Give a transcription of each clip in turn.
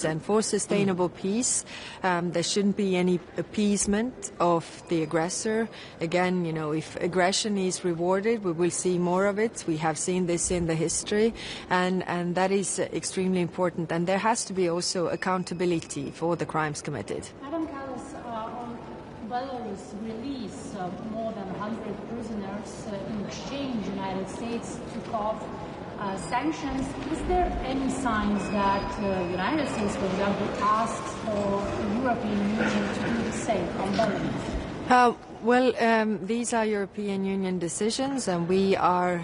peace. And for sustainable peace, there shouldn't be any appeasement of the aggressor. Again, if aggression is rewarded, we will see more of it. We have seen this in the history, and that is extremely important. And there has to be also accountability for the crimes committed. Madam Kallas, on Belarus release more than 100 prisoners in exchange, the United States took off sanctions. Is there any signs that the United States, for example, asks for the European Union to do the same on Belarus? These are European Union decisions, and we are,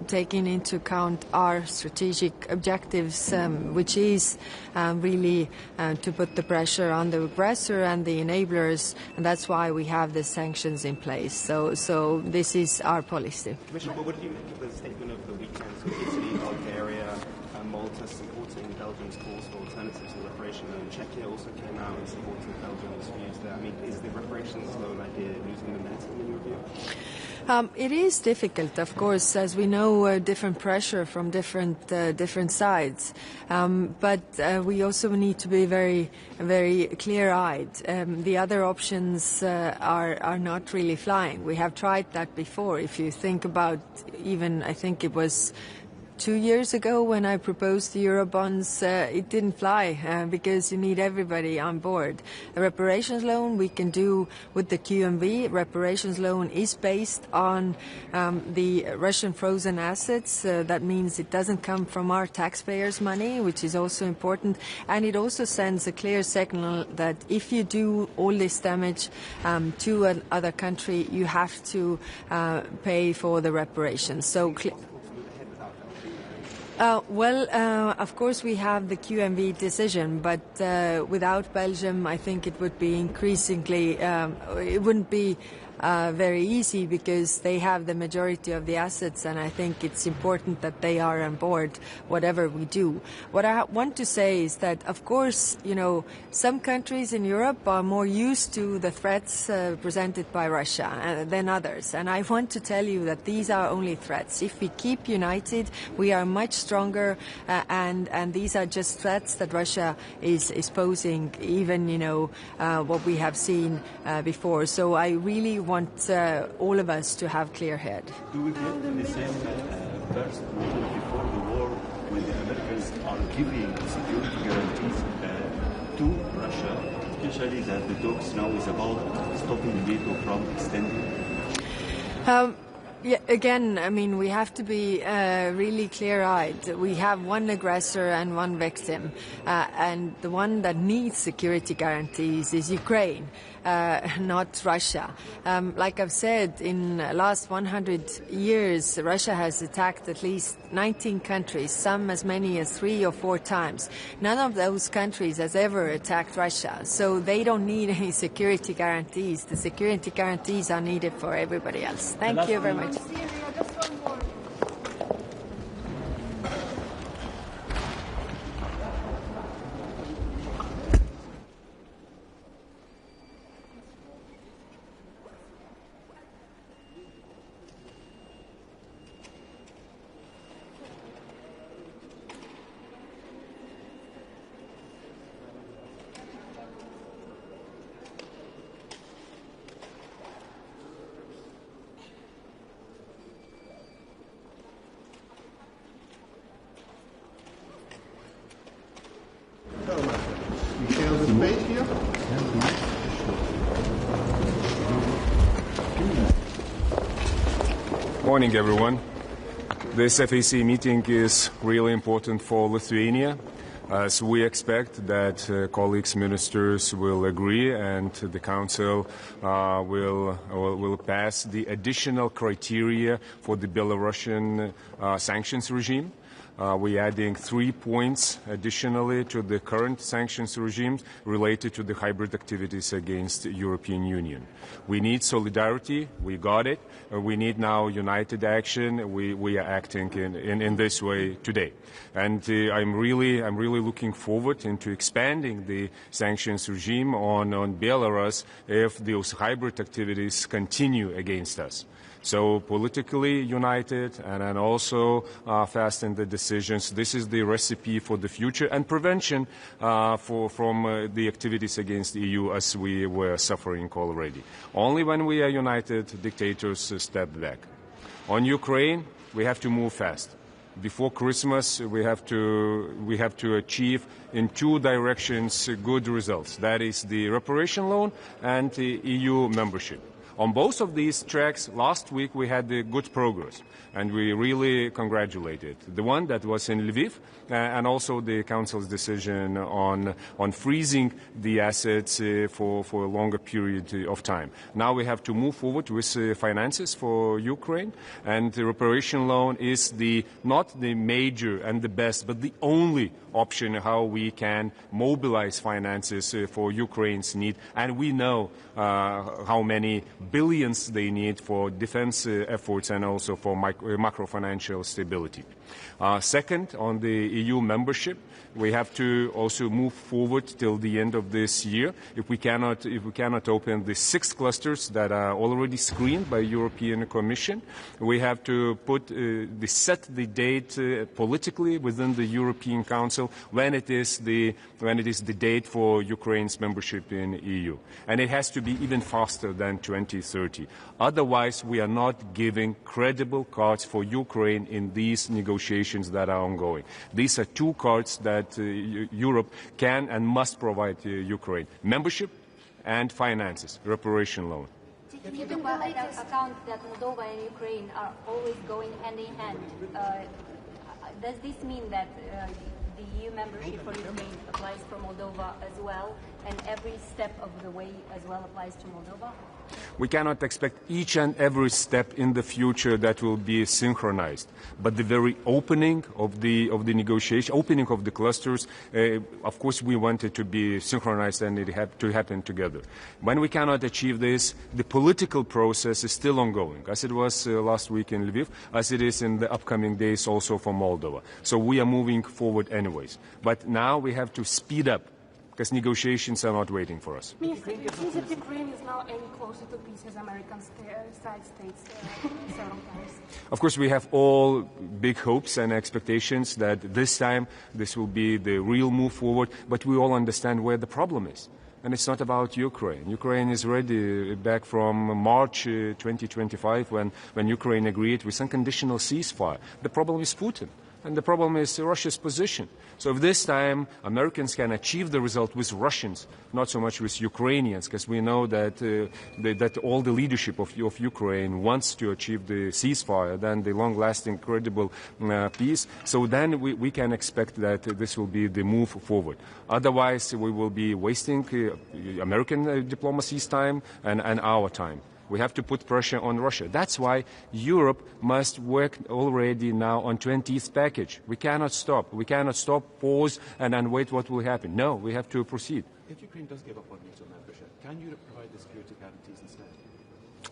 taking into account our strategic objectives, which is really to put the pressure on the aggressor and the enablers, and that's why we have the sanctions in place. So this is our policy. Commissioner, what do you make of the statement of the weekend? So Italy, Bulgaria, Malta supporting Belgium's calls for alternatives to reparation, and Czechia also came out and supported Belgium's views there. I mean, is the reparations loan idea losing momentum in your view? It is difficult, of course, as we know, different pressure from different sides. But we also need to be very, very clear-eyed. The other options are not really flying. We have tried that before. If you think about even, I think it was 2 years ago when I proposed the Eurobonds, it didn't fly because you need everybody on board. A reparations loan we can do with the QMV. Reparations loan is based on the Russian frozen assets. That means it doesn't come from our taxpayers' money, which is also important. And it also sends a clear signal that if you do all this damage to another country, you have to pay for the reparations. So. Of course we have the QMV decision, but without Belgium I think it would be increasingly, it wouldn't be very easy because they have the majority of the assets, and I think it's important that they are on board whatever we do. What I want to say is that, of course, some countries in Europe are more used to the threats presented by Russia than others, and I want to tell you that these are only threats. If we keep united, we are much stronger, and these are just threats that Russia is posing, even, what we have seen before. So I really want all of us to have clear head. Do we get the same first before the war when the Americans are giving security guarantees to Russia, especially that the talks now is about stopping NATO from extending? Yeah, again, I mean, we have to be really clear-eyed. We have one aggressor and one victim, and the one that needs security guarantees is Ukraine, not Russia. Like I've said, in the last 100 years, Russia has attacked at least 19 countries, some as many as 3 or 4 times. None of those countries has ever attacked Russia, so they don't need any security guarantees. The security guarantees are needed for everybody else. Thank you very much. Morning, everyone. This FAC meeting is really important for Lithuania, as we expect that colleagues, ministers will agree and the Council will pass the additional criteria for the Belarusian sanctions regime. We're adding 3 points additionally to the current sanctions regime related to the hybrid activities against the European Union. We need solidarity. We got it. We need now united action. We are acting in this way today. And I'm really looking forward into expanding the sanctions regime on Belarus if those hybrid activities continue against us. So politically united and then also fast in the decisions. This is the recipe for the future and prevention from the activities against the EU as we were suffering already. Only when we are united, dictators step back. On Ukraine, we have to move fast. Before Christmas, we have to achieve in two directions good results. That is the reparation loan and the EU membership. On both of these tracks, last week we had good progress, and we really congratulated. The one that was in Lviv, and also the Council's decision on freezing the assets for a longer period of time. Now we have to move forward with finances for Ukraine, and the reparation loan is not the major and the best, but the only option how we can mobilize finances for Ukraine's need. And we know how many billions they need for defense efforts and also for macro-financial stability. Second, on the EU membership, we have to also move forward till the end of this year. If we cannot open the 6 clusters that are already screened by European Commission, we have to set the date politically within the European Council when it is the date for Ukraine's membership in EU, and it has to be even faster than 2030. Otherwise, we are not giving credible cards for Ukraine in these negotiations that are ongoing. These are 2 cards that Europe can and must provide to Ukraine: membership and finances, reparation loan. Taking into account that Moldova and Ukraine are always going hand in hand, does this mean that the EU membership for Ukraine applies for Moldova as well, and every step of the way as well applies to Moldova? We cannot expect each and every step in the future that will be synchronized. But the very opening of the negotiation, opening of the clusters, of course we want it to be synchronized and it to happen together. When we cannot achieve this, the political process is still ongoing, as it was last week in Lviv, as it is in the upcoming days also for Moldova. So we are moving forward anyways. But now we have to speed up, because negotiations are not waiting for us. Minister, it seems that Ukraine is now any closer to peace as American side states several times. Of course, we have all big hopes and expectations that this time this will be the real move forward, but we all understand where the problem is. And it's not about Ukraine. Ukraine is ready back from March 2025 when Ukraine agreed with unconditional ceasefire. The problem is Putin. And the problem is Russia's position. So if this time Americans can achieve the result with Russians, not so much with Ukrainians, because we know that all the leadership of Ukraine wants to achieve the ceasefire, then the long-lasting, credible peace. So then we can expect that this will be the move forward. Otherwise, we will be wasting American diplomacy's time and our time. We have to put pressure on Russia. That's why Europe must work already now on 20th package. We cannot stop. We cannot stop, pause, and then wait what will happen. No, we have to proceed. If Ukraine does give up on NATO membership, can Europe provide the security guarantees instead?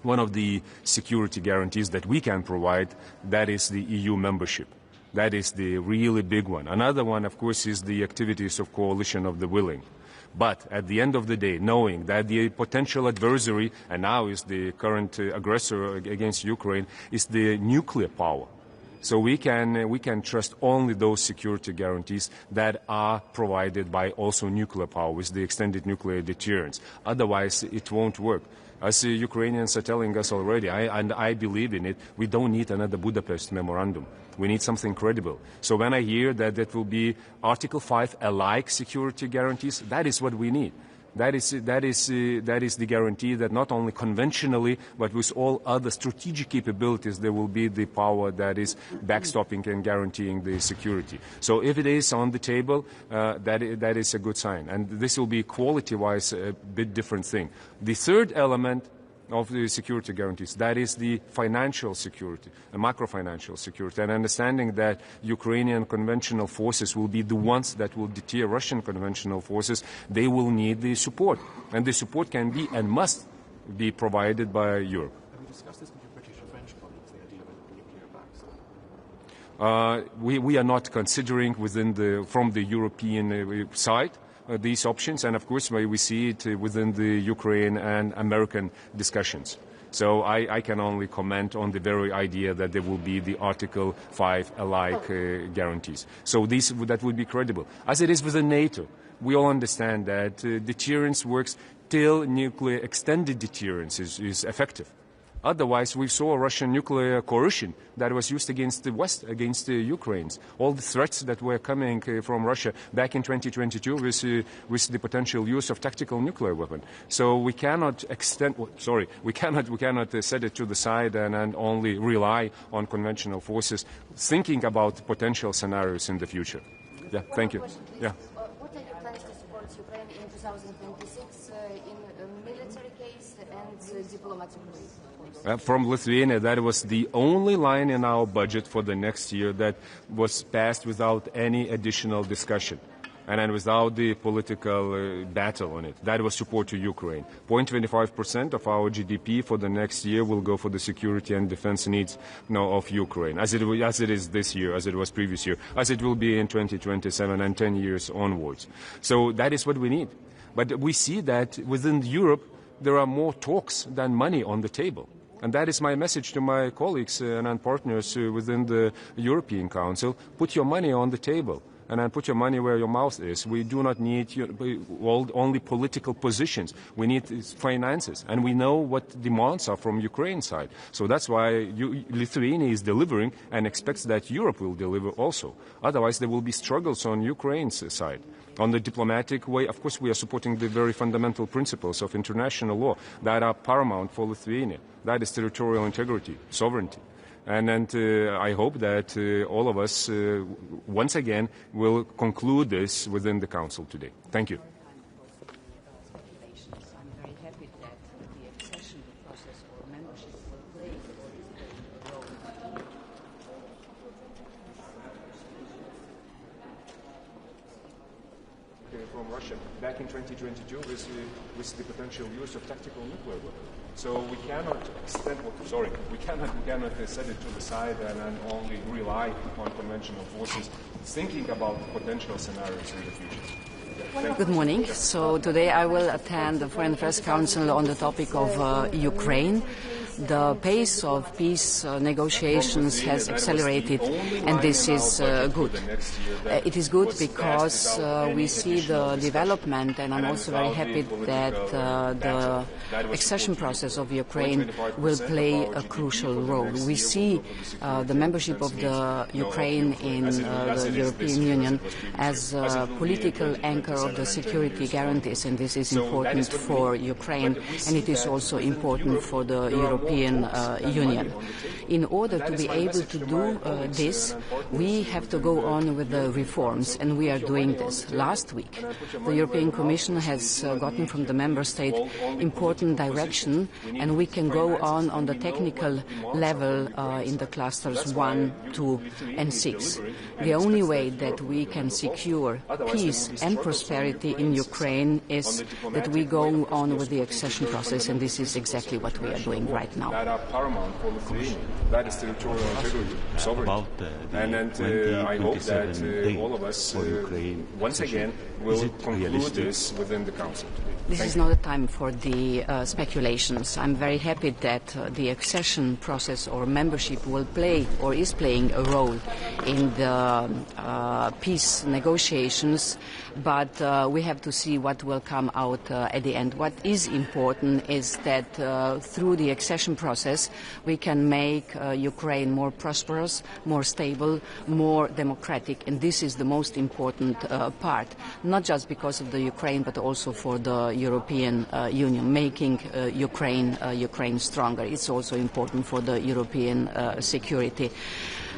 One of the security guarantees that we can provide, that is the EU membership. That is the really big one. Another one, of course, is the activities of Coalition of the Willing. But at the end of the day, knowing that the potential adversary, and now is the current aggressor against Ukraine, is the nuclear power. So we can trust only those security guarantees that are provided by also nuclear power with the extended nuclear deterrence. Otherwise, it won't work. As the Ukrainians are telling us already, and I believe in it, we don't need another Budapest memorandum. We need something credible. So when I hear that it will be Article 5 alike security guarantees, that is what we need. That is the guarantee that not only conventionally, but with all other strategic capabilities, there will be the power that is backstopping and guaranteeing the security. So if it is on the table, that is a good sign. And this will be quality-wise a bit different thing. The third element of the security guarantees, that is the financial security, a macro-financial security, and understanding that Ukrainian conventional forces will be the ones that will deter Russian conventional forces. They will need the support, and the support can be and must be provided by Europe. Have you discussed this with your British or French colleagues, the idea of a nuclear backstop? We are not considering from the European side these options, and of course we see it within the Ukraine and American discussions. So I can only comment on the very idea that there will be the Article 5-alike guarantees. So that would be credible. As it is within NATO, we all understand that deterrence works till nuclear extended deterrence is effective. Otherwise, we saw Russian nuclear coercion that was used against the West, against Ukraine. All the threats that were coming from Russia back in 2022 with the potential use of tactical nuclear weapon. So we cannot we cannot set it to the side and only rely on conventional forces, thinking about potential scenarios in the future. Yeah, thank you. Yeah. What are your plans to support Ukraine in 2026 in a military case and diplomatic way? From Lithuania, that was the only line in our budget for the next year that was passed without any additional discussion and without the political battle on it. That was support to Ukraine. 0.25% of our GDP for the next year will go for the security and defense needs of Ukraine, as it is this year, as it was previous year, as it will be in 2027 and 10 years onwards. So that is what we need. But we see that within Europe, there are more talks than money on the table. And that is my message to my colleagues and partners within the European Council. Put your money on the table and then put your money where your mouth is. We do not need only political positions. We need finances. And we know what demands are from Ukraine's side. So that's why Lithuania is delivering and expects that Europe will deliver also. Otherwise, there will be struggles on Ukraine's side. On the diplomatic way, of course, we are supporting the very fundamental principles of international law that are paramount for Lithuania. That is territorial integrity, sovereignty. And I hope that all of us, once again, will conclude this within the Council today. Thank you. I'm very happy that the accession process or membership will play a role. From Russia back in 2022 with the potential use of tactical nuclear weapons. So we cannot we cannot set it to the side and only rely on conventional forces, thinking about potential scenarios in the future. Good morning. So today I will attend the Foreign Affairs Council on the topic of Ukraine. The pace of peace negotiations has accelerated, and this is good. It is good because we see the development, and I'm also very happy that the accession process of Ukraine will play a crucial role. We see the membership of the Ukraine in the European Union as a political anchor of the security guarantees, and this is important for Ukraine, and it is also important for the European Union. In order to be able to do this, we have to go on with the reforms, and we are doing this. Last week, the European Commission has gotten from the Member State important direction, and we can go on the technical level in the clusters 1, 2, and 6. The only way that we can secure peace and prosperity in Ukraine is that we go on with the accession process, and this is exactly what we are doing right now. Paramount for Lithuania. That is territorial integrity, sovereignty. And I hope that all of us, once again, will conclude this within the Council today. This is not a time for the speculations. I'm very happy that the accession process or membership will play or is playing a role in the peace negotiations, but we have to see what will come out at the end. What is important is that through the accession process we can make Ukraine more prosperous, more stable, more democratic, and this is the most important part, not just because of the Ukraine but also for the European Union, making Ukraine stronger. It's also important for the European security.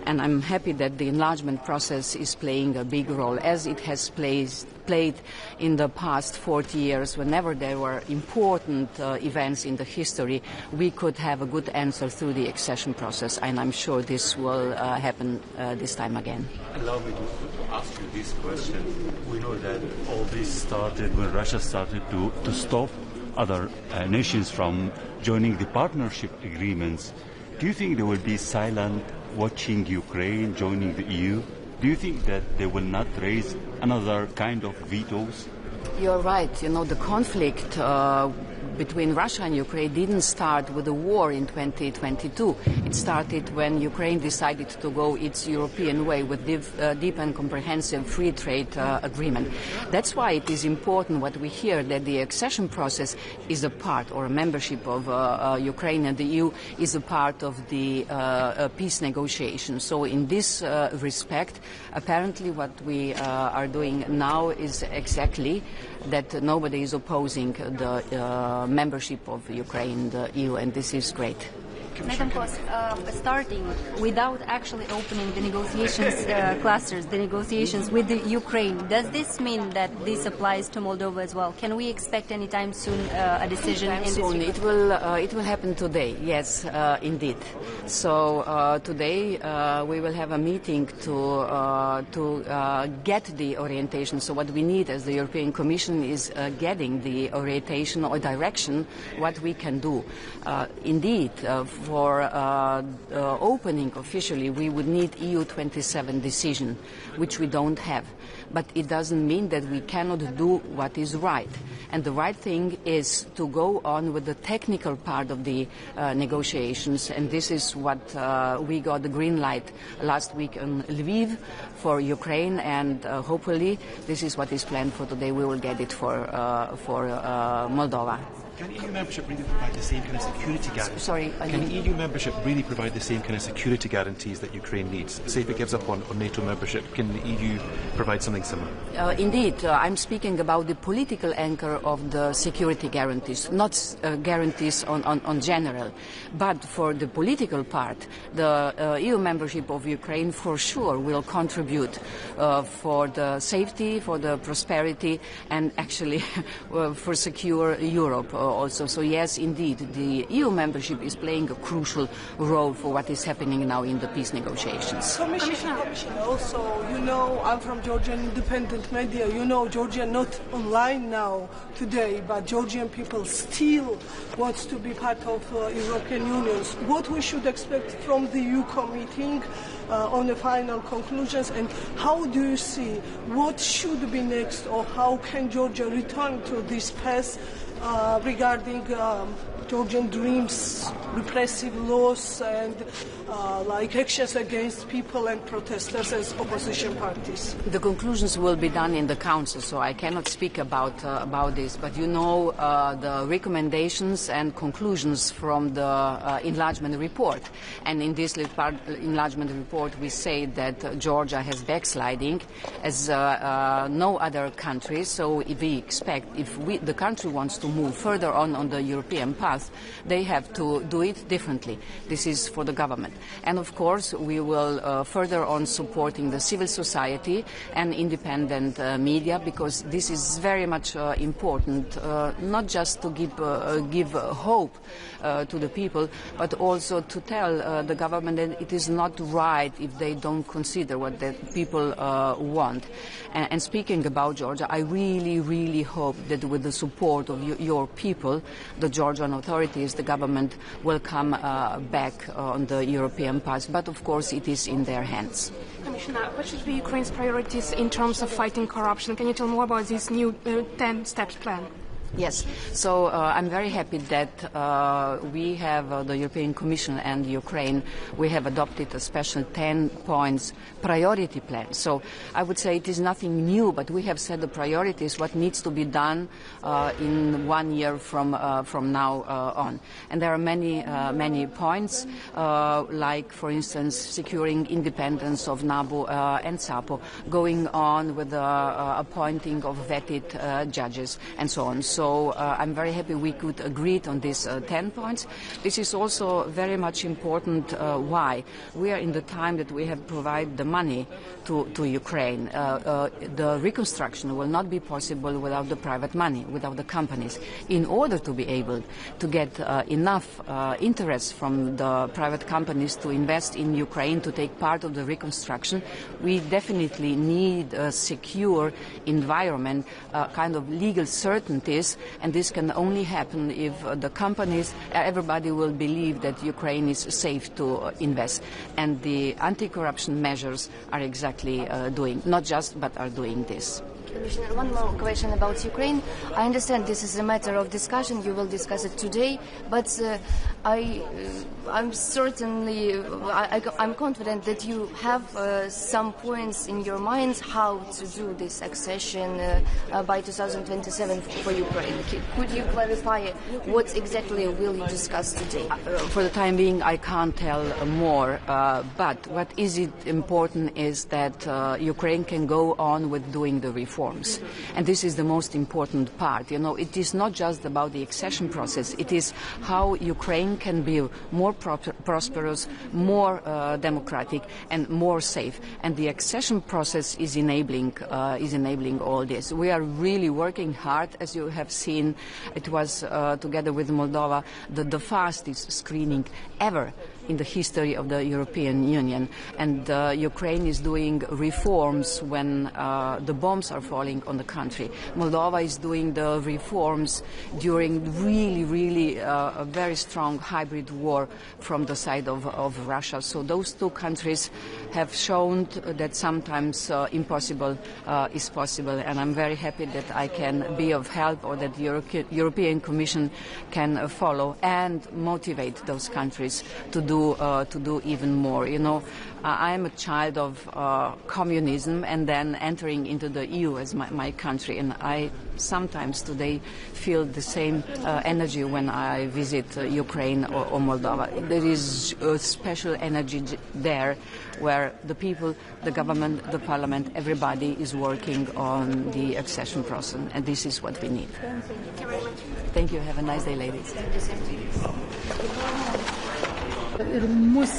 And I'm happy that the enlargement process is playing a big role, as it has played in the past 40 years. Whenever there were important events in the history, we could have a good answer through the accession process, and I'm sure this will happen this time again. Allow me to ask you this question. We know that all this started when Russia started to stop other nations from joining the partnership agreements. Do you think they will be silent watching Ukraine joining the EU? Do you think that they will not raise another kind of vetoes? You're right. You know, the conflict between Russia and Ukraine didn't start with the war in 2022. It started when Ukraine decided to go its European way with deep and comprehensive free trade agreement. That's why it is important what we hear, that the accession process is a part, or a membership of Ukraine and the EU is a part of the peace negotiations. So in this respect, apparently what we are doing now is exactly that nobody is opposing the membership of Ukraine in the EU, and this is great. Madam Post, starting without actually opening the negotiations clusters, the negotiations with the Ukraine, does this mean that this applies to Moldova as well? Can we expect anytime soon a decision in this regard? It will happen today, yes, indeed. So today we will have a meeting to get the orientation. So what we need as the European Commission is getting the orientation or direction what we can do. Indeed, for opening officially, we would need EU 27 decision, which we don't have. But it doesn't mean that we cannot do what is right. And the right thing is to go on with the technical part of the negotiations. And this is what we got the green light last week in Lviv for Ukraine. And hopefully this is what is planned for today. We will get it for Moldova. Can EU membership really provide the same kind of security guarantees? Sorry, Can EU membership really provide the same kind of security guarantees that Ukraine needs? Say if it gives up on NATO membership, can the EU provide something similar? Indeed, I'm speaking about the political anchor of the security guarantees, not guarantees on general. But for the political part, the EU membership of Ukraine for sure will contribute for the safety, for the prosperity, and actually for secure Europe also. So yes, indeed, the EU membership is playing a crucial role for what is happening now in the peace negotiations. Commissioner, also, you know, I'm from Georgian independent media. You know, Georgia not online now today, but Georgian people still wants to be part of European Union. What we should expect from the EU meeting on the final conclusions, and how do you see what should be next, or how can Georgia return to this path regarding Georgian dreams, repressive laws, and like actions against people and protesters as opposition parties? The conclusions will be done in the Council, so I cannot speak about this. But you know the recommendations and conclusions from the enlargement report. And in this enlargement report, we say that Georgia has backsliding as no other country. So if we expect, the country wants to move further on the European path, they have to do it differently. This is for the government. And of course, we will further on supporting the civil society and independent media, because this is very much important, not just to give hope to the people, but also to tell the government that it is not right if they don't consider what the people want. And speaking about Georgia, I really, really hope that with the support of your people, the Georgian authorities, the government will come back on the European path. But of course, it is in their hands. Commissioner, what should be Ukraine's priorities in terms of fighting corruption? Can you tell more about this new 10-step plan? Yes, so I'm very happy that we have the European Commission and Ukraine, we have adopted a special 10 points priority plan. So I would say it is nothing new, but we have set the priorities, what needs to be done in 1 year from now on. And there are many points, like, for instance, securing independence of NABU and SAPO, going on with the appointing of vetted judges, and so on. So I'm very happy we could agree on these 10 points. This is also very much important. Why? We are in the time that we have provided the money to Ukraine. The reconstruction will not be possible without the private money, without the companies. In order to be able to get enough interest from the private companies to invest in Ukraine, to take part of the reconstruction, we definitely need a secure environment, kind of legal certainties, and this can only happen if the companies, everybody will believe that Ukraine is safe to invest. And the anti-corruption measures are exactly doing, not just, but are doing this. Commissioner, one more question about Ukraine. I understand this is a matter of discussion. You will discuss it today, but I'm confident that you have some points in your minds how to do this accession by 2027 for Ukraine. Could you clarify what exactly will you discuss today? For the time being, I can't tell more, but what is important is that Ukraine can go on with doing the reforms. And this is the most important part. You know, it is not just about the accession process. It is how Ukraine can be more prosperous, more democratic, and more safe. And the accession process is enabling all this. We are really working hard, as you have seen. It was together with Moldova the fastest screening ever in the history of the European Union. And Ukraine is doing reforms when the bombs are falling on the country. Moldova is doing the reforms during really a very strong hybrid war from the side of Russia. So those two countries have shown that sometimes impossible is possible. And I'm very happy that I can be of help, or that the European Commission can follow and motivate those countries to do even more. You know, I am a child of communism and then entering into the EU as my country, and I sometimes today feel the same energy when I visit Ukraine or Moldova. There is a special energy there where the people, the government, the parliament, everybody is working on the accession process, and this is what we need. Thank you very much. Thank you. Have a nice day, ladies. Ir mus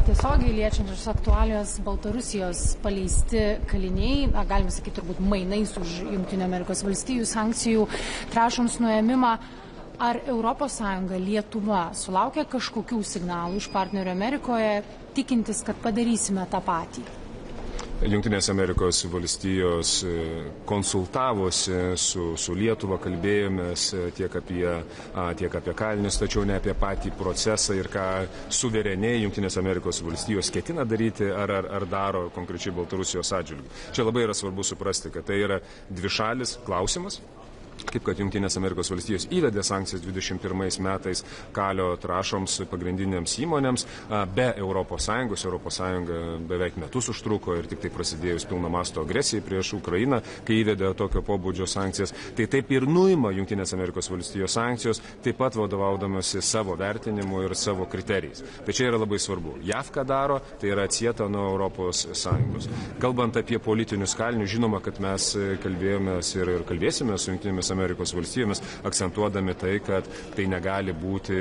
tiesiogiai liečiančios aktualios Baltarusijos paleisti kaliniai, galime sakyti turbūt mainais už Jungtinių Amerikos valstijų sankcijų trąšoms nuėmimą. Ar ES, Lietuva sulaukia kažkokių signalų iš partnerių Amerikoje, tikintis, kad padarysime tą patį? Jungtinės Amerikos valstijos konsultavosi su Lietuva, kalbėjomės tiek apie kalinius, tačiau ne apie patį procesą ir ką suvereniai Jungtinės Amerikos valstijos ketina daryti ar daro konkrečiai Baltarusijos atžvilgiu. Čia labai yra svarbu suprasti, kad tai yra dvišalis klausimas. Kaip kad Jungtinės Amerikos valstijos įvedė sankcijas 21 metais kalio trąšoms pagrindinėms įmonėms be ES. ES beveik metus užtruko ir tik tai prasidėjus pilno masto agresijai prieš Ukrainą, kai įvedė tokio pobūdžio sankcijas. Tai taip ir nuima Jungtinės Amerikos valstijos sankcijos, taip pat vadovaudamasi savo vertinimu ir savo kriterijais. Tai čia yra labai svarbu. JAV ką daro, tai yra atsieta nuo ES. Kalbant apie politinius kalinius, žinoma, kad mes kalbėjomės ir kalbėsime su Jungtinėmis Amerikos valstybėmis, akcentuodami tai, kad tai negali būti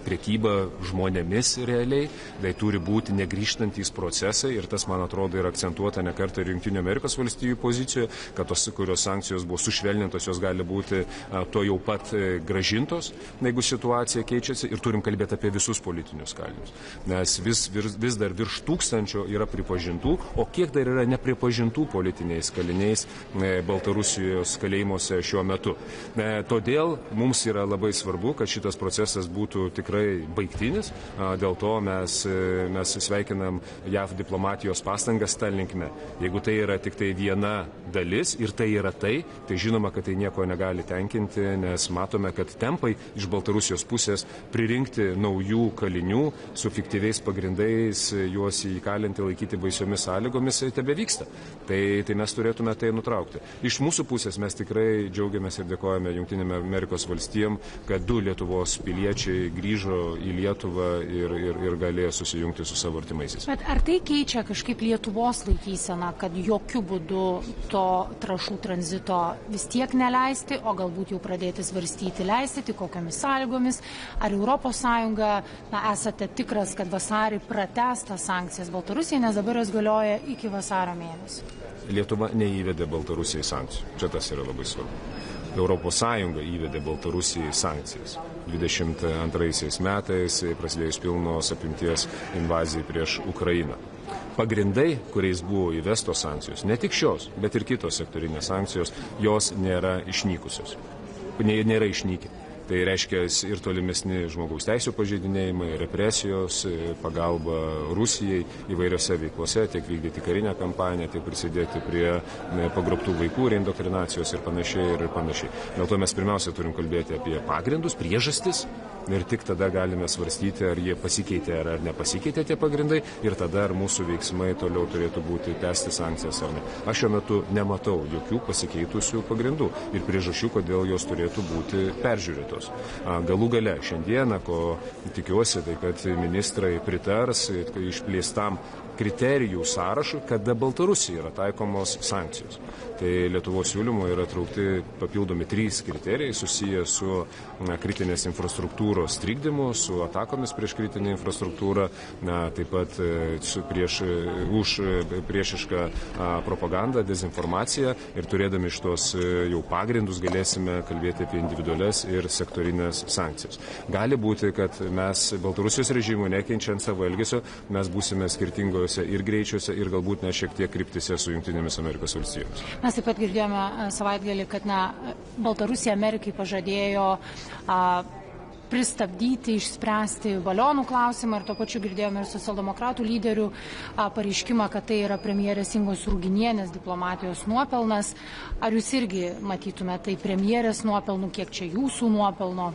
prekyba žmonėmis realiai, tai turi būti negrįžtantys procesai ir tas, man atrodo, yra akcentuota ne kartą ir Jungtinių Amerikos valstijų pozicijoje, kad tos, kurios sankcijos buvo sušvelnintos, jos gali būti to jau pat gražintos, jeigu situacija keičiasi, ir turim kalbėti apie visus politinius kalinius. Nes vis dar virš 1000 yra pripažintų, o kiek dar yra nepripažintų politiniais kaliniais Baltarusijos kalėjimuose šiuo metu. Todėl mums yra labai svarbu, kad šitas procesas būtų tikrai baigtinis, dėl to mes sveikinam JAV diplomatijos pastangas tą linkme. Jeigu tai yra tik tai viena dalis ir tai yra tai žinoma, kad tai nieko negali tenkinti, nes matome, kad tempai iš Baltarusijos pusės pririnkti naujų kalinių su fiktyviais pagrindais, juos įkalinti, laikyti baisiomis sąlygomis, tebe vyksta. Tai mes turėtume tai nutraukti. Iš mūsų pusės mes tikrai džiaugiamės ir dėkojame Jungtinėm Amerikos valstijom, kad 2 Lietuvos piliečiai grįžo į Lietuvą ir galėjo susijungti su savo artimaisiais. Bet ar tai keičia kažkaip Lietuvos laikyseną, kad jokių būdų to trąšų tranzito vis tiek neleisti, o galbūt jau pradėti svarstyti leisti, tik kokiamis sąlygomis? Ar ES, esate tikras, kad vasarį pratęs tas sankcijas Baltarusijai, nes dabar jos galioja iki vasario mėnesio? Lietuva neįvedė Baltarusijai sankcijų. Čia tas yra labai svarbu. ES įvedė Baltarusijai sankcijas. 22 metais prasidėjus pilnos apimties invazijai prieš Ukrainą. Pagrindai, kuriais buvo įvestos sankcijos, ne tik šios, bet ir kitos sektorinės sankcijos, jos nėra išnykusios. Nėra išnykę. Tai reiškia ir tolimesni žmogaus teisų pažeidinėjimai, represijos, pagalba Rusijai įvairiose veiklose, tiek vykdyti karinę kampaniją, tiek prisidėti prie pagrobtų vaikų reindoktrinacijos ir panašiai. Dėl to mes pirmiausia turim kalbėti apie pagrindus, priežastis ir tik tada galime svarstyti, ar jie pasikeitė ar nepasikeitė tie pagrindai ir tada ar mūsų veiksmai toliau turėtų būti tęsti sankcijas ar ne. Aš šiuo metu nematau jokių pasikeitusių pagrindų ir priežasčių, kodėl jos turėtų būti peržiūrėtos. Galų gale šiandieną, ko tikiuosi, tai kad ministrai pritars išplėstam kriterijų sąrašų, kada Baltarusijai yra taikomos sankcijos. Tai Lietuvos siūlymo yra traukti papildomi 3 kriterijai susiję su kritinės infrastruktūros trikdymu, su atakomis prieš kritinę infrastruktūrą, taip pat už priešišką propagandą, dezinformaciją ir turėdami šitos jau pagrindus galėsime kalbėti apie individualias ir sektorinės sankcijas. Gali būti, kad mes Baltarusijos režimų nekeičiant savo elgesio, mes būsime skirtingose ir greičiuose ir galbūt ne šiek tiek kryptise su Jungtinėmis Amerikos valstijomis. Mes taip pat girdėjome savaitgalį, kad Baltarusija Amerikai pažadėjo pristabdyti, išspręsti balionų klausimą ir to pačiu girdėjome ir socialdemokratų lyderių pareiškimą, kad tai yra premjerės Ingos Ruginienės diplomatijos nuopelnas. Ar jūs irgi matytumėte tai premjerės nuopelnų, kiek čia jūsų nuopelno?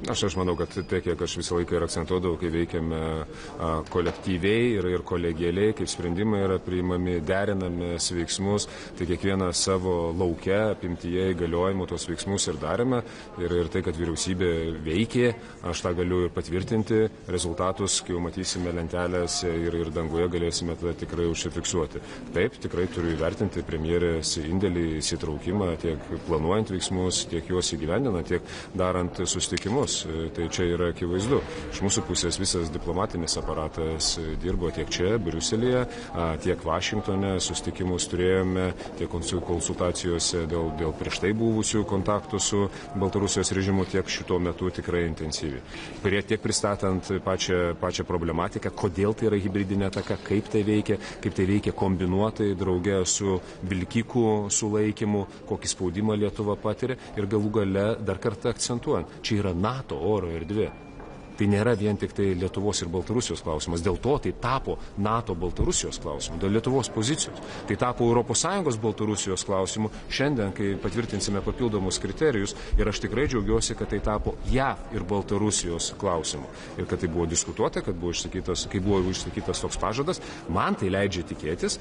Aš manau, kad tai, kiek aš visą laiką ir akcentuodavau, kai veikiame kolektyviai ir kolegialiai, kaip sprendimai yra priimami, derinami veiksmus, tai kiekvieną savo lauke, apimtyje įgaliojimų tos veiksmus ir darėme. Ir tai, kad vyriausybė veikė, aš tą galiu ir patvirtinti. Rezultatus, kai jau matysime lentelėse ir danguje, galėsime tada tikrai užsifiksuoti. Taip, tikrai turiu įvertinti premjerės indėlį, įsitraukimą, tiek planuojant veiksmus, tiek juos įgyvendinant, tiek darant susitikimus. Tai čia yra akivaizdu. Iš mūsų pusės visas diplomatinis aparatas dirbo tiek čia, Briuselėje, tiek Vašingtone, susitikimus turėjome, tiek konsultacijose dėl prieš tai buvusių kontaktų su Baltarusijos režimu, tiek šito metu tikrai intensyviai. Tiek pristatant pačią problematiką, kodėl tai yra hibridinė ataka, kaip tai veikia kombinuotai drauge su vilkikų sulaikymu, kokį spaudimą Lietuva patiria ir galų gale dar kartą akcentuojant, čia yra NATO oro erdvė. Tai nėra vien tik tai Lietuvos ir Baltarusijos klausimas. Dėl to tai tapo NATO Baltarusijos klausimu, dėl Lietuvos pozicijos. Tai tapo ES Baltarusijos klausimu šiandien, kai patvirtinsime papildomus kriterijus. Ir aš tikrai džiaugiuosi, kad tai tapo JAV ir Baltarusijos klausimu. Ir kad tai buvo diskutuota, kai buvo išsakytas toks pažadas, man tai leidžia tikėtis,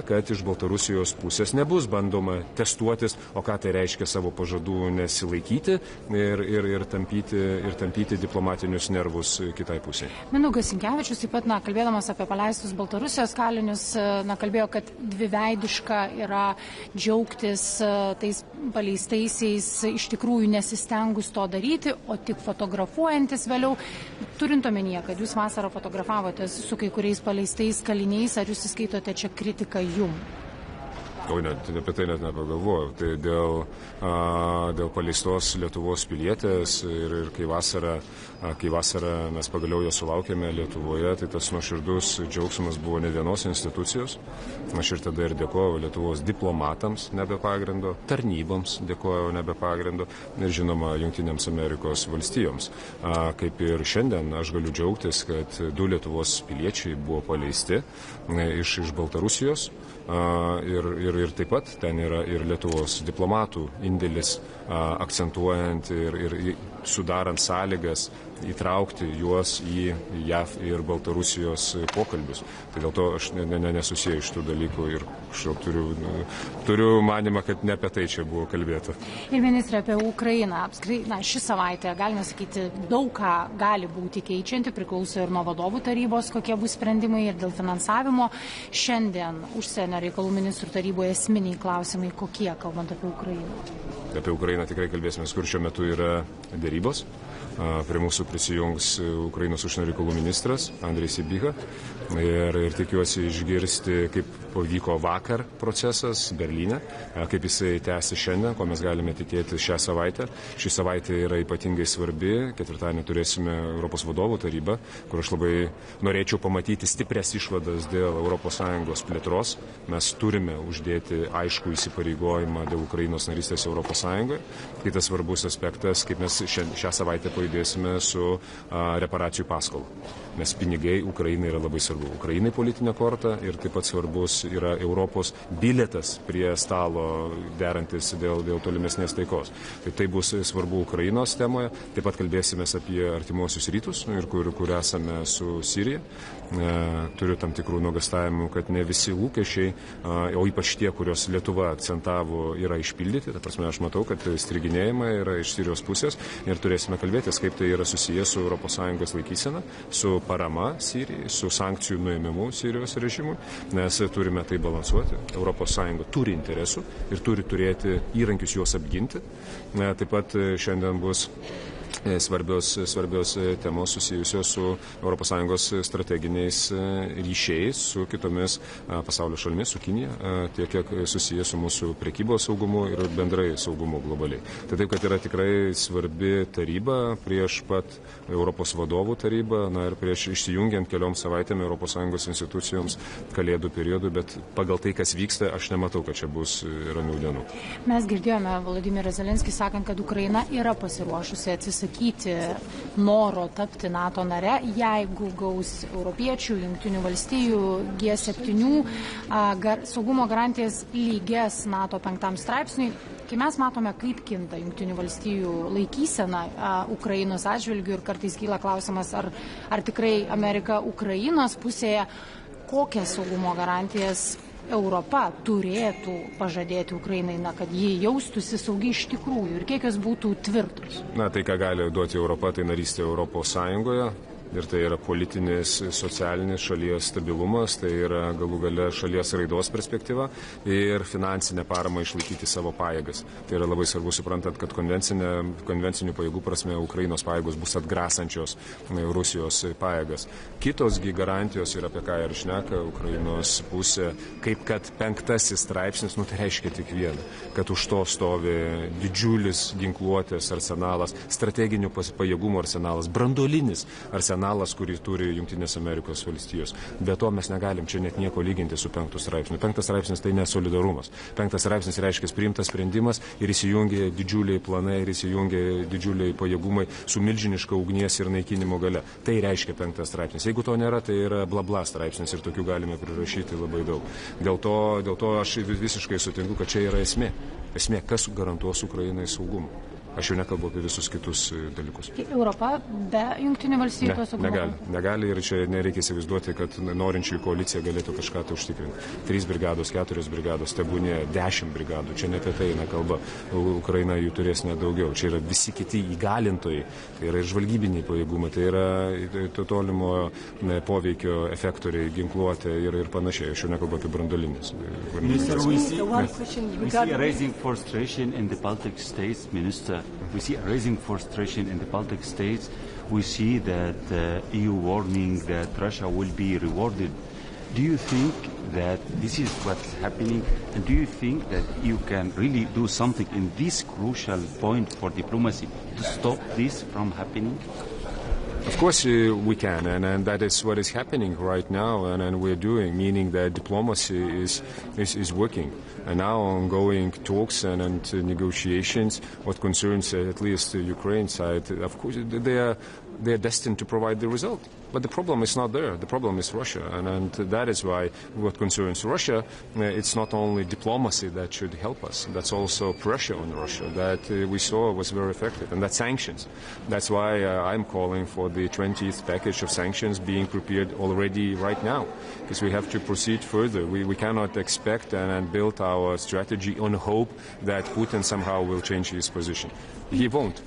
kad iš Baltarusijos pusės nebus bandoma testuotis, o ką tai reiškia savo pažadų nesilaikyti ir tampyti diplomatinius nervus kitai pusė. Mindaugas Sinkevičius taip pat, kalbėdamas apie paleistus Baltarusijos kalinius, kalbėjo, kad dviveidiška yra džiaugtis tais paleistaisiais, iš tikrųjų nesistengus to daryti, o tik fotografuojantis vėliau. Turint omenyje, kad jūs vasarą fotografavotės su kai kuriais paleistais kaliniais, ar jūs įskaitote čia kritiką jum? Apie tai net nepagalvojau. Tai dėl paleistos Lietuvos pilietės ir kai vasarą mes pagaliau jo sulaukėme Lietuvoje, tai tas nuoširdus džiaugsmas buvo ne vienos institucijos. Aš ir tada ir dėkojau Lietuvos diplomatams nebe pagrindo, tarnyboms dėkojau nebe pagrindo ir žinoma Jungtinėms Amerikos valstijoms. Kaip ir šiandien aš galiu džiaugtis, kad 2 Lietuvos piliečiai buvo paleisti iš Baltarusijos. Ir taip pat ten yra ir Lietuvos diplomatų indėlis, akcentuojant ir sudarant sąlygas įtraukti juos į JAV ir Baltarusijos pokalbius. Tai dėl to aš nesusieju iš tų dalykų ir turiu manymą, kad ne apie tai čia buvo kalbėta. Ir ministrė, apie Ukrainą. Apskritai, ši savaitė, galime sakyti, daug ką gali būti keičianti, priklauso ir nuo vadovų tarybos, kokie bus sprendimai ir dėl finansavimo. Šiandien užsienio reikalų ministrų taryboje esminiai klausimai kokie, kalbant apie Ukrainą? Apie Ukrainą tikrai kalbėsime, kur šiuo metu yra dėrybos. Prie mūsų prisijungs Ukrainos užsienio reikalų ministras Andrejus Sybiha ir tikiuosi išgirsti, kaip vyko vakar procesas Berlyne, kaip jisai tęsi šiandien, ko mes galime tikėti šią savaitę. Ši savaitė yra ypatingai svarbi. Ketvirtadienį turėsime Europos vadovų tarybą, kur aš labai norėčiau pamatyti stiprias išvadas dėl ES plėtros. Mes turime uždėti aišku įsipareigojimą dėl Ukrainos narystės ES. Kitas svarbus aspektas, kaip mes šią savaitę pajudėsime su reparacijų paskolų. Nes pinigai Ukrainai yra labai svarbu. Ukrainai politinė korta ir taip pat svarbus yra Europos bilietas prie stalo derantis dėl tolimesnės taikos. Tai bus svarbu Ukrainos temoje. Taip pat kalbėsime apie artimuosius rytus, ir kur esame su Sirija. Turiu tam tikrų nuogastavimų, kad ne visi lūkesčiai, o ypač tie, kurios Lietuva akcentavo, yra išpildyti. Ta prasme, aš matau, kad striginėjimai yra iš Sirijos pusės ir turėsime kalbėtis, kaip tai yra susijęs su ES laikysena, su parama Sirijai, su sankcijų nuėmimu Sirijos režimui, nes turime tai balansuoti. ES turi interesų ir turi turėti įrankius juos apginti. Taip pat šiandien bus svarbios temos susijusios su ES strateginiais ryšiais su kitomis pasaulio šalimis, su Kinija, tiek kiek susijęs su mūsų prekybos saugumu ir bendrai saugumu globaliai. Tai taip, kad yra tikrai svarbi taryba prieš pat Europos vadovų tarybą, ir prieš išsijungiant kelioms savaitėm ES institucijoms kalėdų periodų, bet pagal tai, kas vyksta, aš nematau, kad čia bus ramių dienų. Mes girdėjome Volodymyrą Zelenskį sakant, kad Ukraina yra pasiruošusi atsisakyti noro tapti NATO nare, jeigu gaus europiečių, Jungtinių valstijų, G7 saugumo garantijas lygias NATO 5 straipsniui. Kai mes matome, kaip kinta Jungtinių valstijų laikysena Ukrainos atžvilgių ir kartais kyla klausimas, ar tikrai Amerika Ukrainos pusėje, kokias saugumo garantijas Europa turėtų pažadėti Ukrainai, kad ji jaustųsi saugiai iš tikrųjų ir kiek jos būtų tvirtos? Tai, ką gali duoti Europa, tai narystė Europos Sąjungoje. Ir tai yra politinis, socialinis šalies stabilumas, tai yra galų gale šalies raidos perspektyva ir finansinė parama išlaikyti savo pajėgas. Tai yra labai svarbu suprantant, kad konvencinių pajėgų prasme Ukrainos pajėgos bus atgrasančios Rusijos pajėgas. Kitosgi garantijos ir apie ką ir šneka Ukrainos pusė, kaip kad 5 straipsnis, tai reiškia tik vieną, kad už to stovi didžiulis ginkluotės arsenalas, strateginių pajėgumų arsenalas, branduolinis arsenalas, kurį turi Jungtinės Amerikos valstijos. Be to mes negalim čia net nieko lyginti su 5 straipsniu. 5 straipsnis tai nesolidarumas. 5 straipsnis reiškia priimtas sprendimas ir įsijungia didžiuliai planai ir įsijungia didžiuliai pajėgumai su milžiniška ugnies ir naikinimo gale. Tai reiškia 5 straipsnis. Jeigu to nėra, tai yra bla straipsnis ir tokių galime prirašyti labai daug. Dėl to aš visiškai sutinku, kad čia yra esmė. Esmė, kas garantuos Ukrainai saugumą. Aš jau nekalbu apie visus kitus dalykus. Europa be Jungtinių valstijų to saugumo? Negali ir čia nereikia įsivaizduoti, kad norinčių koalicija galėtų kažką tai užtikrinti. 3 brigados, 4 brigados, tebūnie 10 brigadų. Čia ne apie tai eina kalba. Ukraina jų turės nedaugiau. Čia yra visi kiti įgalintojai. Tai yra ir žvalgybiniai pajėgumai, tai yra tolimo poveikio efektoriai, ginkluotė ir panašiai. Aš jau nekalbu apie branduolinius. Minister, we see raising frustration in the Baltic states, Minister. We see rising frustration in the Baltic states. We see that EU warning that Russia will be rewarded. Do you think that this is what's happening? And do you think that you can really do something in this crucial point for diplomacy to stop this from happening? Of course we can, and that is what is happening right now, and we're doing, meaning that diplomacy is working. And now ongoing talks and negotiations, what concerns at least the Ukraine side, of course they are destined to provide the result. But the problem is not there. The problem is Russia, and that is why what concerns Russia, it's not only diplomacy that should help us. That's also pressure on Russia that we saw was very effective, and that's sanctions. That's why I'm calling for the 20th package of sanctions being prepared already right now, because we have to proceed further. We cannot expect and build our strategy on hope that Putin somehow will change his position. He won't.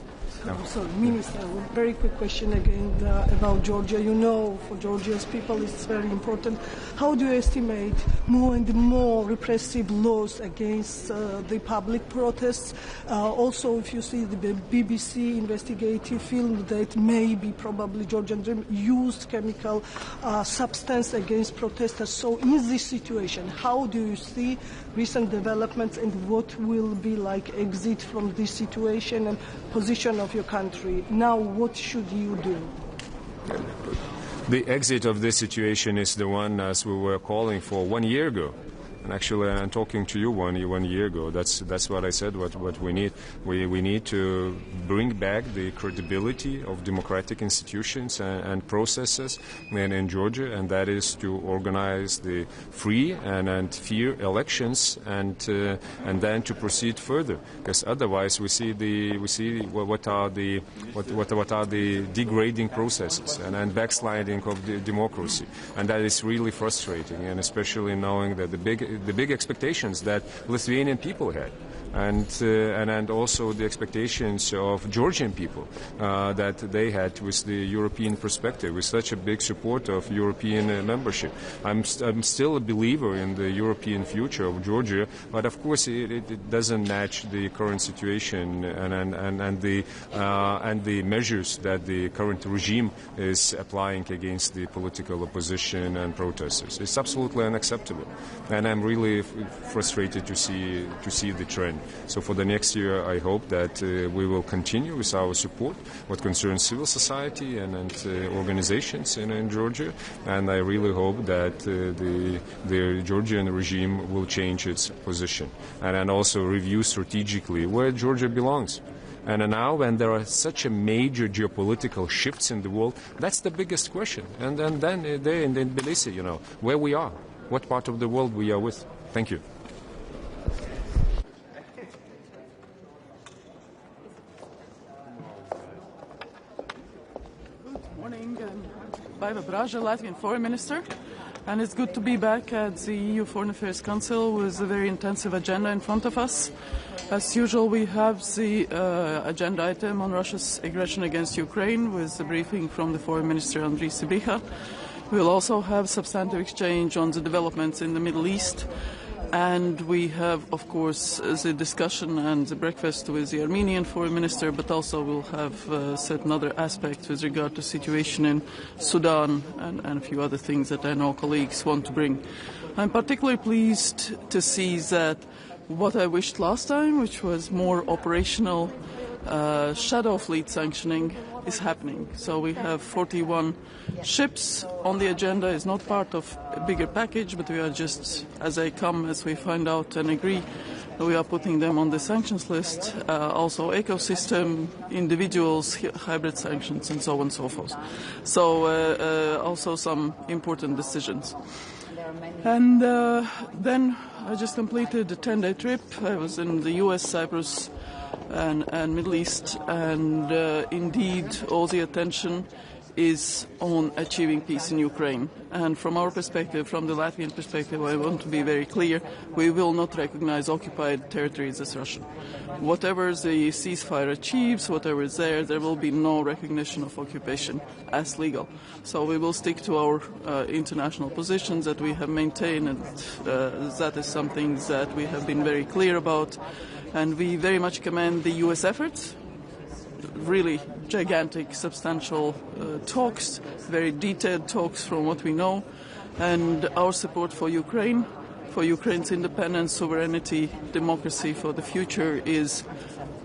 Sorry, Minister, very quick question again about Georgia. You know, for Georgia's people, it's very important. How do you estimate more and more repressive laws against the public protests? Also, if you see the BBC investigative film that maybe probably Georgian Dream used chemical substance against protesters. So in this situation, how do you see recent developments and what will be like exit from this situation and position of your country? Now, what should you do? The exit of this situation is the one as we were calling for 1 year ago. And actually, I'm talking to you one year ago. That's what I said. What we need, we need to bring back the credibility of democratic institutions and processes in Georgia, and that is to organize the free and fair elections, and then to proceed further. Because otherwise, we see what are the degrading processes and backsliding of the democracy, and that is really frustrating. And especially knowing that the big expectations that Lithuanian people had, and also the expectations of Georgian people that they had with the European perspective, with such a big support of European membership. I'm still a believer in the European future of Georgia, but of course it doesn't match the current situation and the measures that the current regime is applying against the political opposition and protesters. It's absolutely unacceptable, and I'm really frustrated to see the trend. So for the next year, I hope that we will continue with our support what concerns civil society and organizations in Georgia, and I really hope that the Georgian regime will change its position and also review strategically where Georgia belongs. And now, when there are such a major geopolitical shifts in the world, that's the biggest question. And then there in Tbilisi, where we are, what part of the world we are with. Thank you. Baiva Braža, Latvian Foreign Minister, and it's good to be back at the EU Foreign Affairs Council with a very intensive agenda in front of us. As usual, we have the agenda item on Russia's aggression against Ukraine with the briefing from the Foreign Minister Andriy Sybiha. We'll also have substantive exchange on the developments in the Middle East. And we have, of course, the discussion and the breakfast with the Armenian foreign minister, but also we'll have certain other aspects with regard to situation in Sudan and a few other things that I know colleagues want to bring. I'm particularly pleased to see that what I wished last time, which was more operational shadow fleet sanctioning, is happening. So we have 41 ships on the agenda. Is not part of a bigger package, but we are just, as we find out and agree, we are putting them on the sanctions list. Also ecosystem, individuals, hybrid sanctions, and so on and so forth. So also some important decisions. And then I just completed a 10-day trip. I was in the US, Cyprus, and Middle East, and indeed all the attention is on achieving peace in Ukraine. And from our perspective, from the Latvian perspective, I want to be very clear, we will not recognize occupied territories as Russian. Whatever the ceasefire achieves, whatever is there will be no recognition of occupation as legal. So we will stick to our international positions that we have maintained, and that is something that we have been very clear about. And we very much commend the US efforts, really gigantic, substantial talks, very detailed talks from what we know, and our support for Ukraine, for Ukraine's independence, sovereignty, democracy for the future is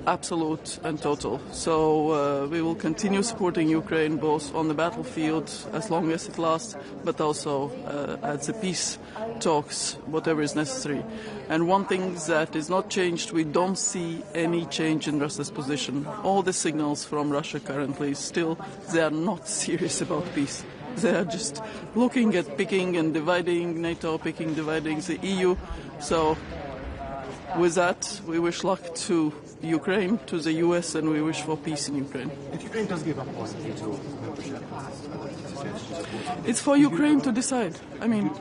absolute and total. So we will continue supporting Ukraine both on the battlefield as long as it lasts, but also at the peace talks, whatever is necessary. And one thing that is not changed, we don't see any change in Russia's position. All the signals from Russia currently still, they are not serious about peace. They are just looking at picking and dividing NATO, picking, dividing the EU. So with that, we wish luck to Ukraine, to the US, and we wish for peace in Ukraine. If Ukraine does give up NATO membership, it's for Ukraine to decide. I mean,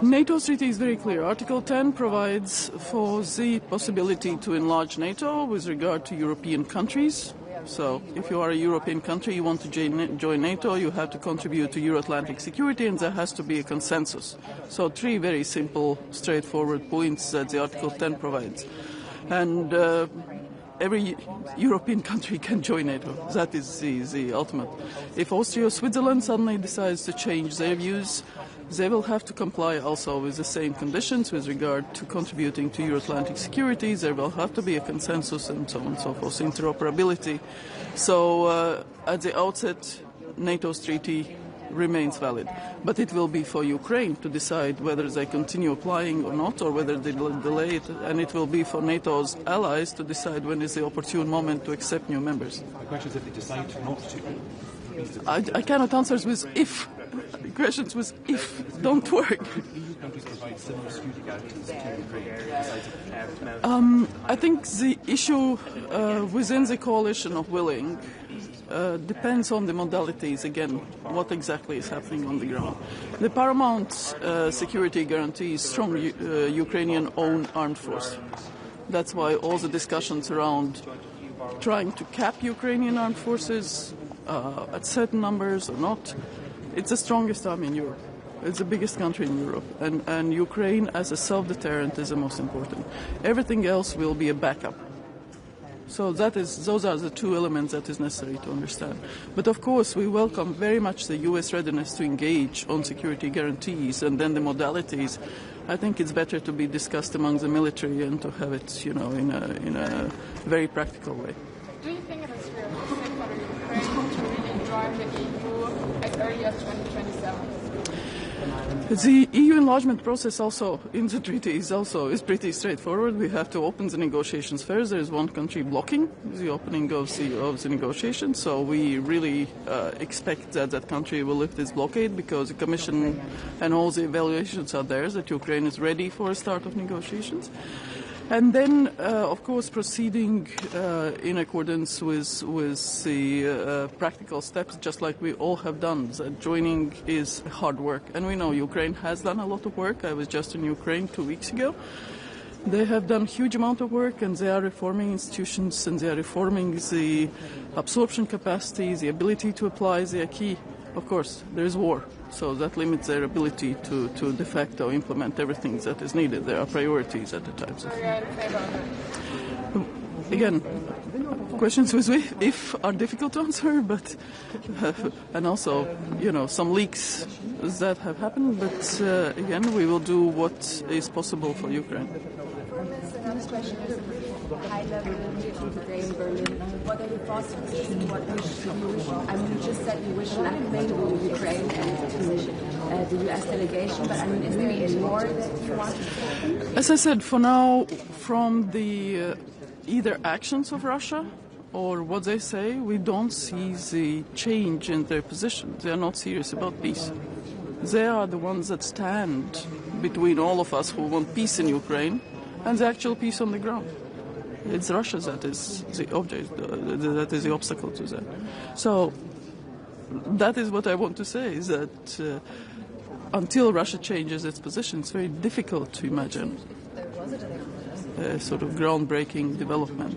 NATO's treaty is very clear. Article 10 provides for the possibility to enlarge NATO with regard to European countries. So if you are a European country, you want to join NATO, you have to contribute to Euro-Atlantic security, and there has to be a consensus. So 3 very simple, straightforward points that the Article 10 provides. And every European country can join NATO. That is the ultimate. If Austria or Switzerland suddenly decides to change their views, they will have to comply also with the same conditions with regard to contributing to Euro-Atlantic security. There will have to be a consensus and so on and so forth, interoperability. So at the outset, NATO's treaty remains valid. But it will be for Ukraine to decide whether they continue applying or not, or whether they delay it. And it will be for NATO's allies to decide when is the opportune moment to accept new members. The question is if they decide not to. I cannot answer with if. The questions with if don't work. EU countries provide similar security guarantees to Ukraine. I think the issue within the coalition of willing depends on the modalities, again, what exactly is happening on the ground. The paramount security guarantee is strong Ukrainian-owned armed force. That's why all the discussions around trying to cap Ukrainian armed forces at certain numbers or not, it's the strongest army in Europe. It's the biggest country in Europe. And Ukraine as a self-deterrent is the most important. Everything else will be a backup. So those are the 2 elements that is necessary to understand. But of course, we welcome very much the U.S. readiness to engage on security guarantees, and then the modalities. I think it's better to be discussed among the military and to have it, in a very practical way. Do you think it is realistic for Ukraine to really join the EU as early as 2027? The EU enlargement process also in the treaty is pretty straightforward. We have to open the negotiations first. There is one country blocking the opening of the negotiations, so we really expect that country will lift this blockade because the Commission and all the evaluations are there that Ukraine is ready for a start of negotiations. And then, of course, proceeding in accordance with the practical steps, just like we all have done. That joining is hard work. And we know Ukraine has done a lot of work. I was just in Ukraine 2 weeks ago. They have done a huge amount of work, and they are reforming institutions, and they are reforming the absorption capacity, the ability to apply the acquis. Of course, there is war, so that limits their ability to de facto implement everything that is needed. There are priorities at the time. Again, questions with if are difficult to answer, but and also, some leaks that have happened. But again, we will do what is possible for Ukraine. Another question is high-level meeting today in Berlin. What are your thoughts on this and what you wish? I mean, you just said you wish nothing to Ukraine and to the U.S. delegation, but I mean, is there any more that you want to say? As I said, for now, from the either actions of Russia or what they say, we don't see the change in their position. They are not serious about peace. They are the ones that stand between all of us who want peace in Ukraine and the actual peace on the ground. It's Russia that is the object, that is the obstacle to that. So that is what I want to say, is that until Russia changes its position, it's very difficult to imagine a sort of groundbreaking development.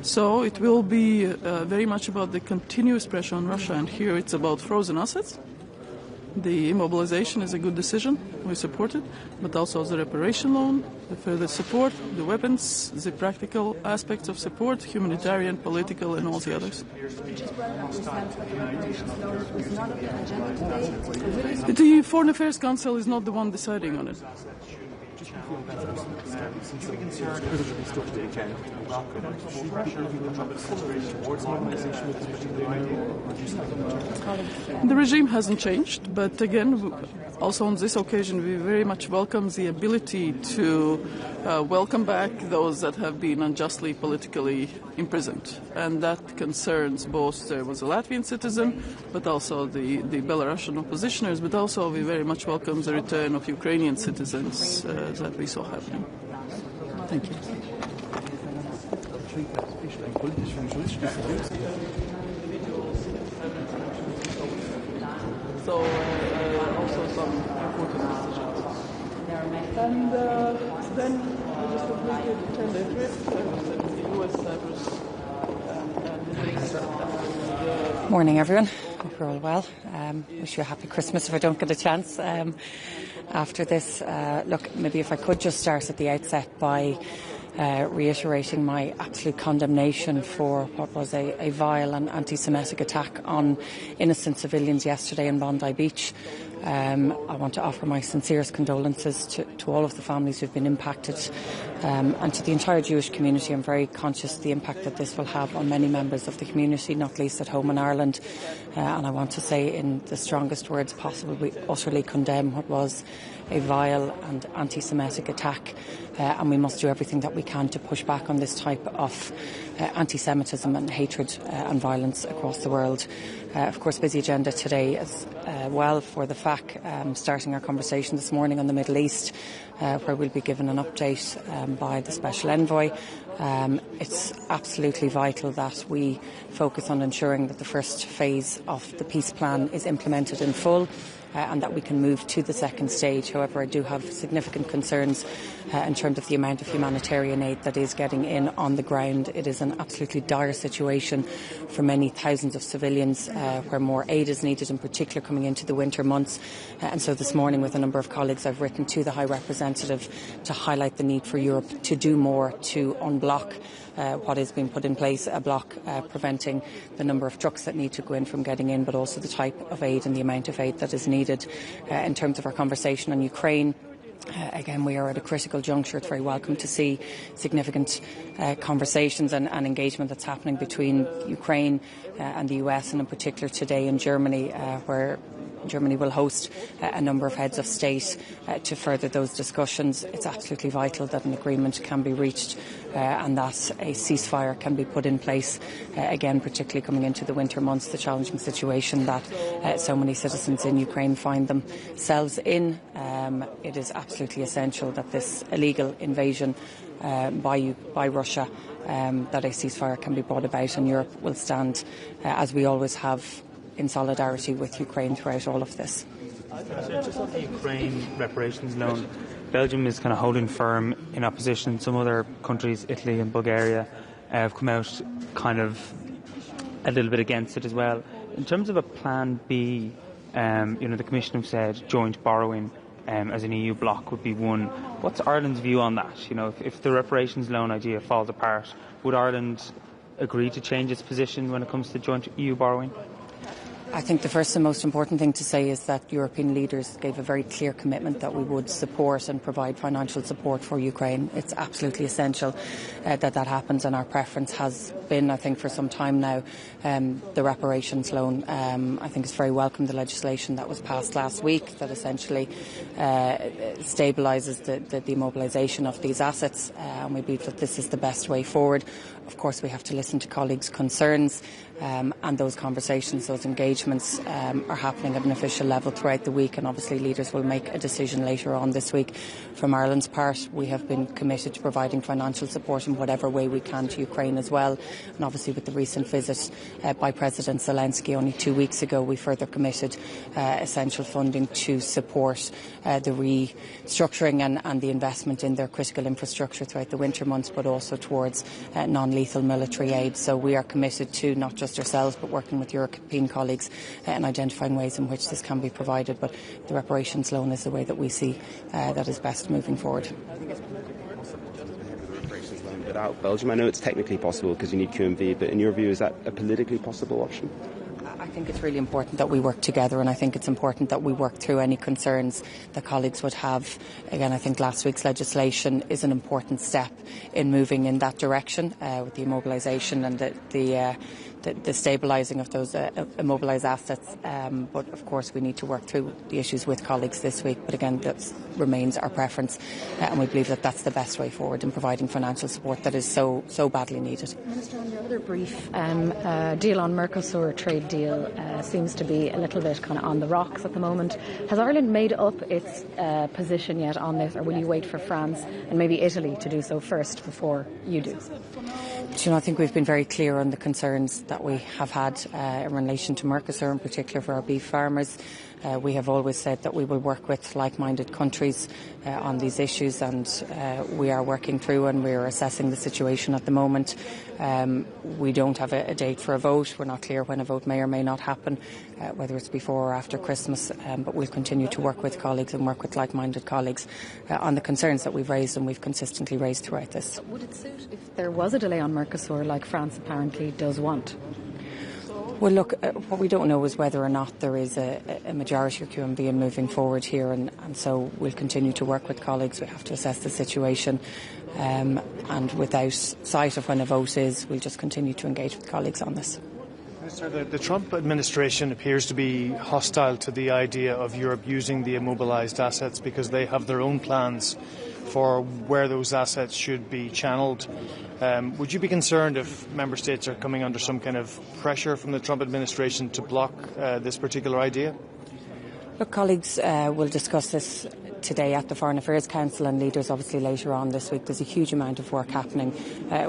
So it will be very much about the continuous pressure on Russia, and here it's about frozen assets. The immobilization is a good decision, we support it, but also the reparation loan, the further support, the weapons, the practical aspects of support, humanitarian, political, and all the others. The Foreign Affairs Council is not the one deciding on it. The regime hasn't changed, but again, also on this occasion, we very much welcome the ability to welcome back those that have been unjustly politically imprisoned. And that concerns both, there was a Latvian citizen, but also the Belarusian oppositioners, but also we very much welcome the return of Ukrainian citizens that we saw happening. Thank you. So also some important decisions. And then I just completely returned the trip. I was in the US, Cyprus, and Morning, everyone. Hope you're all well. Wish you a happy Christmas if I don't get a chance after this. Look, maybe if I could just start at the outset by reiterating my absolute condemnation for what was a vile and anti-Semitic attack on innocent civilians yesterday in Bondi Beach. I want to offer my sincerest condolences to all of the families who've been impacted and to the entire Jewish community. I'm very conscious of the impact that this will have on many members of the community, not least at home in Ireland. And I want to say in the strongest words possible, we utterly condemn what was a vile and anti-Semitic attack, and we must do everything that we can to push back on this type of anti-Semitism and hatred and violence across the world. Of course, busy agenda today as well for the FAC, starting our conversation this morning on the Middle East, where we'll be given an update by the Special Envoy. It's absolutely vital that we focus on ensuring that the first phase of the peace plan is implemented in full, and that we can move to the second stage. However, I do have significant concerns in terms of the amount of humanitarian aid that is getting in on the ground. It is an absolutely dire situation for many thousands of civilians where more aid is needed, in particular coming into the winter months. And so this morning, with a number of colleagues, I've written to the High Representative to highlight the need for Europe to do more to unblock what is being put in place, a block preventing the number of trucks that need to go in from getting in, but also the type of aid and the amount of aid that is needed. In terms of our conversation on Ukraine, again, we are at a critical juncture. It's very welcome to see significant conversations and engagement that's happening between Ukraine and the US, and in particular today in Germany, where Germany will host a number of heads of state to further those discussions. It's absolutely vital that an agreement can be reached and that a ceasefire can be put in place, again, particularly coming into the winter months, the challenging situation that so many citizens in Ukraine find themselves in. It is absolutely essential that this illegal invasion by Russia, that a ceasefire can be brought about, and Europe will stand, as we always have, in solidarity with Ukraine throughout all of this. Just on the Ukraine reparations loan, Belgium is kind of holding firm in opposition. Some other countries, Italy and Bulgaria, have come out kind of a little bit against it as well. In terms of a plan B, the Commission have said joint borrowing as an EU bloc would be one. What's Ireland's view on that? If the reparations loan idea falls apart, would Ireland agree to change its position when it comes to joint EU borrowing? I think the first and most important thing to say is that European leaders gave a very clear commitment that we would support and provide financial support for Ukraine. It's absolutely essential that happens, and our preference has been, I think, for some time now, the reparations loan. I think it's very welcome, the legislation that was passed last week that essentially stabilises the mobilisation of these assets, and we believe that this is the best way forward. Of course, we have to listen to colleagues' concerns, and those conversations, those engagements are happening at an official level throughout the week, and obviously leaders will make a decision later on this week. From Ireland's part, we have been committed to providing financial support in whatever way we can to Ukraine as well, and obviously with the recent visit by President Zelensky only 2 weeks ago, we further committed essential funding to support the restructuring and the investment in their critical infrastructure throughout the winter months, but also towards non-lethal military aid. So we are committed to not just ourselves but working with European colleagues and identifying ways in which this can be provided. But the reparations loan is the way that we see that is best moving forward. Without Belgium, I know it's technically possible because you need QMV, but in your view, is that a politically possible option? I think it's really important that we work together, and I think it's important that we work through any concerns that colleagues would have. Again, I think last week's legislation is an important step in moving in that direction with the immobilisation and the stabilising of those immobilised assets. But of course we need to work through the issues with colleagues this week. But again, that remains our preference, and we believe that that's the best way forward in providing financial support that is so badly needed. Minister, on your other brief, deal on Mercosur trade deal seems to be a little bit kind of on the rocks at the moment. Has Ireland made up its position yet on this, or will you wait for France and maybe Italy to do so first before you do? I think we've been very clear on the concerns that we have had in relation to Mercosur, in particular for our beef farmers. We have always said that we will work with like-minded countries on these issues, and we are working through and we are assessing the situation at the moment. We don't have a date for a vote. We're not clear when a vote may or may not happen, whether it's before or after Christmas, but we'll continue to work with colleagues and work with like-minded colleagues on the concerns that we've raised and we've consistently raised throughout this. Would it suit if there was a delay on Mercosur, like France apparently does want? Well, look, what we don't know is whether or not there is a majority of QMV in moving forward here, and so we'll continue to work with colleagues. We have to assess the situation, and without sight of when a vote is, we'll just continue to engage with colleagues on this. Minister, the Trump administration appears to be hostile to the idea of Europe using the immobilised assets because they have their own plans for where those assets should be channeled. Would you be concerned if member states are coming under some kind of pressure from the Trump administration to block this particular idea? Look, colleagues will discuss this today at the Foreign Affairs Council, and leaders obviously later on this week. There's a huge amount of work happening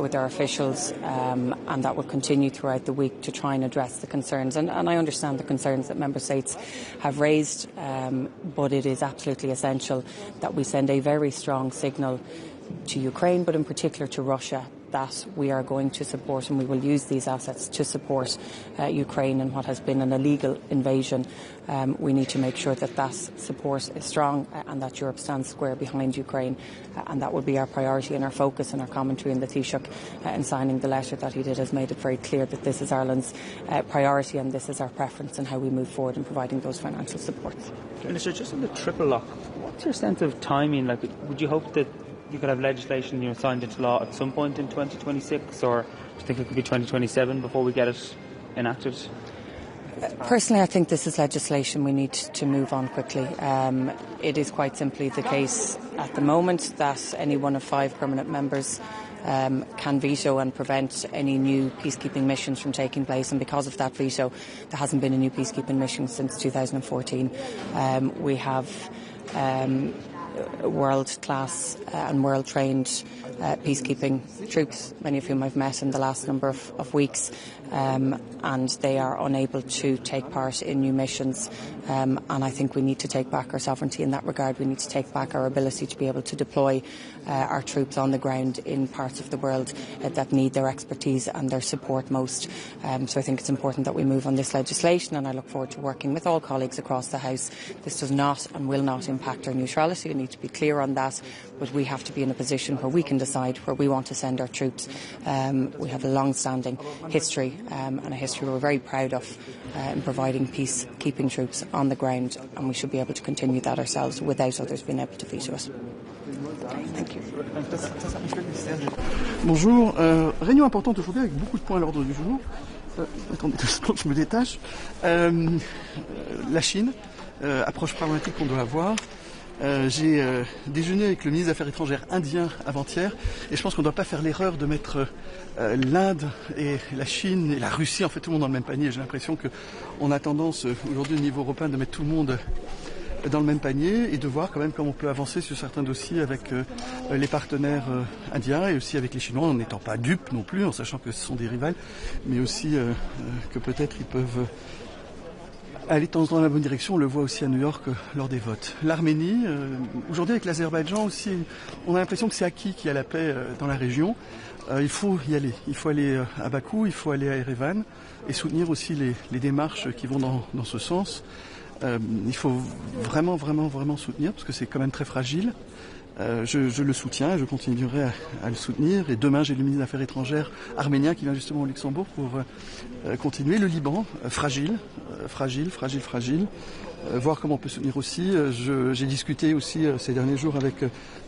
with our officials, and that will continue throughout the week to try and address the concerns. And I understand the concerns that member states have raised, but it is absolutely essential that we send a very strong signal to Ukraine, but in particular to Russia, that we are going to support and we will use these assets to support Ukraine in what has been an illegal invasion. We need to make sure that that support is strong and that Europe stands square behind Ukraine, and that will be our priority and our focus and our commentary in the Taoiseach in signing the letter that he did has made it very clear that this is Ireland's priority and this is our preference in how we move forward in providing those financial supports. Minister, just on the triple lock, what's your sense of timing? Like, would you hope that you could have legislation, signed into law at some point in 2026, or do you think it could be 2027 before we get it enacted? Personally, I think this is legislation we need to move on quickly. It is quite simply the case at the moment that any one of 5 permanent members can veto and prevent any new peacekeeping missions from taking place, and because of that veto there hasn't been a new peacekeeping mission since 2014. We have world-class and well-trained peacekeeping troops, many of whom I've met in the last number of weeks, and they are unable to take part in new missions, and I think we need to take back our sovereignty in that regard. We need to take back our ability to be able to deploy our troops on the ground in parts of the world that need their expertise and their support most. So I think it's important that we move on this legislation, and I look forward to working with all colleagues across the House. This does not and will not impact our neutrality. We need to be clear on that, but we have to be in a position where we can decide where we want to send our troops. We have a long-standing history and a history we're very proud of in providing peacekeeping troops on the ground, and we should be able to continue that ourselves without others being able to veto it. Thank you. Bonjour. Réunion importante aujourd'hui avec beaucoup de points à l'ordre du jour. Attendez 2 secondes, je me détache. La Chine, approche pragmatique qu'on doit avoir. J'ai déjeuné avec le ministre des Affaires étrangères indien avant-hier, et je pense qu'on ne doit pas faire l'erreur de mettre l'Inde et la Chine et la Russie, en fait tout le monde dans le même panier. J'ai l'impression qu'on a tendance aujourd'hui au niveau européen de mettre tout le monde dans le même panier et de voir quand même comment on peut avancer sur certains dossiers avec les partenaires indiens et aussi avec les Chinois, en n'étant pas dupes non plus, en sachant que ce sont des rivales, mais aussi que peut-être ils peuvent aller dans la bonne direction. On le voit aussi à New York lors des votes. L'Arménie, aujourd'hui avec l'Azerbaïdjan aussi, on a l'impression que c'est acquis qu'il y a la paix dans la région. Il faut y aller. Il faut aller à Bakou, il faut aller à Erevan et soutenir aussi les démarches qui vont dans ce sens. Il faut vraiment soutenir parce que c'est quand même très fragile. Je le soutiens et je continuerai à le soutenir. Et demain, j'ai le ministre des Affaires étrangères arménien qui vient justement au Luxembourg pour continuer. Le Liban, fragile. Voir comment on peut soutenir aussi. J'ai discuté aussi ces derniers jours avec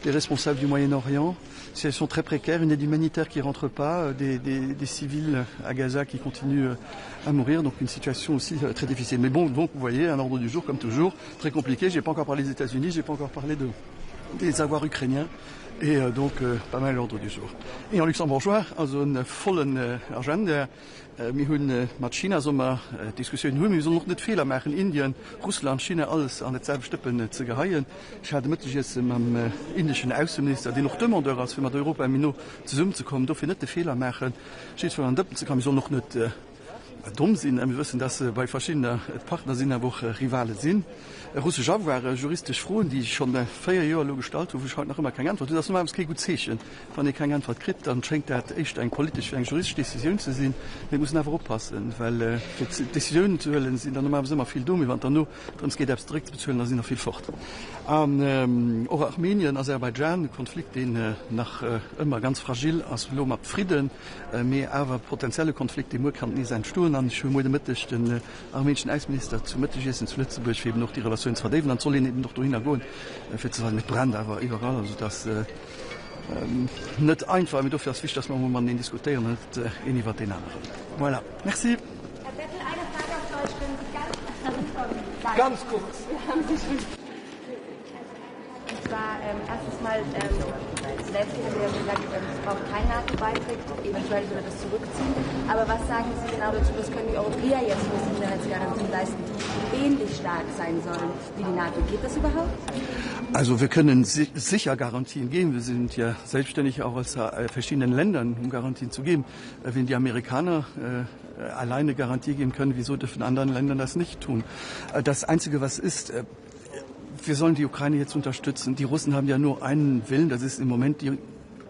les responsables du Moyen-Orient. Elles sont très précaires, une aide humanitaire qui ne rentre pas, des civils à Gaza qui continuent à mourir, donc une situation aussi très difficile. Mais bon, donc vous voyez, un ordre du jour comme toujours, très compliqué. J'ai pas encore parlé des États-Unis, j'ai pas encore parlé des avoirs ukrainiens, et donc pas mal l'ordre du jour. Et en luxembourgeois, also een vollen agenda. Wir haben mit China sommer Diskussionen wir sollen noch nicht Fehler machen, Indien, Russland, China, alles an derselben Stippen zu geheien. Ich hatte mit jetzt am indischen Außenminister, der noch demandeur als für mit Europa Mino zusammenzukommen, dafür nicht Fehler machen, steht für an Dippen zu kommen, wir sollen noch nicht dumm sind. Wir wissen, dass bei verschiedenen Partnern sind auch Rivale sind. Russische Abwehr juristisch frohen, die schon 4 Jahre gestaltet haben, wo ich heute noch immer keine Antwort. Das ist normal kein gutes Zeichen. Wenn ich keine Antwort kriege, dann schenkt er echt eine politische, eine juristische Decision zu sein. Wir müssen einfach aufpassen, weil für Decisionen zu hören sind dann normalerweise immer viel dumm. Wenn dann nur darum geht, direkt zu hören, dann sind noch viel fort. Auch Armenien, Aserbaidschan, ein Konflikt, den nach immer ganz fragil als Lom ab Frieden, mehr aber potenzielle Konflikte, die kann nie sein Stuhl an. Ich will mittig den armenischen Außenminister zu mittig ist in Lützeburg eben noch die Relation zu verdecken, dann soll ich eben noch dahin gehen, für zu sagen, mit Brand, aber überall, also das nicht einfach, aber dafür ist es wichtig, dass man den diskutieren und nicht über den anderen. Voilà, merci. Herr Bettel, eine Frage auf Deutsch, wenn Sie ganz kurz. Und zwar erstens mal, Zelensky hat ja gesagt, es braucht keinen NATO-Beitritt, eventuell würde das zurückziehen. Aber was sagen Sie genau dazu, was können die Europäer jetzt für Sicherheitsgarantien leisten, die ähnlich stark sein sollen wie die NATO? Geht das überhaupt? Also wir können sicher Garantien geben. Wir sind ja selbstständig auch aus verschiedenen Ländern, um Garantien zu geben. Wenn die Amerikaner alleine Garantie geben können, wieso dürfen andere Länder das nicht tun? Das Einzige, was ist, wir sollen die Ukraine jetzt unterstützen. Die Russen haben ja nur einen Willen, das ist im Moment die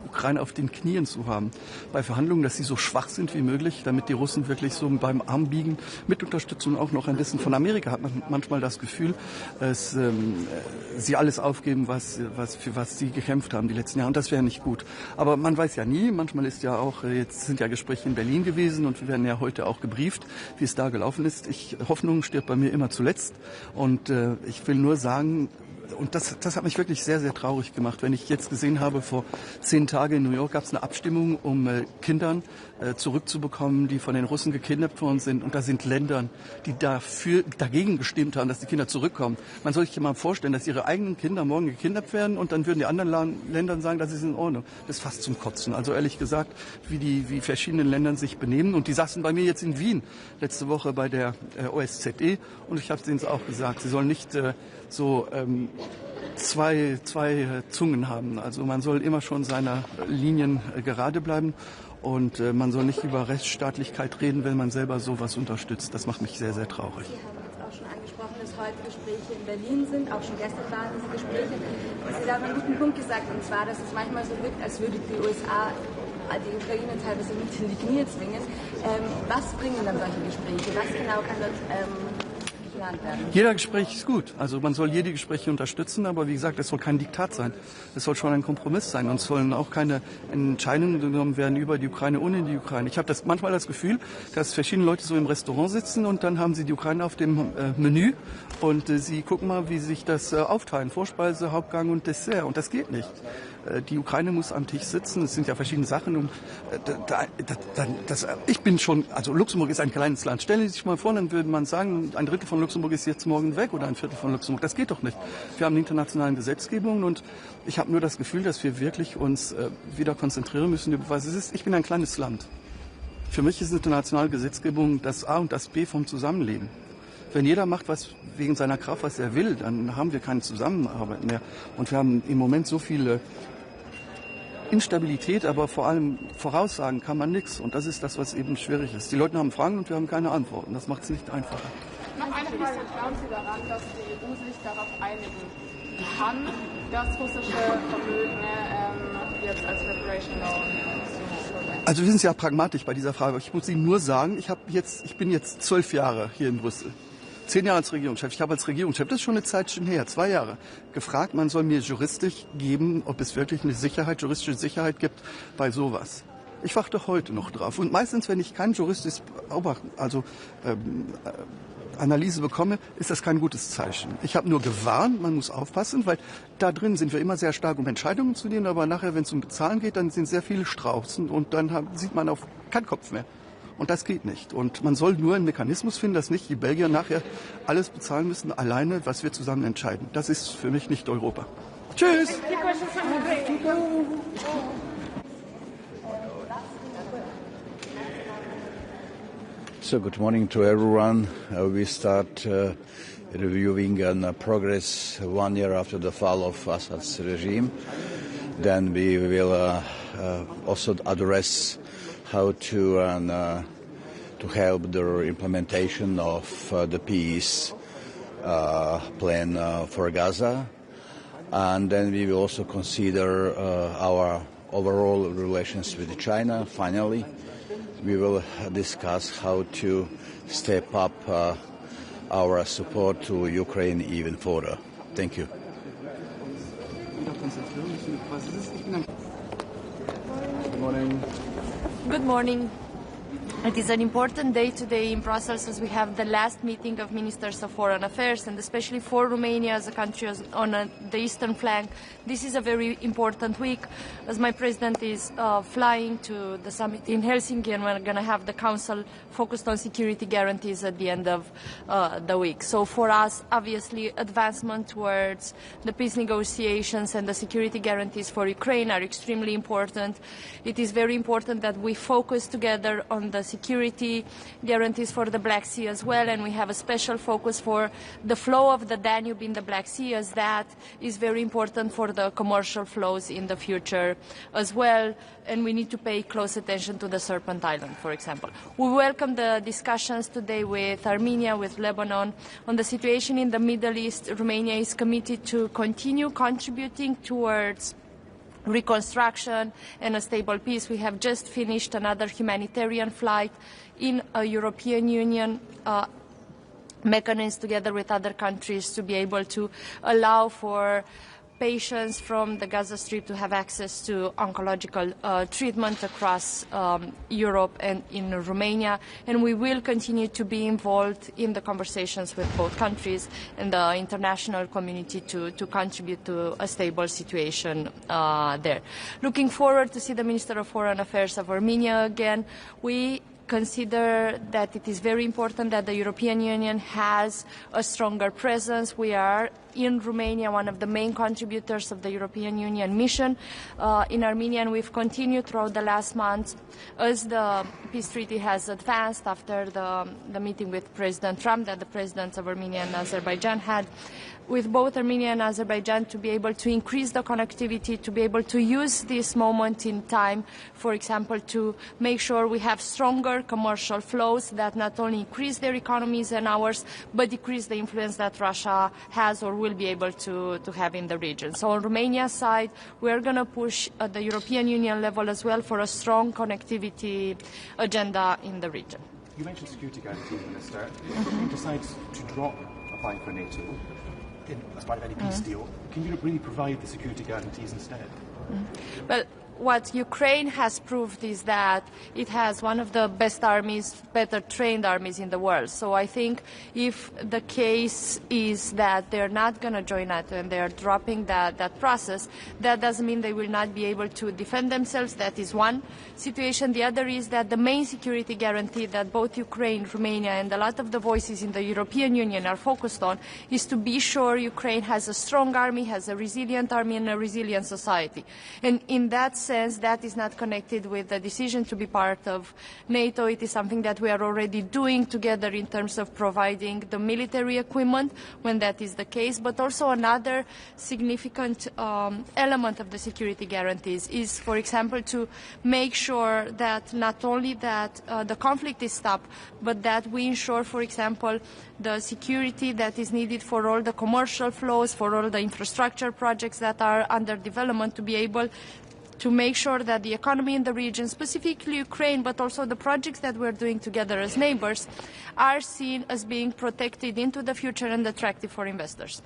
Ukraine auf den Knien zu haben. Bei Verhandlungen, dass sie so schwach sind wie möglich, damit die Russen wirklich so beim Arm biegen. Mit Unterstützung auch noch ein bisschen von Amerika hat man manchmal das Gefühl, dass sie alles aufgeben, für was sie gekämpft haben die letzten Jahre. Und das wäre nicht gut. Aber man weiß ja nie. Manchmal ist ja auch, jetzt sind ja Gespräche in Berlin gewesen und wir werden ja heute auch gebrieft, wie es da gelaufen ist. Hoffnung stirbt bei mir immer zuletzt. Und ich will nur sagen, und das hat mich wirklich sehr, sehr traurig gemacht. Wenn ich jetzt gesehen habe, vor 10 Tagen in New York gab es eine Abstimmung, um Kindern zurückzubekommen, die von den Russen gekidnappt worden sind. Und da sind Länder, die dagegen gestimmt haben, dass die Kinder zurückkommen. Man soll sich mal vorstellen, dass ihre eigenen Kinder morgen gekidnappt werden und dann würden die anderen Länder sagen, das ist in Ordnung. Das ist fast zum Kotzen. Also ehrlich gesagt, wie verschiedene Länder sich benehmen. Und die saßen bei mir jetzt in Wien letzte Woche bei der OSZE. Und ich habe es ihnen auch gesagt, sie sollen nicht zwei Zungen haben. Also man soll immer schon seiner Linien gerade bleiben und man soll nicht über Rechtsstaatlichkeit reden, wenn man selber sowas unterstützt. Das macht mich sehr, sehr traurig. Sie haben jetzt auch schon angesprochen, dass heute Gespräche in Berlin sind. Auch schon gestern waren diese Gespräche. Sie haben einen guten Punkt gesagt, und zwar, dass es manchmal so wirkt, als würde die USA die Ukraine teilweise mit in die Knie zwingen. Was bringen dann solche Gespräche? Was genau kann dort jeder Gespräch ist gut. Also man soll jede Gespräche unterstützen, aber wie gesagt, es soll kein Diktat sein. Es soll schon ein Kompromiss sein und es sollen auch keine Entscheidungen genommen werden über die Ukraine, ohne die Ukraine. Ich habe manchmal das Gefühl, dass verschiedene Leute so im Restaurant sitzen und dann haben sie die Ukraine auf dem Menü und sie gucken mal, wie sich das aufteilen. Vorspeise, Hauptgang und Dessert. Und das geht nicht. Die Ukraine muss am Tisch sitzen. Es sind ja verschiedene Sachen. Ich bin schon, also Luxemburg ist ein kleines Land. Stellen Sie sich mal vor, dann würde man sagen, ein Drittel von Luxemburg ist jetzt morgen weg oder ein Viertel von Luxemburg. Das geht doch nicht. Wir haben internationale Gesetzgebungen und ich habe nur das Gefühl, dass wir wirklich uns wieder konzentrieren müssen, über was es ist. Ich bin ein kleines Land. Für mich ist internationale Gesetzgebung das A und das B vom Zusammenleben. Wenn jeder macht was wegen seiner Kraft, was er will, dann haben wir keine Zusammenarbeit mehr. Und wir haben im Moment so viele Instabilität, aber vor allem voraussagen kann man nichts. Und das ist das, was eben schwierig ist. Die Leute haben Fragen und wir haben keine Antworten. Das macht es nicht einfacher. Noch eine Frage. Glauben Sie daran, dass die EU sich darauf einigen kann, das russische Vermögen jetzt als Reparation Law zu verwenden? Also wir sind ja pragmatisch bei dieser Frage. Ich muss Ihnen nur sagen, ich bin jetzt 12 Jahre hier in Brüssel. 10 Jahre als Regierungschef. Ich habe als Regierungschef, das ist schon eine Zeit schon her, 2 Jahre, gefragt, man soll mir juristisch geben, ob es wirklich eine juristische Sicherheit gibt bei sowas. Ich warte heute noch drauf. Und meistens, wenn ich kein juristisches Analyse bekomme, ist das kein gutes Zeichen. Ich habe nur gewarnt, man muss aufpassen, weil da drin sind wir immer sehr stark, um Entscheidungen zu nehmen, aber nachher, wenn es um Bezahlen geht, dann sind sehr viele Straußen und dann sieht man auf keinen Kopf mehr. Und das geht nicht. Und man soll nur einen Mechanismus finden, dass nicht die Belgier nachher alles bezahlen müssen, alleine, was wir zusammen entscheiden. Das ist für mich nicht Europa. Tschüss! So, good morning to everyone. We start reviewing progress 1 year after the fall of Assad's regime. Then we will also address how to to help the implementation of the peace plan for Gaza. And then we will also consider our overall relations with China. Finally, we will discuss how to step up our support to Ukraine even further. Thank you. Good morning. Good morning. It is an important day today in Brussels as we have the last meeting of Ministers of Foreign Affairs, and especially for Romania as a country on the eastern flank. This is a very important week as my president is flying to the summit in Helsinki, and we're going to have the council focused on security guarantees at the end of the week. So for us, obviously, advancement towards the peace negotiations and the security guarantees for Ukraine are extremely important. It is very important that we focus together on the security guarantees for the Black Sea as well, and we have a special focus for the flow of the Danube in the Black Sea, as that is very important for the commercial flows in the future as well, and we need to pay close attention to the Serpent Island, for example. We welcome the discussions today with Armenia, with Lebanon, on the situation in the Middle East. Romania is committed to continue contributing towards reconstruction and a stable peace. We have just finished another humanitarian flight in a European Union mechanism together with other countries to be able to allow for patients from the Gaza Strip to have access to oncological treatment across Europe and in Romania. And we will continue to be involved in the conversations with both countries and the international community to contribute to a stable situation there. Looking forward to see the Minister of Foreign Affairs of Armenia again. We consider that it is very important that the European Union has a stronger presence. We are in Romania one of the main contributors of the European Union mission in Armenia, and we've continued throughout the last months as the peace treaty has advanced after the meeting with President Trump that the presidents of Armenia and Azerbaijan had, with both Armenia and Azerbaijan, to be able to increase the connectivity, to be able to use this moment in time, for example, to make sure we have stronger commercial flows that not only increase their economies and ours, but decrease the influence that Russia has or will be able to have in the region. So on Romania's side, we're going to push at the European Union level as well for a strong connectivity agenda in the region. You mentioned security guarantees, Minister. If Ukraine decides to drop applying for NATO as part of any peace deal, can Europe really provide the security guarantees instead? Well, what Ukraine has proved is that it has one of the best armies, better trained armies in the world. So I think if the case is that they're not going to join NATO and they're dropping that process, that doesn't mean they will not be able to defend themselves. That is one situation. The other is that the main security guarantee that both Ukraine, Romania, and a lot of the voices in the European Union are focused on is to be sure Ukraine has a strong army, has a resilient army, and a resilient society. And in that sense, that is not connected with the decision to be part of NATO. It is something that we are already doing together in terms of providing the military equipment when that is the case. But also another significant element of the security guarantees is, for example, to make sure that not only that the conflict is stopped, but that we ensure, for example, the security that is needed for all the commercial flows, for all the infrastructure projects that are under development, to be able to make sure that the economy in the region, specifically Ukraine, but also the projects that we're doing together as neighbors, are seen as being protected into the future and attractive for investors.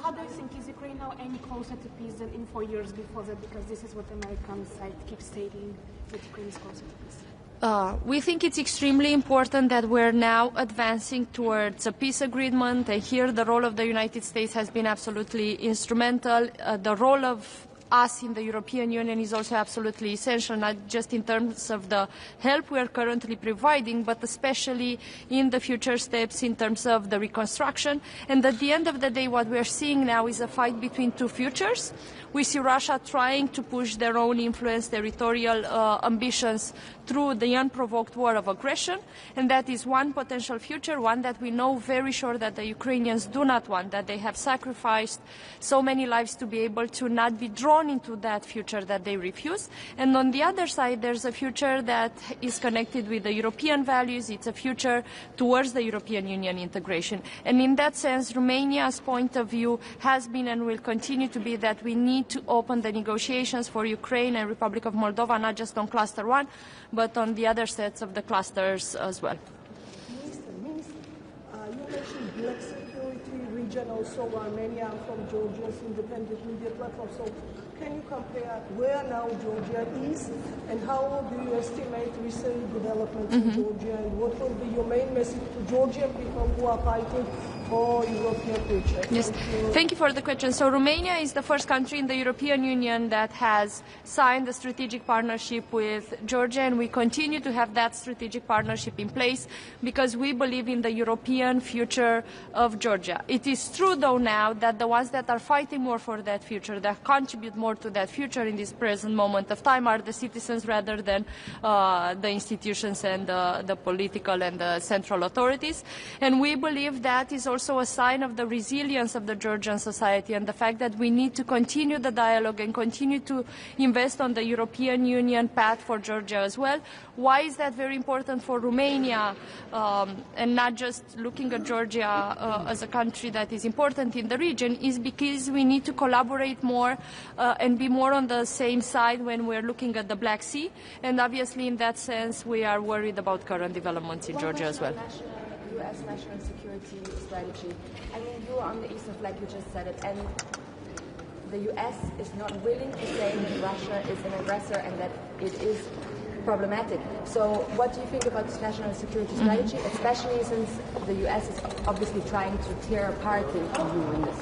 How do you think, is Ukraine now any closer to peace than in 4 years before that? Because this is what the American side keeps stating, that Ukraine is closer to peace. We think it's extremely important that we're now advancing towards a peace agreement, and here the role of the United States has been absolutely instrumental. The role of us in the European Union is also absolutely essential, not just in terms of the help we are currently providing, but especially in the future steps in terms of the reconstruction. And at the end of the day, what we are seeing now is a fight between two futures. We see Russia trying to push their own influence, territorial ambitions through the unprovoked war of aggression, and that is one potential future, one that we know very sure that the Ukrainians do not want, that they have sacrificed so many lives to be able to not be drawn drawn into that future that they refuse. And on the other side, there's a future that is connected with the European values. It's a future towards the European Union integration. And in that sense, Romania's point of view has been and will continue to be that we need to open the negotiations for Ukraine and Republic of Moldova, not just on Cluster 1, but on the other sets of the clusters as well. You mentioned black security region, also Armenia from Georgia's independent media platform. So can you compare where now Georgia is and how do you estimate recent developments in Georgia, and what will be your main message to Georgian people who are fighting for European future? Yes, thank you for the question. So Romania is the first country in the European Union that has signed a strategic partnership with Georgia, and we continue to have that strategic partnership in place because we believe in the European future of Georgia. It is true, though, now that the ones that are fighting more for that future, that contribute more to that future in this present moment of time, are the citizens rather than the institutions and the political and the central authorities. And we believe that is also a sign of the resilience of the Georgian society and the fact that we need to continue the dialogue and continue to invest on the European Union path for Georgia as well. Why is that very important for Romania, and not just looking at Georgia as a country that is important in the region, is because we need to collaborate more and be more on the same side when we're looking at the Black Sea. And obviously in that sense we are worried about current developments in Georgia as well. U.S. national security strategy. I mean, you're on the eastern flank, you just said it, and the U.S. is not willing to say that Russia is an aggressor and that it is problematic. So what do you think about this national security strategy, especially since the U.S. is obviously trying to tear apart the EU in this?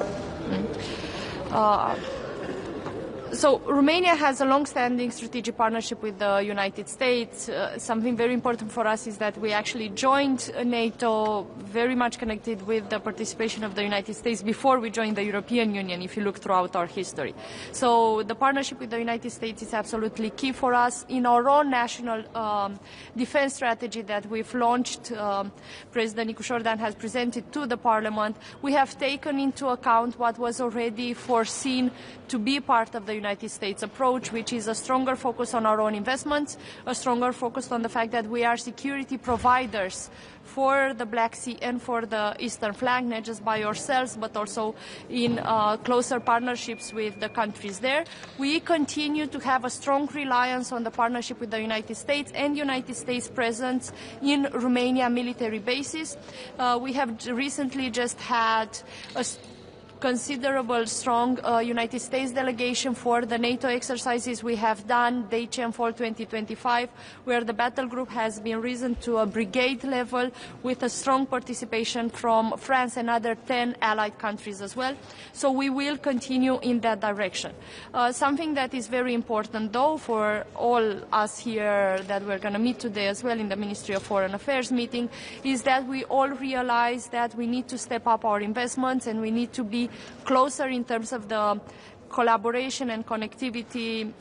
So Romania has a long-standing strategic partnership with the United States. Something very important for us is that we actually joined NATO, very much connected with the participation of the United States before we joined the European Union, if you look throughout our history. So the partnership with the United States is absolutely key for us. In our own national defense strategy that we've launched, President Nicu Șordan has presented to the Parliament, we have taken into account what was already foreseen to be part of the United States approach, which is a stronger focus on our own investments, a stronger focus on the fact that we are security providers for the Black Sea and for the eastern flank, not just by ourselves, but also in closer partnerships with the countries there. We continue to have a strong reliance on the partnership with the United States and United States presence in Romania military bases. We have recently just had a considerable strong United States delegation for the NATO exercises we have done, DCM Fall 2025, where the battle group has been risen to a brigade level with a strong participation from France and other 10 allied countries as well. So we will continue in that direction. Something that is very important, though, for all us here that we're going to meet today as well in the Ministry of Foreign Affairs meeting, is that we all realize that we need to step up our investments and we need to be closer in terms of the collaboration and connectivity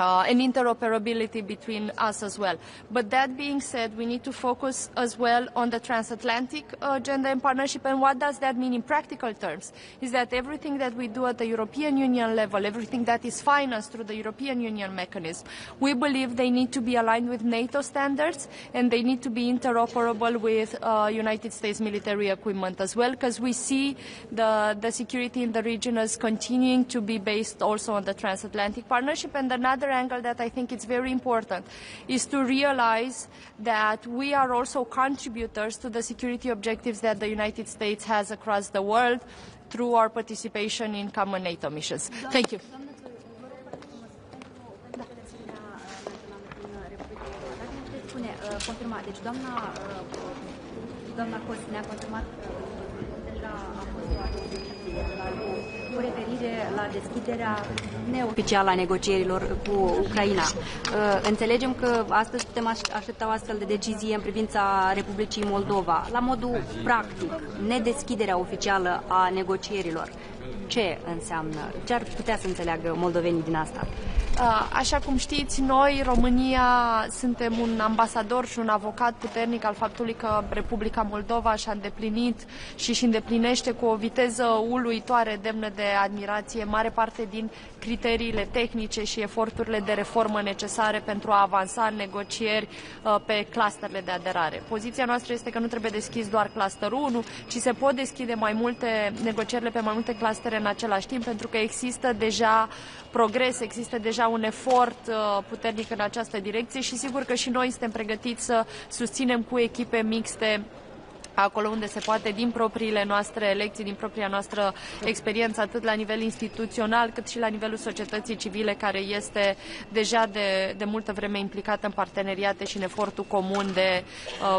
and interoperability between us as well. But that being said, we need to focus as well on the transatlantic agenda and partnership. And what does that mean in practical terms? Is that everything that we do at the European Union level, everything that is financed through the European Union mechanism, we believe they need to be aligned with NATO standards and they need to be interoperable with United States military equipment as well, because we see the security in the region as continuing to be based also on the transatlantic partnership. And another angle that I think is very important is to realize that we are also contributors to the security objectives that the United States has across the world through our participation in common NATO missions. Thank you. Cu referire la deschiderea neoficială a negocierilor cu Ucraina. Înțelegem că astăzi putem aștepta o astfel de decizie în privința Republicii Moldova. La modul practic, nedeschiderea oficială a negocierilor, ce înseamnă? Ce ar putea să înțeleagă moldovenii din asta? Așa cum știți, noi, România, suntem un ambasador și un avocat puternic al faptului că Republica Moldova și-a îndeplinit și își îndeplinește cu o viteză uluitoare, demnă de admirație, mare parte din criteriile tehnice și eforturile de reformă necesare pentru a avansa în negocieri pe clusterele de aderare. Poziția noastră este că nu trebuie deschis doar clusterul 1, ci se pot deschide mai multe negocierile pe mai multe clustere în același timp, pentru că există deja progres, există deja un efort puternic în această direcție și sigur că și noi suntem pregătiți să susținem cu echipe mixte acolo unde se poate, din propriile noastre lecții, din propria noastră experiență, atât la nivel instituțional, cât și la nivelul societății civile, care este deja de multă vreme implicată în parteneriate și în efortul comun de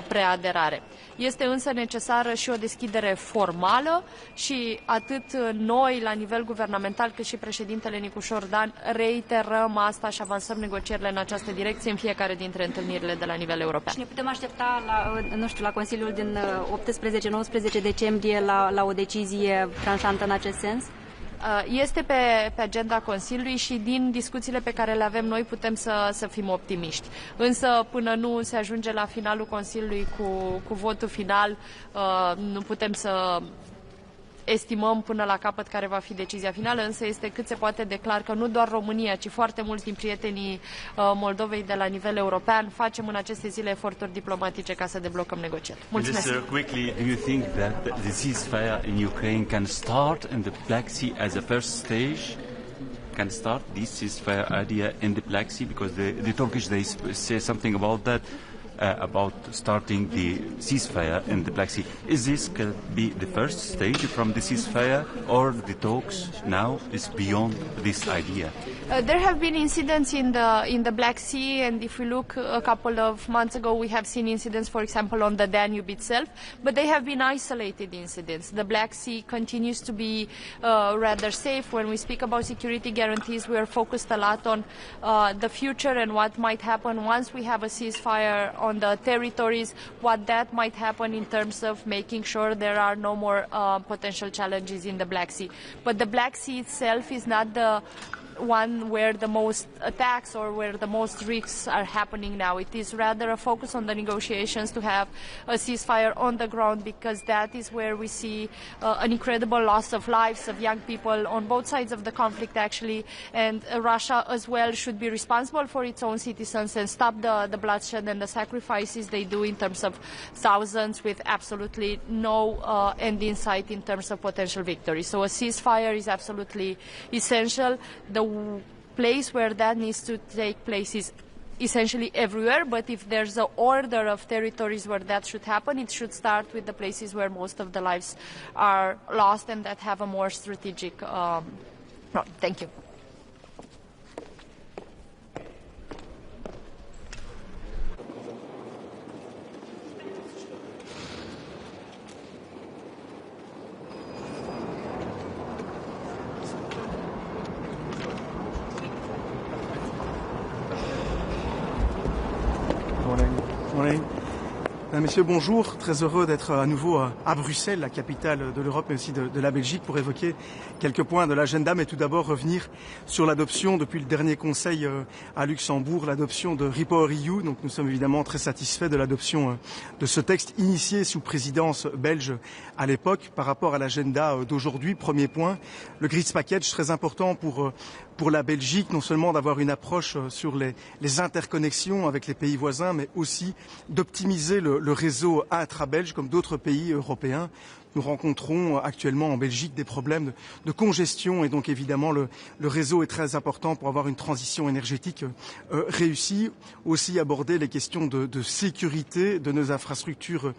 preaderare. Este însă necesară și o deschidere formală și atât noi, la nivel guvernamental, cât și președintele Nicușor Dan, reiterăm asta și avansăm negocierile în această direcție în fiecare dintre întâlnirile de la nivel european. Și ne putem aștepta la Consiliul din 18-19 decembrie la o decizie tranșantă în acest sens? Este pe agenda Consiliului și din discuțiile pe care le avem noi putem să fim optimiști. Însă până nu se ajunge la finalul Consiliului cu votul final, nu putem să estimăm până la capăt care va fi decizia finală, însă este cât se poate de clar că nu doar România, ci foarte mulți din prietenii Moldovei de la nivel european facem în aceste zile eforturi diplomatice ca să deblocăm negocieri. Mulțumesc! Minister, quickly, do you think that the ceasefire in Ukraine can start in the Black Sea as a first stage? Can start this ceasefire idea in the Black Sea? Because the Turkish, they say something about that. About starting the ceasefire in the Black Sea. Is this going to be the first stage from the ceasefire, or the talks now is beyond this idea? There have been incidents in the Black Sea, and if we look a couple of months ago, we have seen incidents, for example, on the Danube itself, but they have been isolated incidents. The Black Sea continues to be rather safe. When we speak about security guarantees, we are focused a lot on the future and what might happen once we have a ceasefire on the territories, what that might happen in terms of making sure there are no more potential challenges in the Black Sea. But the Black Sea itself is not the one where the most attacks or where the most risks are happening now. It is rather a focus on the negotiations to have a ceasefire on the ground, because that is where we see an incredible loss of lives of young people on both sides of the conflict, actually, and Russia as well should be responsible for its own citizens and stop the bloodshed and the sacrifices they do in terms of thousands, with absolutely no end in sight in terms of potential victory. So a ceasefire is absolutely essential. The place where that needs to take place is essentially everywhere, but if there's an order of territories where that should happen, it should start with the places where most of the lives are lost and that have a more strategic Thank you. Mesdames, Messieurs, bonjour. Très heureux d'être à nouveau à Bruxelles, la capitale de l'Europe, mais aussi de la Belgique, pour évoquer quelques points de l'agenda, mais tout d'abord revenir sur l'adoption, depuis le dernier Conseil à Luxembourg, l'adoption de REPowerEU. Donc nous sommes évidemment très satisfaits de l'adoption de ce texte initié sous présidence belge à l'époque. Par rapport à l'agenda d'aujourd'hui, premier point, le Grids Package, très important pour la Belgique, non seulement d'avoir une approche sur les interconnexions avec les pays voisins, mais aussi d'optimiser le réseau intra-belge comme d'autres pays européens. Nous rencontrons actuellement en Belgique des problèmes de congestion et donc évidemment le réseau est très important pour avoir une transition énergétique réussie. Aussi aborder les questions de sécurité de nos infrastructures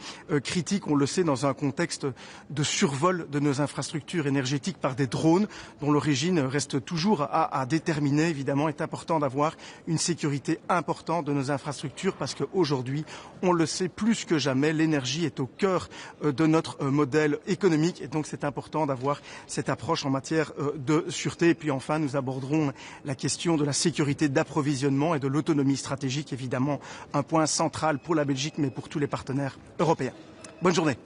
critiques. On le sait, dans un contexte de survol de nos infrastructures énergétiques par des drones dont l'origine reste toujours à déterminer. Évidemment, est important d'avoir une sécurité importante de nos infrastructures parce qu'aujourd'hui, on le sait plus que jamais, l'énergie est au cœur de notre modèle économique et donc c'est important d'avoir cette approche en matière de sûreté. Et puis enfin, nous aborderons la question de la sécurité d'approvisionnement et de l'autonomie stratégique, évidemment un point central pour la Belgique mais pour tous les partenaires européens. Bonne journée.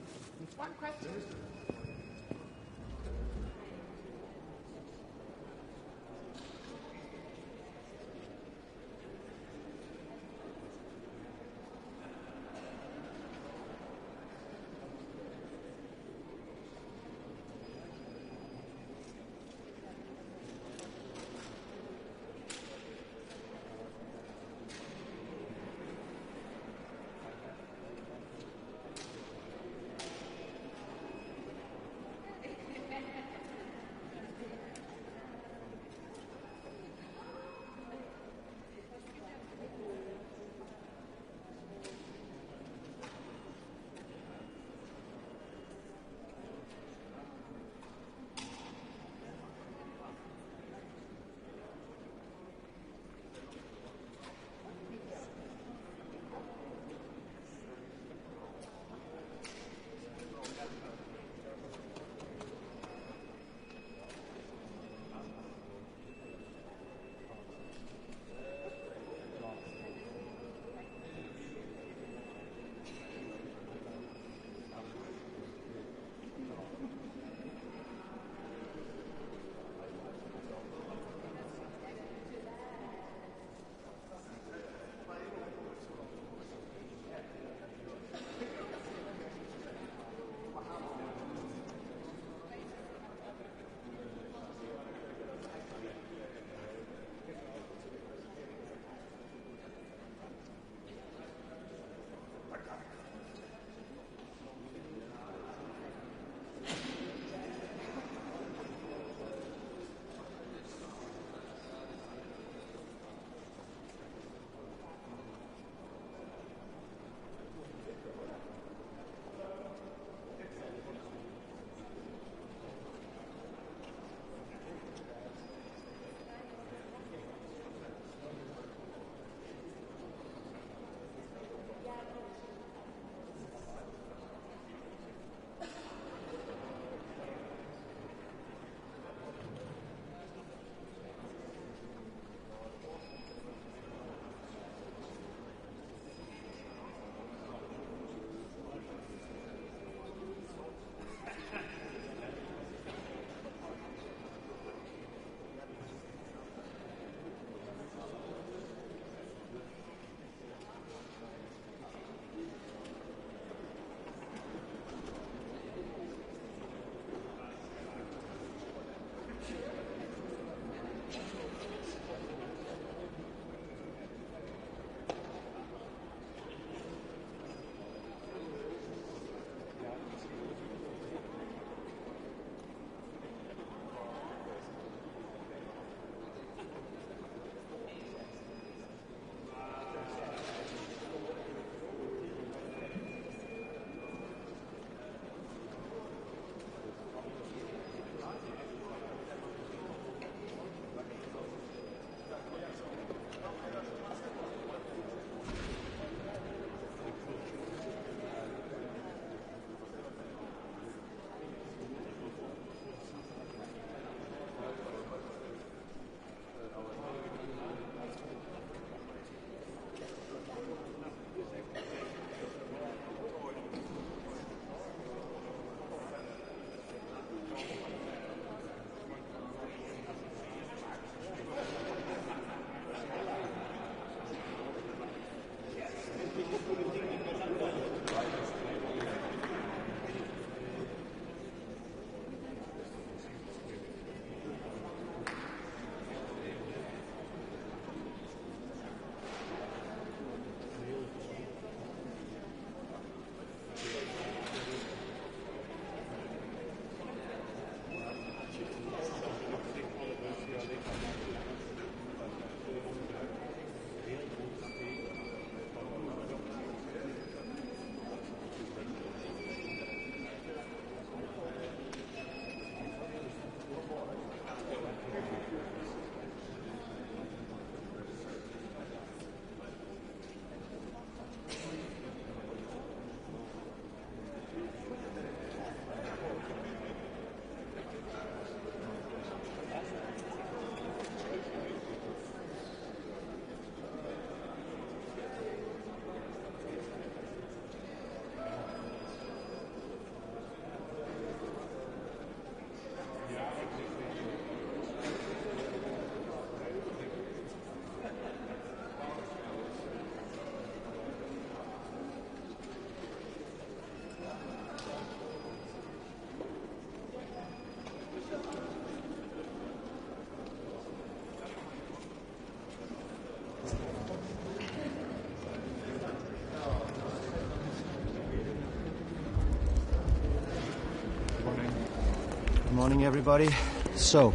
morning, everybody. So,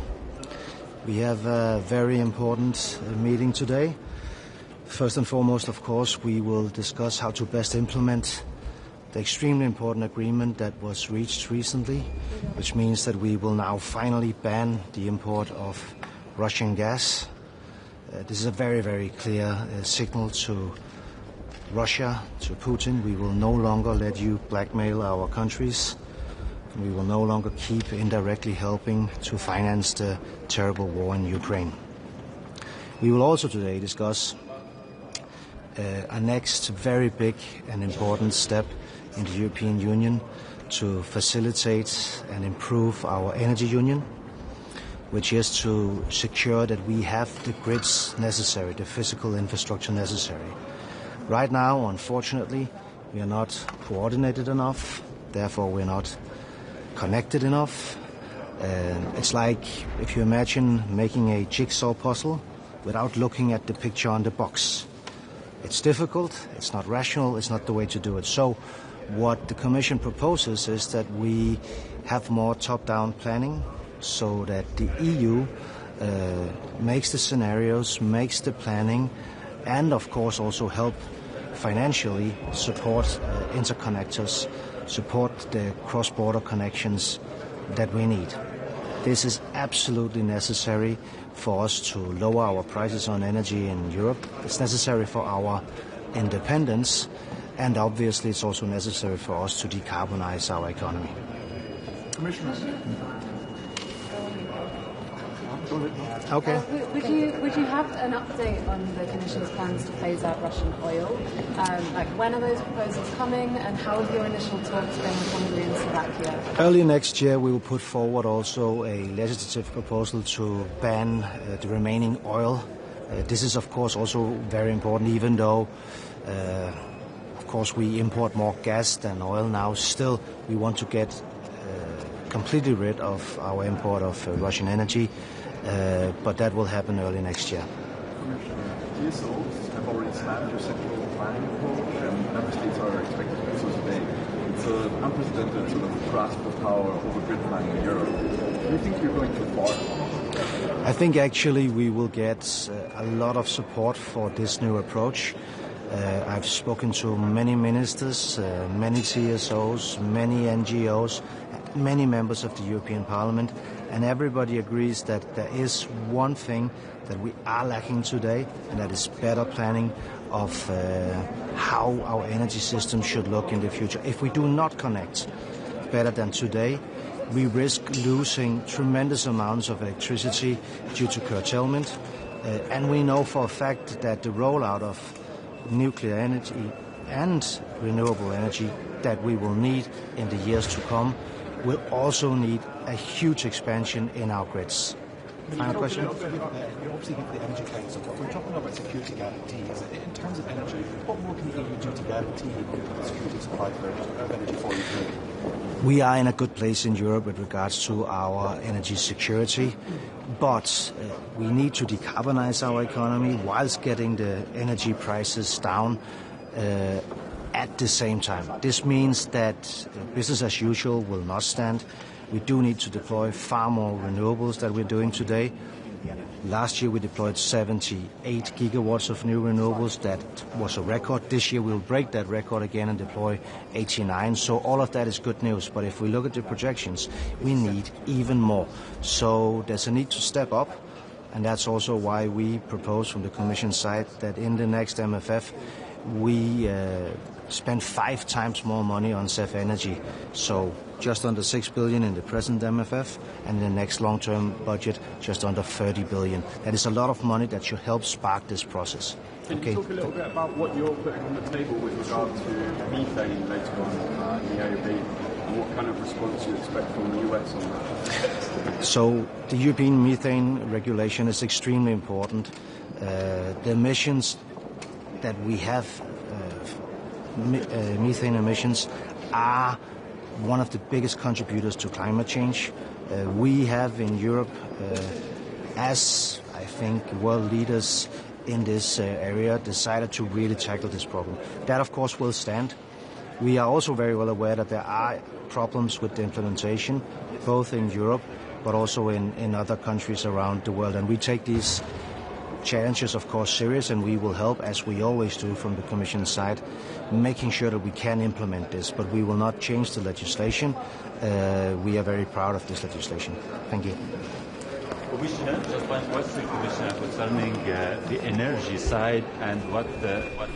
we have a very important meeting today. First and foremost, of course, we will discuss how to best implement the extremely important agreement that was reached recently, which means that we will now finally ban the import of Russian gas. This is a very, very clear signal to Russia, to Putin. We will no longer let you blackmail our countries. We will no longer keep indirectly helping to finance the terrible war in Ukraine. We will also today discuss a next very big and important step in the European Union to facilitate and improve our energy union, which is to secure that we have the grids necessary, the physical infrastructure necessary. Right now, unfortunately, we are not coordinated enough, therefore we're not connected enough. It's like if you imagine making a jigsaw puzzle without looking at the picture on the box. It's difficult, it's not rational, it's not the way to do it. So what the Commission proposes is that we have more top-down planning so that the EU makes the scenarios, makes the planning, and of course also help financially support interconnectors, support the cross-border connections that we need. This is absolutely necessary for us to lower our prices on energy in Europe. It's necessary for our independence, and obviously it's also necessary for us to decarbonize our economy. Commissioner. Okay. Would you have an update on the Commission's plans to phase out Russian oil? Like when are those proposals coming, and how have your initial talks been with Hungary and Slovakia? Early next year we will put forward also a legislative proposal to ban the remaining oil. This is of course also very important, even though of course we import more gas than oil now. Still we want to get completely rid of our import of Russian energy. But that will happen early next year. TSOs have already slammed your central planning approach, and member states are expected to do so today. It's an unprecedented sort of grasp of power over grid planning in Europe. Do you think you're going too far? I think actually we will get a lot of support for this new approach. I've spoken to many ministers, many TSOs, many NGOs, many members of the European Parliament, and everybody agrees that there is one thing that we are lacking today, and that is better planning of how our energy system should look in the future. If we do not connect better than today, we risk losing tremendous amounts of electricity due to curtailment, and we know for a fact that the rollout of nuclear energy and renewable energy that we will need in the years to come will also need a huge expansion in our grids. Final question? You're obviously going to the Energy Council, but we're talking about security guarantees. In terms of energy, what more can the EU do to guarantee the security of supply of energy for Ukraine? We are in a good place in Europe with regards to our energy security, but we need to decarbonize our economy whilst getting the energy prices down at the same time. This means that business as usual will not stand. We do need to deploy far more renewables than we're doing today. Last year we deployed 78 gigawatts of new renewables. That was a record. This year we'll break that record again and deploy 89. So all of that is good news. But if we look at the projections, we need even more. So there's a need to step up. And that's also why we propose from the Commission side that in the next MFF we spend 5 times more money on CEF energy. So just under 6 billion in the present MFF, and in the next long-term budget, just under 30 billion. That is a lot of money that should help spark this process. Can you talk a little bit about what you're putting on the table with regard to methane later on in the AOB, and what kind of response you expect from the US on that? So the European methane regulation is extremely important. The emissions that we have, methane emissions, are one of the biggest contributors to climate change. We have in Europe, as I think world leaders in this area, decided to really tackle this problem. That of course will stand. We are also very well aware that there are problems with the implementation, both in Europe but also in other countries around the world. And we take these challenges, of course, serious, and we will help, as we always do from the Commission side, making sure that we can implement this. But we will not change the legislation. We are very proud of this legislation. Thank you. Commissioner, just one question, Commissioner, concerning the energy side and what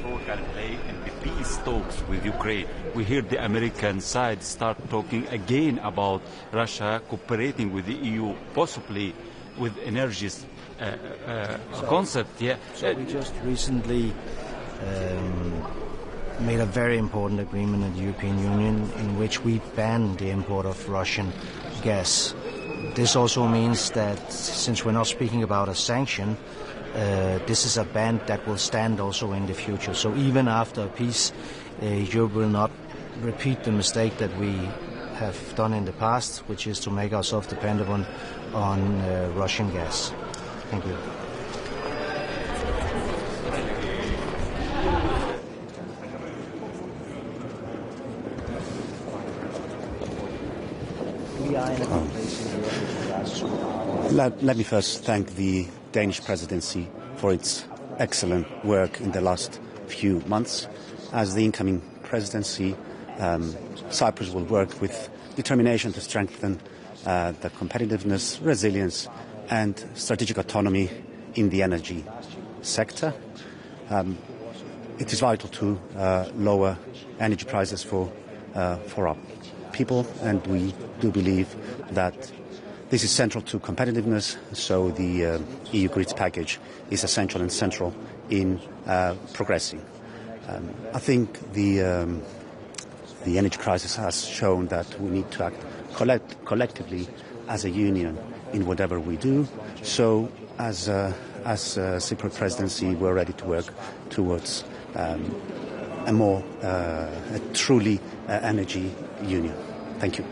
role can play in the peace talks with Ukraine. We hear the American side start talking again about Russia cooperating with the EU, possibly with energy concept. Yeah. So we just recently made a very important agreement in the European Union in which we ban the import of Russian gas. This also means that since we're not speaking about a sanction, this is a ban that will stand also in the future. So even after peace, Europe will not repeat the mistake that we have done in the past, which is to make ourselves dependent on Russian gas. Thank you. We are in a good place in Europe with regards to our... Let me first thank the Danish presidency for its excellent work in the last few months. As the incoming presidency, Cyprus will work with determination to strengthen the competitiveness, resilience and strategic autonomy in the energy sector. It is vital to lower energy prices for our people, and we do believe that this is central to competitiveness, so the EU grids package is essential and central in progressing. I think the energy crisis has shown that we need to act collectively as a union in whatever we do. So as Cypriot presidency, we're ready to work towards a truly energy union. Thank you.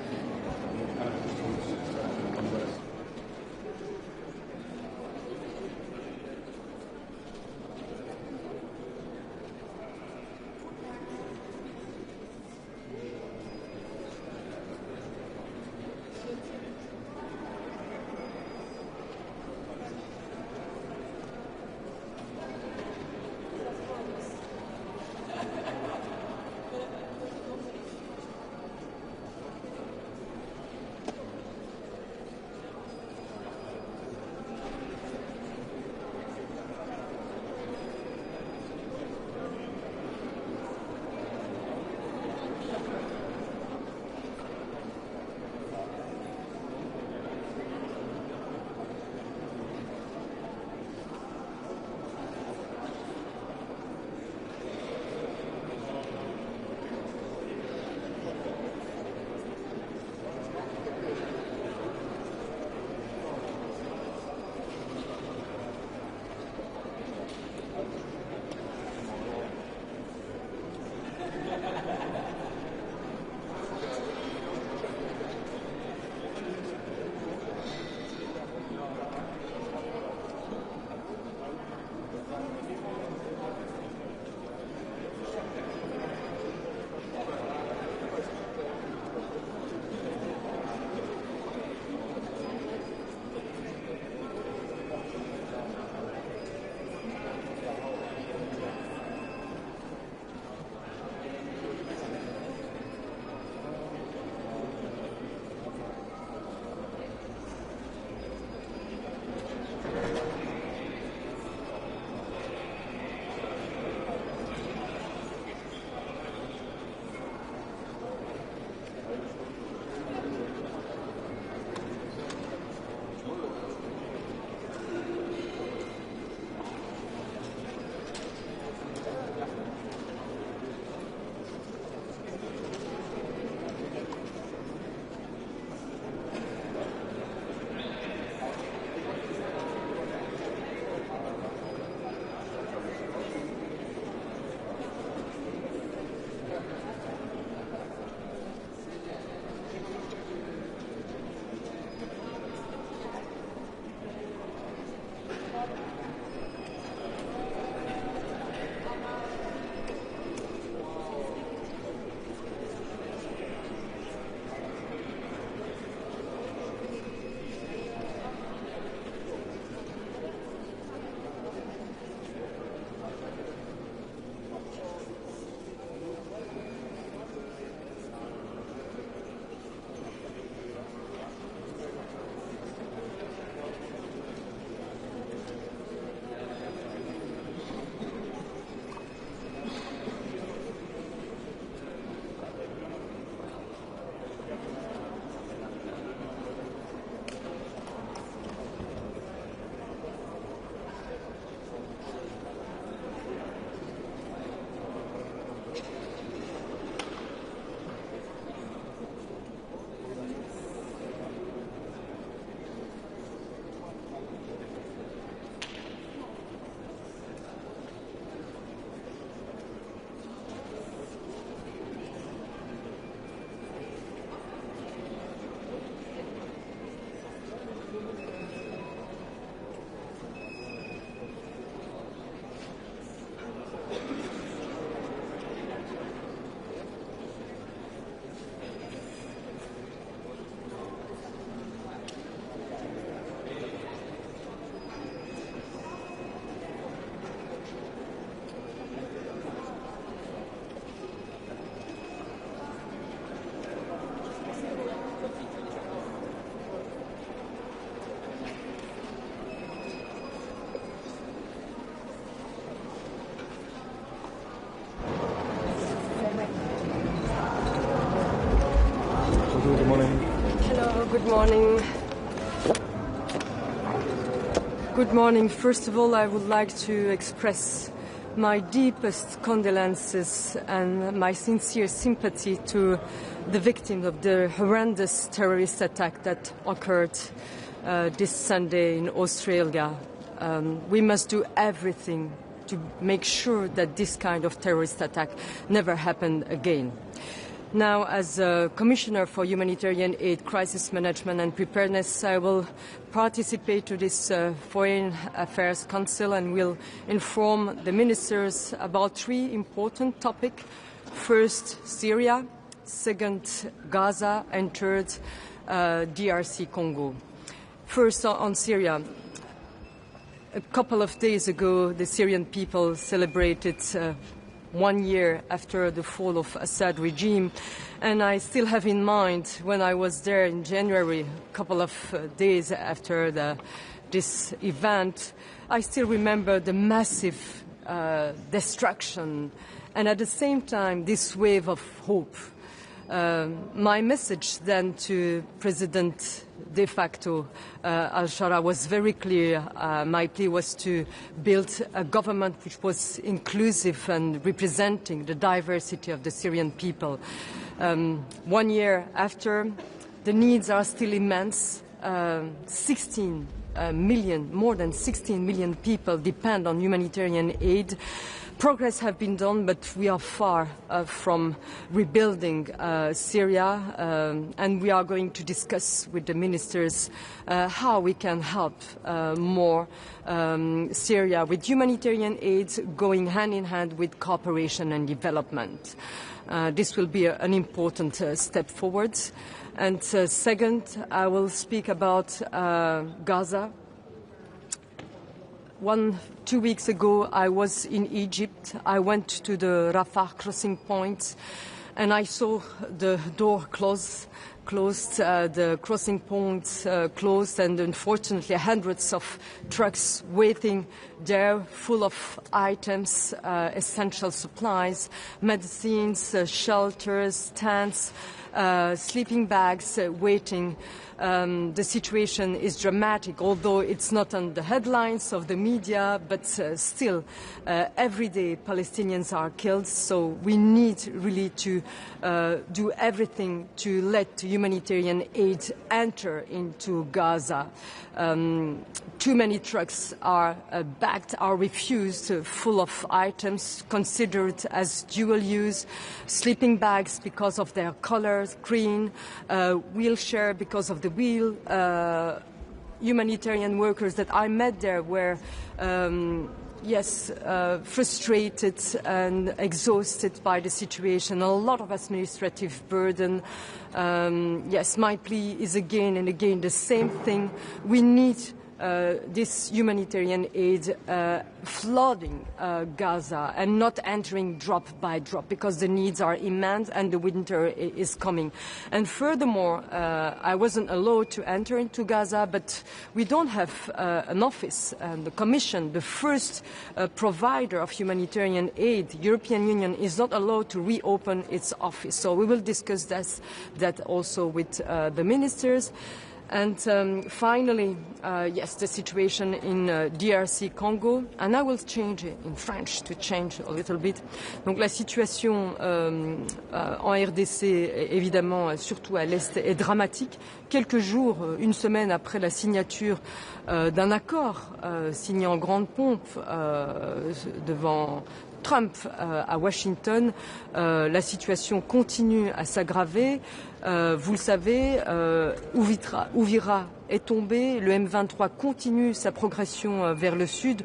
Good morning. Good morning. First of all, I would like to express my deepest condolences and my sincere sympathy to the victims of the horrendous terrorist attack that occurred this Sunday in Australia. We must do everything to make sure that this kind of terrorist attack never happened again. Now, as a Commissioner for Humanitarian Aid, Crisis Management and Preparedness, I will participate to this Foreign Affairs Council and will inform the ministers about three important topics. First, Syria. Second, Gaza. And third, DRC Congo. First, on Syria. A couple of days ago, the Syrian people celebrated 1 year after the fall of Assad regime, and I still have in mind when I was there in January, a couple of days after this event, I still remember the massive destruction and at the same time this wave of hope. My message then to President de facto al-Shara was very clear. My plea was to build a government which was inclusive and representing the diversity of the Syrian people. 1 year after, the needs are still immense. 16 million, more than 16 million people depend on humanitarian aid. Progress has been done, but we are far from rebuilding Syria, and we are going to discuss with the ministers how we can help more Syria with humanitarian aid going hand in hand with cooperation and development. This will be an important step forward. And second, I will speak about Gaza. 2 weeks ago, I was in Egypt. I went to the Rafah crossing point, and I saw the door closed, the crossing points closed, and unfortunately hundreds of trucks waiting there full of items, essential supplies, medicines, shelters, tents, sleeping bags waiting. The situation is dramatic, although it's not on the headlines of the media, but still every day Palestinians are killed, so we need really to do everything to let humanitarian aid enter into Gaza. Too many trucks are backed, are refused, full of items considered as dual use, sleeping bags because of their color, green, wheelchair because of the wheel. Humanitarian workers that I met there were frustrated and exhausted by the situation, a lot of administrative burden. My plea is again and again the same thing. We need this humanitarian aid flooding Gaza and not entering drop by drop, because the needs are immense and the winter is coming. And furthermore, I wasn't allowed to enter into Gaza, but we don't have an office. The Commission, the first provider of humanitarian aid, the European Union, is not allowed to reopen its office. So we will discuss that also with the ministers. And finally, the situation in DRC Congo, and I will change it in French to change a little bit. Donc la situation en RDC, évidemment, surtout à l'Est, est dramatique. Quelques jours, une semaine après la signature d'un accord signé en grande pompe devant Trump à Washington, la situation continue à s'aggraver. Vous le savez, Ouvira est tombé, le M23 continue sa progression vers le sud.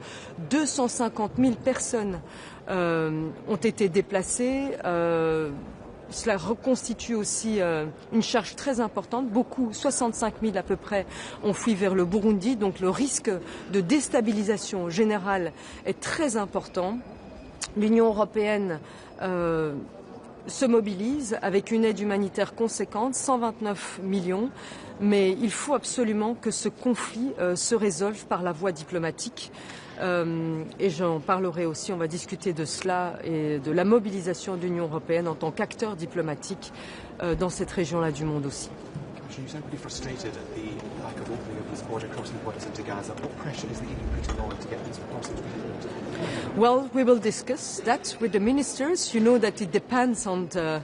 250 000 personnes ont été déplacées. Cela reconstitue aussi une charge très importante. 65 000 à peu près, ont fui vers le Burundi. Donc le risque de déstabilisation générale est très important. L'Union européenne se mobilise avec une aide humanitaire conséquente, 129 millions, mais il faut absolument que ce conflit se résolve par la voie diplomatique. Et j'en parlerai aussi, on va discuter de cela et de la mobilisation de l'Union européenne en tant qu'acteur diplomatique dans cette région-là du monde aussi. You sound pretty frustrated at the lack of opening of these crossing borders into Gaza. What pressure is the EU putting on to get these crossings reopened? Well, we will discuss that with the ministers. You know that it depends on the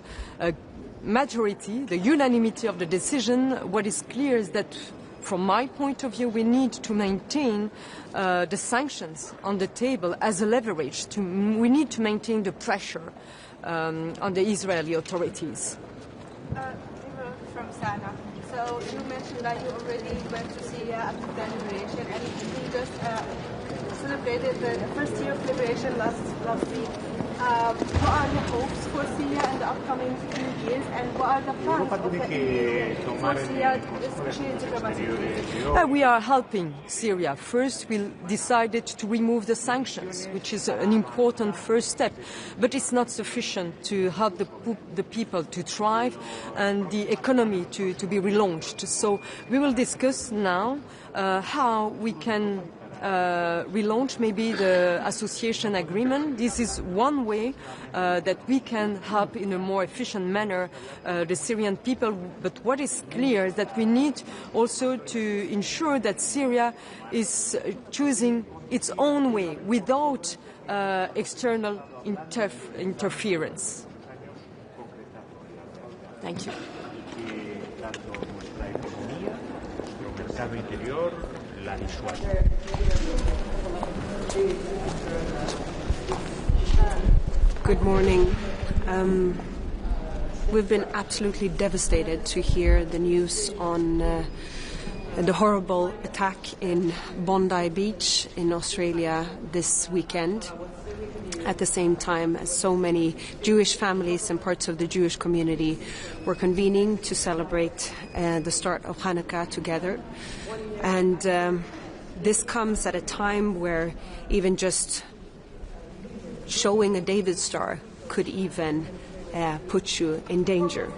majority, the unanimity of the decision. What is clear is that, from my point of view, we need to maintain the sanctions on the table as a leverage. We need to maintain the pressure on the Israeli authorities. From Sana. So you mentioned that you already went to Syria after the liberation, and you just celebrated the first year of liberation last week. What are your hopes for Syria in the upcoming few years, and what are the plans of the EU for Syria, especially in diplomacy? We are helping Syria. First, we decided to remove the sanctions, which is an important first step. But it's not sufficient to help the people to thrive and the economy to be relaunched. So we will discuss now how we can relaunch maybe the association agreement. This is one way that we can help in a more efficient manner the Syrian people. But what is clear is that we need also to ensure that Syria is choosing its own way without external interference. Thank you. Good morning. We've been absolutely devastated to hear the news on the horrible attack in Bondi Beach in Australia this weekend. At the same time as so many Jewish families and parts of the Jewish community were convening to celebrate the start of Hanukkah together. And this comes at a time where even just showing a David star could even put you in danger.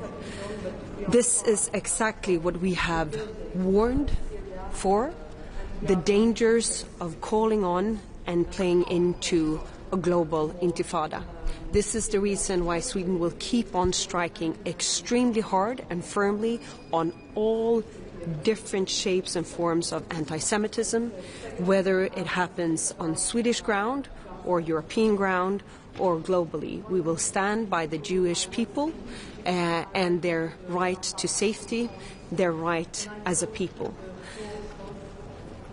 This is exactly what we have warned for, the dangers of calling on and playing into a global intifada. This is the reason why Sweden will keep on striking extremely hard and firmly on all different shapes and forms of anti-Semitism, whether it happens on Swedish ground or European ground or globally. We will stand by the Jewish people and their right to safety, their right as a people.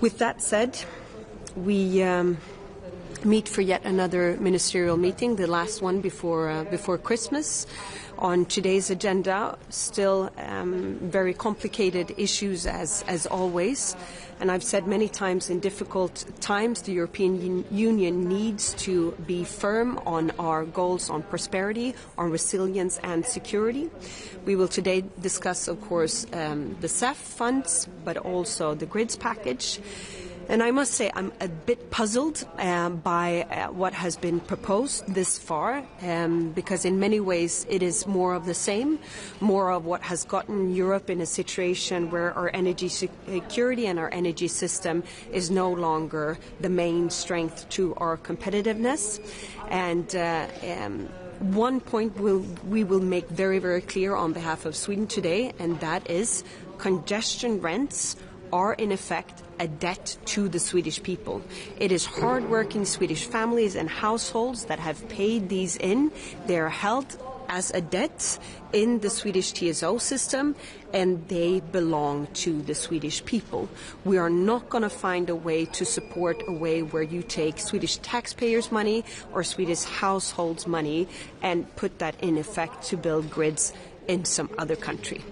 With that said, we meet for yet another ministerial meeting, the last one before Christmas. On today's agenda, still very complicated issues as always. And I've said many times, in difficult times, the European Union needs to be firm on our goals on prosperity, on resilience and security. We will today discuss, of course, the CEF funds, but also the grids package. And I must say I'm a bit puzzled by what has been proposed this far, because in many ways it is more of the same, more of what has gotten Europe in a situation where our energy security and our energy system is no longer the main strength to our competitiveness. And one point we will make very, very clear on behalf of Sweden today, and that is congestion rents are in effect a debt to the Swedish people. It is hard-working Swedish families and households that have paid these in. They are held as a debt in the Swedish TSO system, and they belong to the Swedish people. We are not going to find a way to support a way where you take Swedish taxpayers' money or Swedish households' money and put that in effect to build grids in some other country.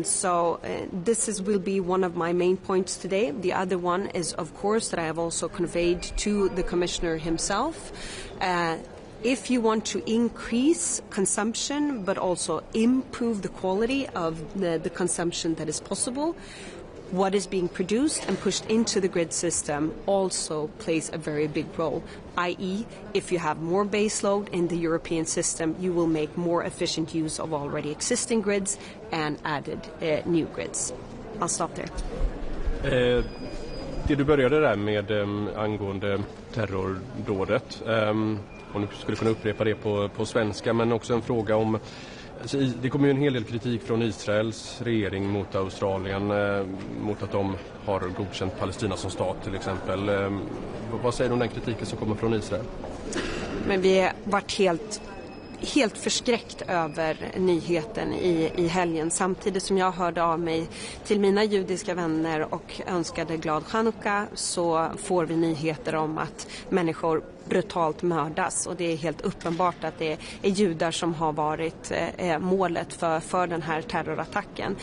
So this will be one of my main points today. The other one is, of course, that I have also conveyed to the Commissioner himself. If you want to increase consumption but also improve the quality of the consumption that is possible, what is being produced and pushed into the grid system also plays a very big role, i.e. if you have more baseload in the European system, you will make more efficient use of already existing grids and added new grids. I'll stop there. Det du började där med angående terrordådet, om du skulle kunna upprepa det på svenska, men också en fråga om Det kommer ju en hel del kritik från Israels regering mot Australien, mot att de har godkänt Palestina som stat till exempel. Vad säger du om den kritiken som kommer från Israel? Men vi har varit helt förskräckt över nyheten i helgen. Samtidigt som jag hörde av mig till mina judiska vänner och önskade glad Chanukka, så får vi nyheter om att människor brutalt mördas, och det är helt uppenbart att det är judar som har varit målet för den här terrorattacken.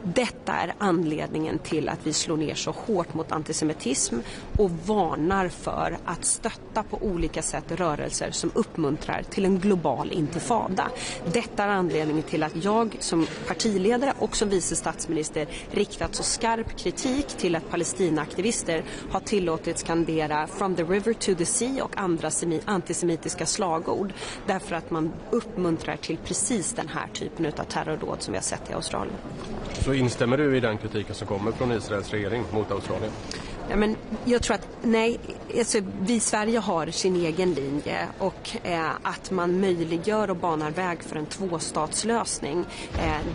Detta är anledningen till att vi slår ner så hårt mot antisemitism och varnar för att stötta på olika sätt rörelser som uppmuntrar till en global intifada. Detta är anledningen till att jag som partiledare och som vice statsminister riktat så skarp kritik till att Palestina-aktivister har tillåtits skandera "From the river to the sea" och andra antisemitiska slagord, därför att man uppmuntrar till precis den här typen av terrordåd som vi har sett i Australien. Så instämmer du i den kritiken som kommer från Israels regering mot Australien? Ja, men jag tror att vi i Sverige har sin egen linje, och att man möjliggör och banar väg för en tvåstatslösning,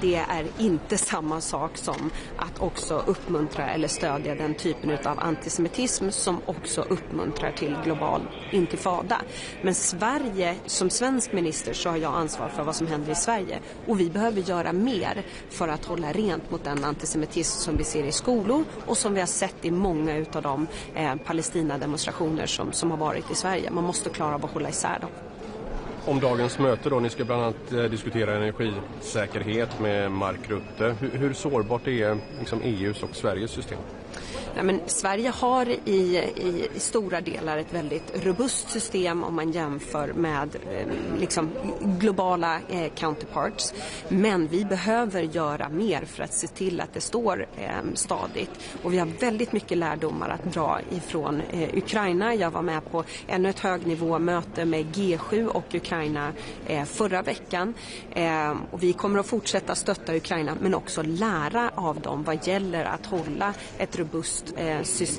det är inte samma sak som att också uppmuntra eller stödja den typen av antisemitism som också uppmuntrar till global intifada. Men Sverige, som svensk minister, så har jag ansvar för vad som händer i Sverige, och vi behöver göra mer för att hålla rent mot den antisemitism som vi ser i skolor och som vi har sett i många utav de Palestina-demonstrationer som har varit i Sverige. Man måste klara av att hålla isär dem. Om dagens möte då, ni ska bland annat diskutera energisäkerhet med Mark Rutte. Hur sårbart är liksom EUs och Sveriges system? Ja, men Sverige har i stora delar ett väldigt robust system om man jämför med globala counterparts. Men vi behöver göra mer för att se till att det står stadigt. Och vi har väldigt mycket lärdomar att dra ifrån Ukraina. Jag var med på ännu ett högnivåmöte med G7 och Ukraina förra veckan. Och vi kommer att fortsätta stötta Ukraina, men också lära av dem vad gäller att hålla ett robust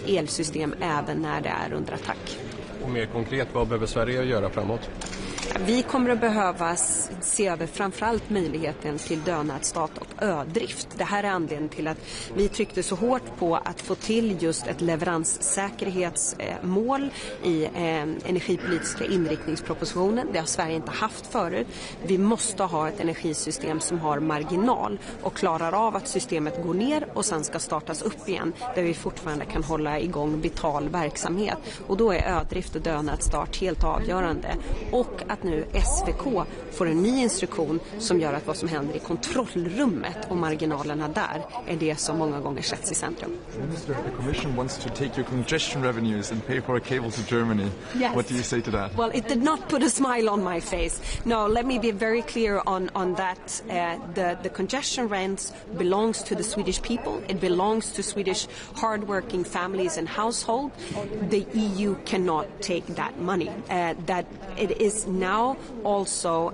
elsystem även när det är under attack. Och mer konkret, vad behöver Sverige göra framåt? Vi kommer att behöva se över framförallt möjligheten till dönätsstat och ödrift. Det här är anledningen till att vi tryckte så hårt på att få till just ett leveranssäkerhetsmål i energipolitiska inriktningspropositionen. Det har Sverige inte haft förut. Vi måste ha ett energisystem som har marginal och klarar av att systemet går ner och sen ska startas upp igen, där vi fortfarande kan hålla igång vital verksamhet. Och då är ödrift och dönättsstart helt avgörande. Och att nu SVK får en ny instruktion som gör att vad som händer i kontrollrummet och marginalerna där är det som många gånger sätts i centrum. Minister, the Commission wants to take your congestion revenues and pay for a cable to Germany. Yes. What do you say to that? Well, it did not put a smile on my face. No, let me be very clear on that. The congestion rents belongs to the Swedish people. It belongs to Swedish hardworking families and households. The EU cannot take that money. That it is now also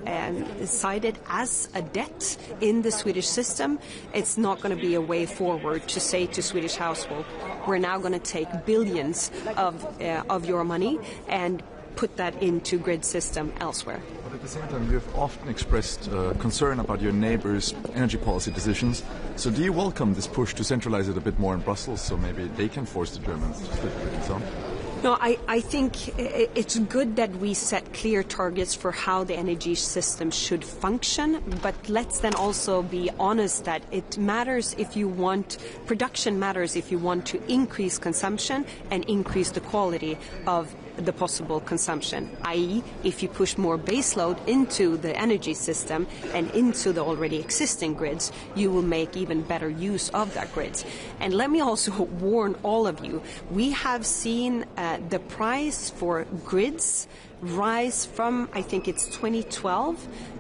cited as a debt in the Swedish system. It's not going to be a way forward to say to Swedish household, we're now going to take billions of your money and put that into grid system elsewhere. But at the same time, you have often expressed concern about your neighbours' energy policy decisions. So do you welcome this push to centralize it a bit more in Brussels, so maybe they can force the Germans to split the grid and so on? No, I think it's good that we set clear targets for how the energy system should function, but let's then also be honest that it matters if you want, production matters if you want to increase consumption and increase the quality of the possible consumption, i.e. if you push more baseload into the energy system and into the already existing grids, you will make even better use of that grids. And let me also warn all of you, we have seen the price for grids rise from, I think it's 2012,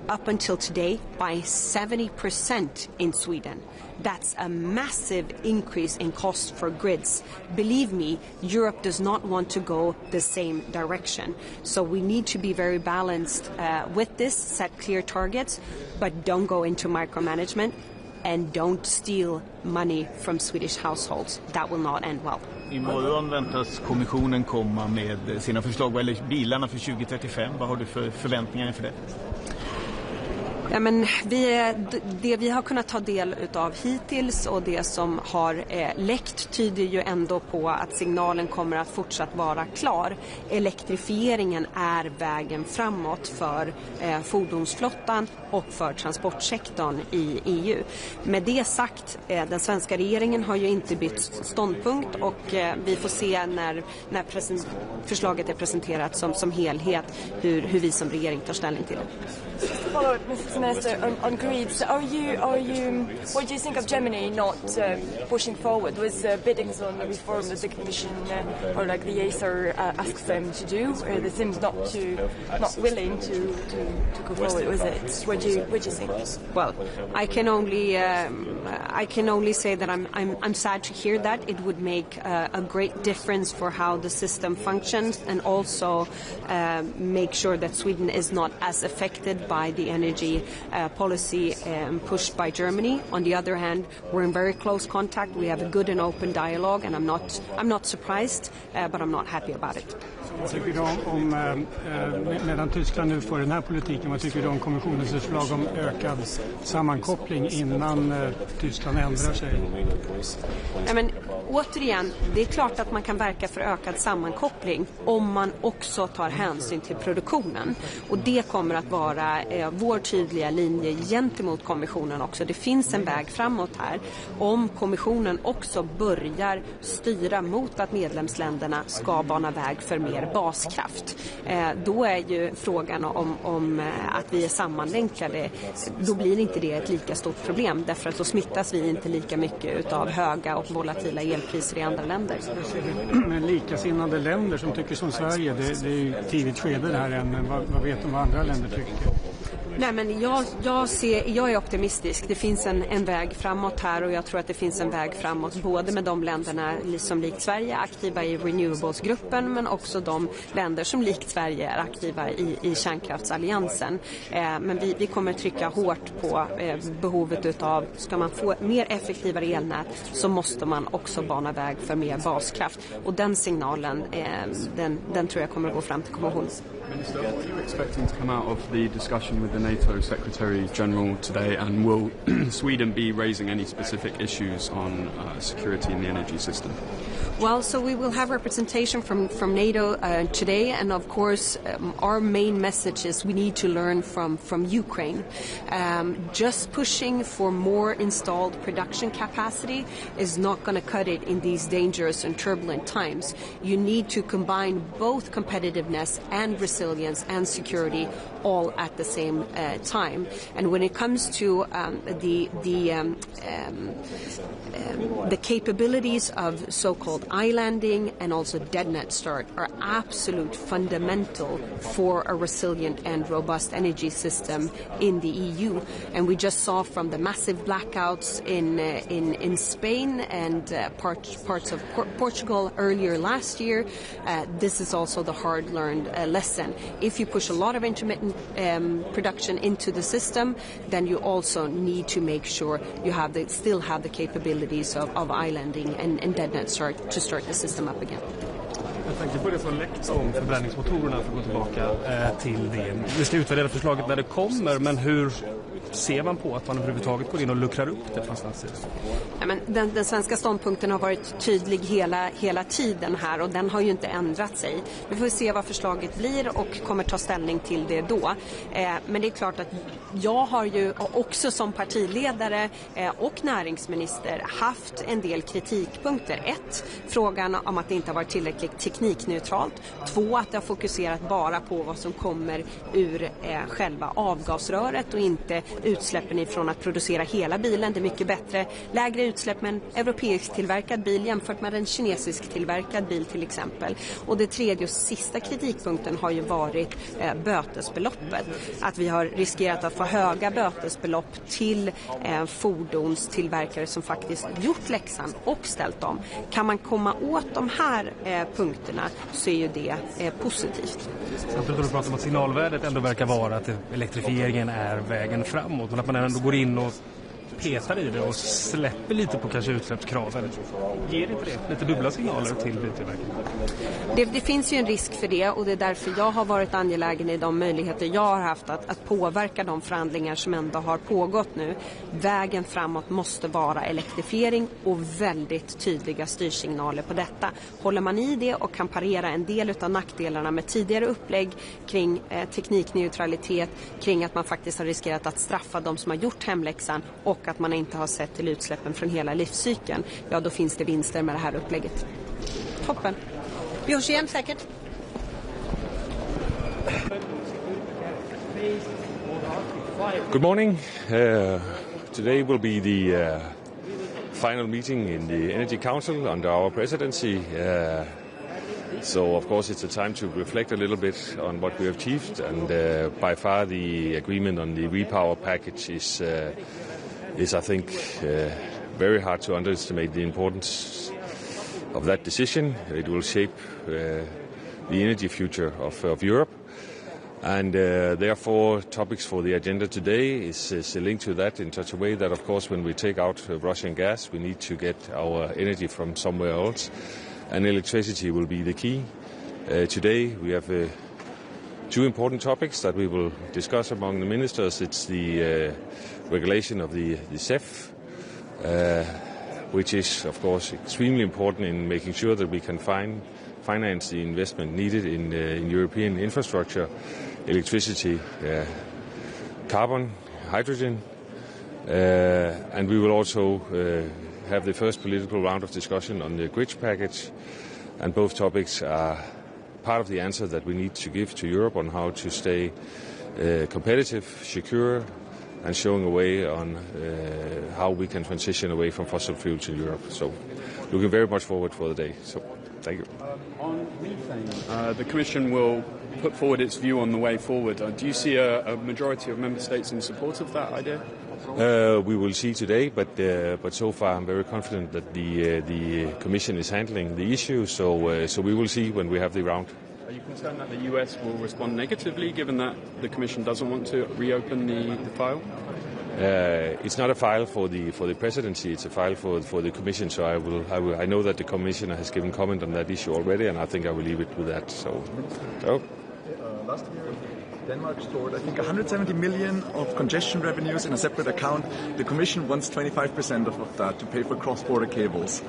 up until today by 70% in Sweden. That's a massive increase in cost for grids. Believe me, Europe does not want to go the same direction. So we need to be very balanced with this, set clear targets, but don't go into micromanagement and don't steal money from Swedish households. That will not end well. Imorgon väntas kommissionen komma med sina förslag vad gäller bilarna för 2035. Vad har du för förväntningar inför det? Ja, men det vi har kunnat ta del utav hittills och det som har läckt tyder ju ändå på att signalen kommer att fortsatt vara klar. Elektrifieringen är vägen framåt för fordonsflottan och för transportsektorn i EU. Med det sagt, den svenska regeringen har ju inte bytt ståndpunkt och vi får se när förslaget är presenterat som helhet hur vi som regering tar ställning till det. Follow up, Mr. Minister, on greed. So what do you think of Germany not pushing forward with biddings on the reform that the Commission or like the ACER asks them to do? They seem not willing to go forward with it. What do you think? Well, I can only say that I'm sad to hear that. It would make a great difference for how the system functions and also make sure that Sweden is not as affected by the energy policy pushed by Germany. On the other hand, we're in very close contact. We have a good and open dialogue, and I'm not surprised, but I'm not happy about it. Vad tycker du om medan Tyskland nu får den här politiken, vad tycker du om kommissionens förslag om ökad sammankoppling innan Tyskland ändrar sig? Ja, men återigen, det är klart att man kan verka för ökad sammankoppling om man också tar hänsyn till produktionen. Och det kommer att vara vår tydliga linje gentemot kommissionen också. Det finns en väg framåt här. Om kommissionen också börjar styra mot att medlemsländerna ska bana väg för mer baskraft, då är ju frågan om att vi är sammanlänkade, då blir inte det ett lika stort problem, därför att då smittas vi inte lika mycket av höga och volatila elpriser i andra länder. Men likasinnade länder som tycker som Sverige, det är ju tidigt skede det här än, vad vet de vad andra länder tycker? Nej, men jag är optimistisk. Det finns en väg framåt här och jag tror att det finns en väg framåt både med de länderna som likt Sverige är aktiva i Renewables-gruppen men också de länder som likt Sverige är aktiva i kärnkraftsalliansen. Men vi kommer trycka hårt på behovet utav, ska man få mer effektivare elnät så måste man också bana väg för mer baskraft. Och den signalen, den tror jag kommer att gå fram till kommissionen. Minister, what are you expecting to come out of the discussion with the NATO Secretary General today, and will Sweden be raising any specific issues on security in the energy system? Well, so we will have representation from NATO today, and of course our main message is we need to learn from Ukraine. Just pushing for more installed production capacity is not going to cut it in these dangerous and turbulent times. You need to combine both competitiveness and resilience and security all at the same time. And when it comes to the capabilities of so-called islanding and also deadnet start are absolute fundamental for a resilient and robust energy system in the EU. And we just saw from the massive blackouts in Spain and parts of Portugal earlier last year, this is also the hard-learned lesson. If you push a lot of intermittent production into the system, then you also need to make sure you still have the capabilities of islanding and deadnet start to start the system up again. Jag tänkte på det som läckt om förbränningsmotorerna för att gå tillbaka till det. Vi ska utvärdera förslaget när det kommer, men hur ser man på att man överhuvudtaget går in och luckrar upp det någonstans? Ja, men den svenska ståndpunkten har varit tydlig hela tiden här och den har ju inte ändrat sig. Vi får se vad förslaget blir och kommer ta ställning till det då. Men det är klart att jag har ju också som partiledare och näringsminister haft en del kritikpunkter. 1. Frågan om att det inte har varit tillräckligt teknikneutralt. 2. Att det har fokuserat bara på vad som kommer ur själva avgasröret och inte utsläppen ifrån att producera hela bilen. Det är mycket bättre, lägre utsläpp med en europeisk tillverkad bil jämfört med en kinesisk tillverkad bil till exempel. Och det 3:e och sista kritikpunkten har ju varit bötesbeloppet. Att vi har riskerat att få höga bötesbelopp till fordonstillverkare som faktiskt gjort läxan och ställt om. Kan man komma åt de här punkterna så är ju det positivt. Samtidigt har du pratat om att signalvärdet ändå verkar vara att elektrifieringen är vägen framåt, men att man ändå går in och petar i det och släpper lite på kanske utsläppskraven. Ger inte det lite dubbla signaler till biltillverkningen? Det finns ju en risk för det, och det är därför jag har varit angelägen i de möjligheter jag har haft att påverka de förhandlingar som ändå har pågått nu. Vägen framåt måste vara elektrifiering och väldigt tydliga styrsignaler på detta. Håller man i det och kan parera en del av nackdelarna med tidigare upplägg kring teknikneutralitet, kring att man faktiskt har riskerat att straffa de som har gjort hemläxan och att man inte har sett till utsläppen från hela livscykeln, ja då finns det vinster med det här upplägget. Toppen. Vi hörs igen säkert. Good morning. Today will be the final meeting in the Energy Council under our presidency. So, of course, it's a time to reflect a little bit on what we have achieved, and by far the agreement on the repower package is I think, very hard to underestimate the importance of that decision. It will shape the energy future of Europe. And therefore, topics for the agenda today is linked to that in such a way that, of course, when we take out Russian gas, we need to get our energy from somewhere else. And electricity will be the key. Today we have two important topics that we will discuss among the ministers. It's the regulation of the CEF, which is, of course, extremely important in making sure that we can finance the investment needed in European infrastructure, electricity, carbon, hydrogen, and we will also have the first political round of discussion on the grid package, and both topics are part of the answer that we need to give to Europe on how to stay competitive, secure, and showing a way on how we can transition away from fossil fuels in Europe. So, looking very much forward for the day. So, thank you. On methane, the Commission will put forward its view on the way forward. Do you see a majority of member states in support of that idea? We will see today, but so far I'm very confident that the Commission is handling the issue. So we will see when we have the round. Are you concerned that the US will respond negatively, given that the Commission doesn't want to reopen the file? It's not a file for the presidency. It's a file for the Commission. So I know that the Commissioner has given comment on that issue already, and I think I will leave it with that. So. Last year, Denmark stored, I think, 170 million of congestion revenues in a separate account. The Commission wants 25% of that to pay for cross-border cables.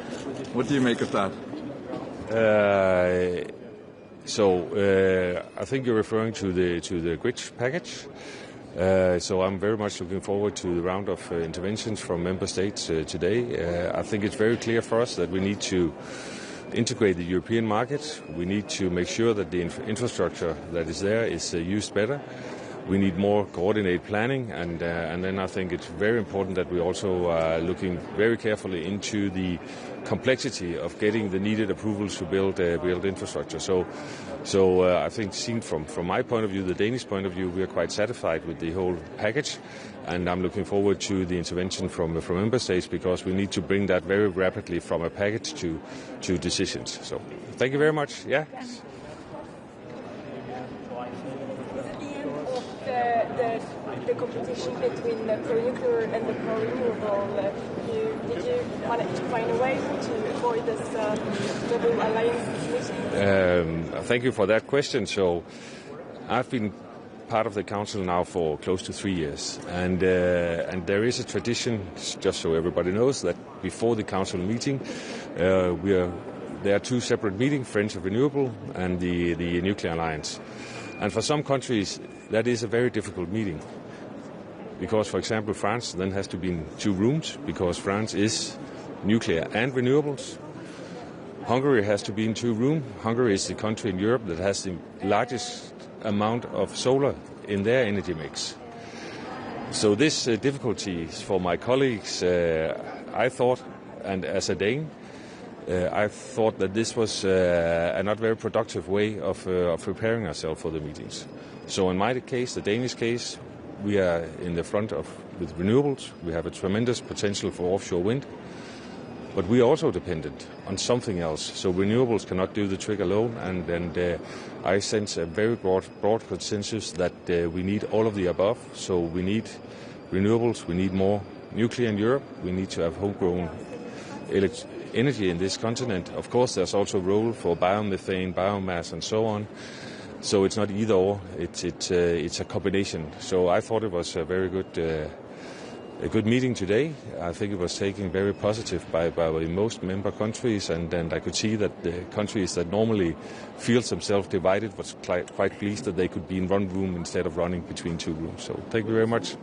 What do you make of that? I think you're referring to the grid package. So I'm very much looking forward to the round of interventions from member states today. I think it's very clear for us that we need to integrate the European market. We need to make sure that the infrastructure that is there is used better. We need more coordinated planning, and then I think it's very important that we also are looking very carefully into the complexity of getting the needed approvals to build infrastructure. So I think, seen from my point of view, the Danish point of view, we are quite satisfied with the whole package, and I'm looking forward to the intervention from member states, because we need to bring that very rapidly from a package to decisions. So thank you very much. Yeah. The competition between the pro-nuclear and the pro-renewable, did you manage to find a way to avoid this double alliance meeting? Thank you for that question. So I've been part of the council now for close to 3 years, and there is a tradition, just so everybody knows, that before the council meeting there are two separate meetings, Friends of Renewable and the Nuclear Alliance. And for some countries that is a very difficult meeting, because, for example, France then has to be in 2 rooms, because France is nuclear and renewables. Hungary has to be in 2 rooms. Hungary is the country in Europe that has the largest amount of solar in their energy mix. So this difficulties for my colleagues, I thought, and as a Dane, I thought that this was a not very productive way of preparing ourselves for the meetings. So in my case, the Danish case, we are in the front with renewables. We have a tremendous potential for offshore wind, but we are also dependent on something else. So renewables cannot do the trick alone, and I sense a very broad consensus that we need all of the above. So we need renewables, we need more nuclear in Europe. We need to have homegrown energy in this continent. Of course, there's also a role for biomethane, biomass, and so on. So it's not either or. It's a combination. So I thought it was a very good meeting today. I think it was taken very positive by most member countries, and I could see that the countries that normally feel themselves divided was quite pleased that they could be in one room instead of running between two rooms. So thank you very much.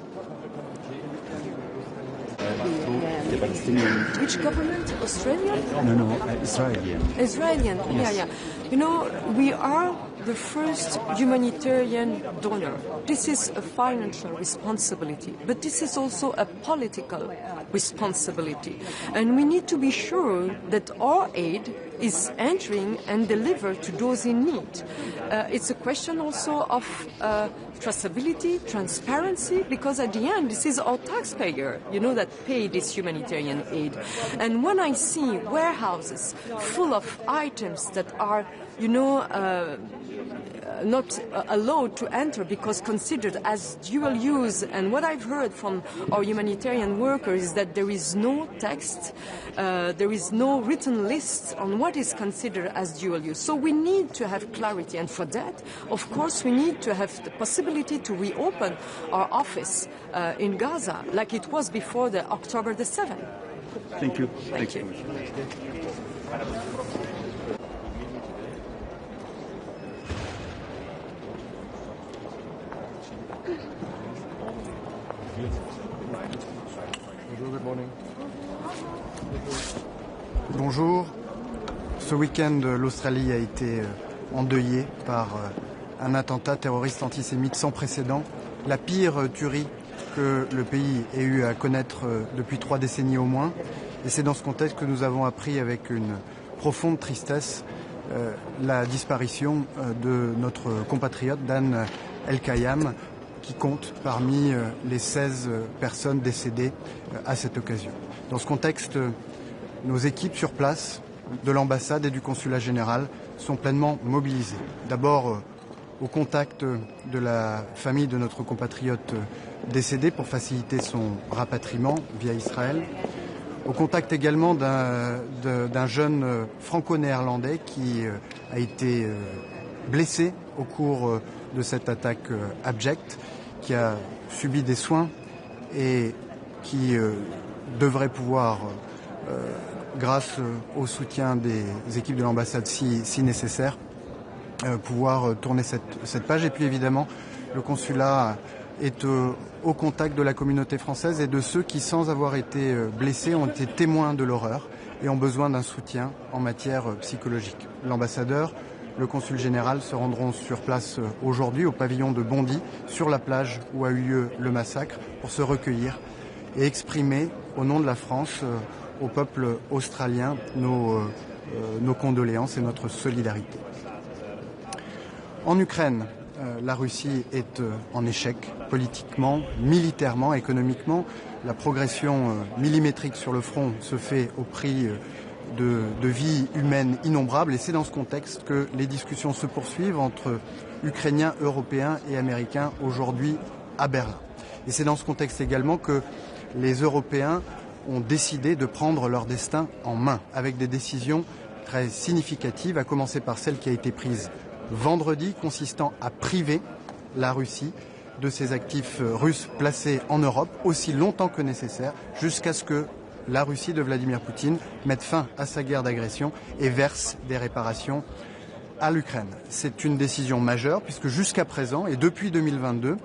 Which government? Australian? No, Israeli. Israelian, Yes. yeah. You know, we are the first humanitarian donor. This is a financial responsibility, but this is also a political responsibility. And we need to be sure that our aid is entering and delivered to those in need. It's a question also of traceability, transparency, because at the end, this is our taxpayer, that pay this humanitarian aid. And when I see warehouses full of items that are, not allowed to enter because considered as dual use, and what I've heard from our humanitarian workers is that there is no text, there is no written list on what is considered as dual use. So we need to have clarity, and for that, of course, we need to have the possibility to reopen our office in Gaza like it was before the October the 7th. Thank you. Thank you. Good morning. Bonjour. Ce week-end, l'Australie a été endeuillée par un attentat terroriste antisémite sans précédent, la pire tuerie que le pays ait eu à connaître depuis 3 décennies au moins. Et c'est dans ce contexte que nous avons appris avec une profonde tristesse la disparition de notre compatriote Dan El-Kayam, qui compte parmi les 16 personnes décédées à cette occasion. Dans ce contexte, nos équipes sur place, de l'ambassade et du consulat général, sont pleinement mobilisées. D'abord au contact de la famille de notre compatriote décédé pour faciliter son rapatriement via Israël, au contact également d'un jeune franco-néerlandais qui a été blessé au cours de cette attaque abjecte, qui a subi des soins et qui devrait pouvoir, grâce au soutien des équipes de l'ambassade si nécessaire, pouvoir tourner cette page. Et puis évidemment, le consulat est au contact de la communauté française et de ceux qui, sans avoir été blessés, ont été témoins de l'horreur et ont besoin d'un soutien en matière psychologique. L'ambassadeur, le consul général se rendront sur place aujourd'hui au pavillon de Bondy, sur la plage où a eu lieu le massacre, pour se recueillir et exprimer au nom de la France au peuple australien nos condoléances et notre solidarité. En Ukraine, la Russie est en échec politiquement, militairement, économiquement. La progression millimétrique sur le front se fait au prix de vies humaines innombrables, et c'est dans ce contexte que les discussions se poursuivent entre Ukrainiens, Européens et Américains aujourd'hui à Berlin. Et c'est dans ce contexte également que les Européens ont décidé de prendre leur destin en main, avec des décisions très significatives, à commencer par celle qui a été prise vendredi, consistant à priver la Russie de ses actifs russes placés en Europe aussi longtemps que nécessaire, jusqu'à ce que la Russie de Vladimir Poutine mette fin à sa guerre d'agression et verse des réparations à l'Ukraine. C'est une décision majeure puisque jusqu'à présent et depuis 2022,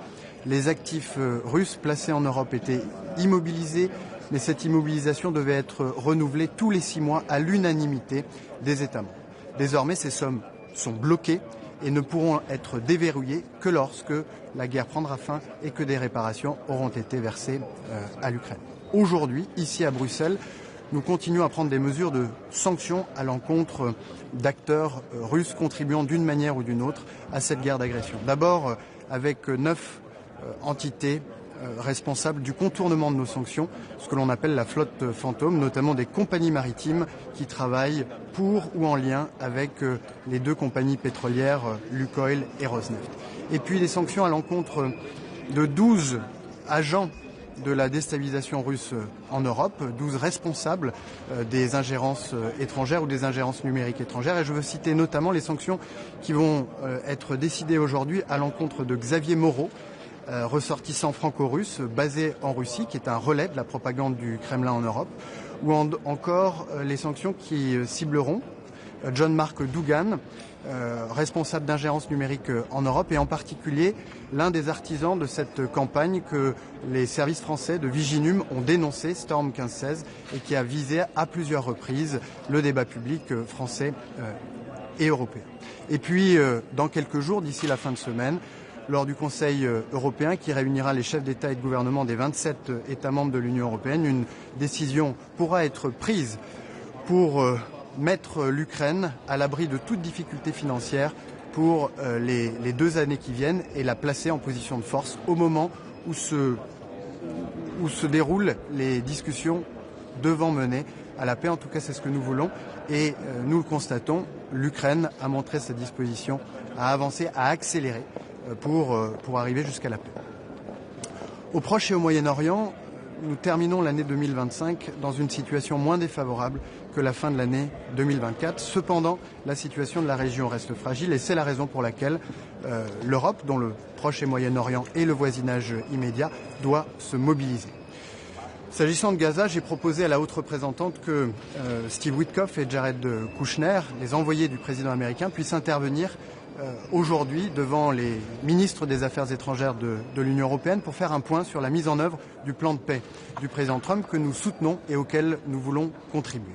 les actifs russes placés en Europe étaient immobilisés, mais cette immobilisation devait être renouvelée tous les 6 mois à l'unanimité des États membres. Désormais, ces sommes sont bloquées et ne pourront être déverrouillées que lorsque la guerre prendra fin et que des réparations auront été versées à l'Ukraine. Aujourd'hui, ici à Bruxelles, nous continuons à prendre des mesures de sanctions à l'encontre d'acteurs russes contribuant d'une manière ou d'une autre à cette guerre d'agression. D'abord avec 9 entités responsables du contournement de nos sanctions, ce que l'on appelle la flotte fantôme, notamment des compagnies maritimes qui travaillent pour ou en lien avec les 2 compagnies pétrolières Lukoil et Rosneft. Et puis des sanctions à l'encontre de 12 agents de la déstabilisation russe en Europe, 12 responsables des ingérences étrangères ou des ingérences numériques étrangères. Et je veux citer notamment les sanctions qui vont être décidées aujourd'hui à l'encontre de Xavier Moreau, ressortissant franco-russe basé en Russie, qui est un relais de la propagande du Kremlin en Europe, ou encore les sanctions qui cibleront John-Marc Dougan, responsable d'ingérence numérique en Europe, et en particulier l'un des artisans de cette campagne que les services français de Viginum ont dénoncé, Storm 1516, et qui a visé à plusieurs reprises le débat public français et européen. Et puis, dans quelques jours, d'ici la fin de semaine, lors du Conseil européen qui réunira les chefs d'État et de gouvernement des 27 États membres de l'Union européenne, une décision pourra être prise pour mettre l'Ukraine à l'abri de toute difficulté financière pour les 2 années qui viennent et la placer en position de force au moment où se déroulent les discussions devant mener à la paix. En tout cas, c'est ce que nous voulons et nous le constatons, l'Ukraine a montré sa disposition à avancer, à accélérer pour arriver jusqu'à la paix. Au Proche et au Moyen-Orient, nous terminons l'année 2025 dans une situation moins défavorable que la fin de l'année 2024. Cependant, la situation de la région reste fragile et c'est la raison pour laquelle l'Europe, dont le Proche et Moyen-Orient et le voisinage immédiat, doit se mobiliser. S'agissant de Gaza, j'ai proposé à la haute représentante que Steve Witkoff et Jared Kushner, les envoyés du président américain, puissent intervenir aujourd'hui devant les ministres des Affaires étrangères de l'Union européenne pour faire un point sur la mise en œuvre du plan de paix du président Trump que nous soutenons et auquel nous voulons contribuer.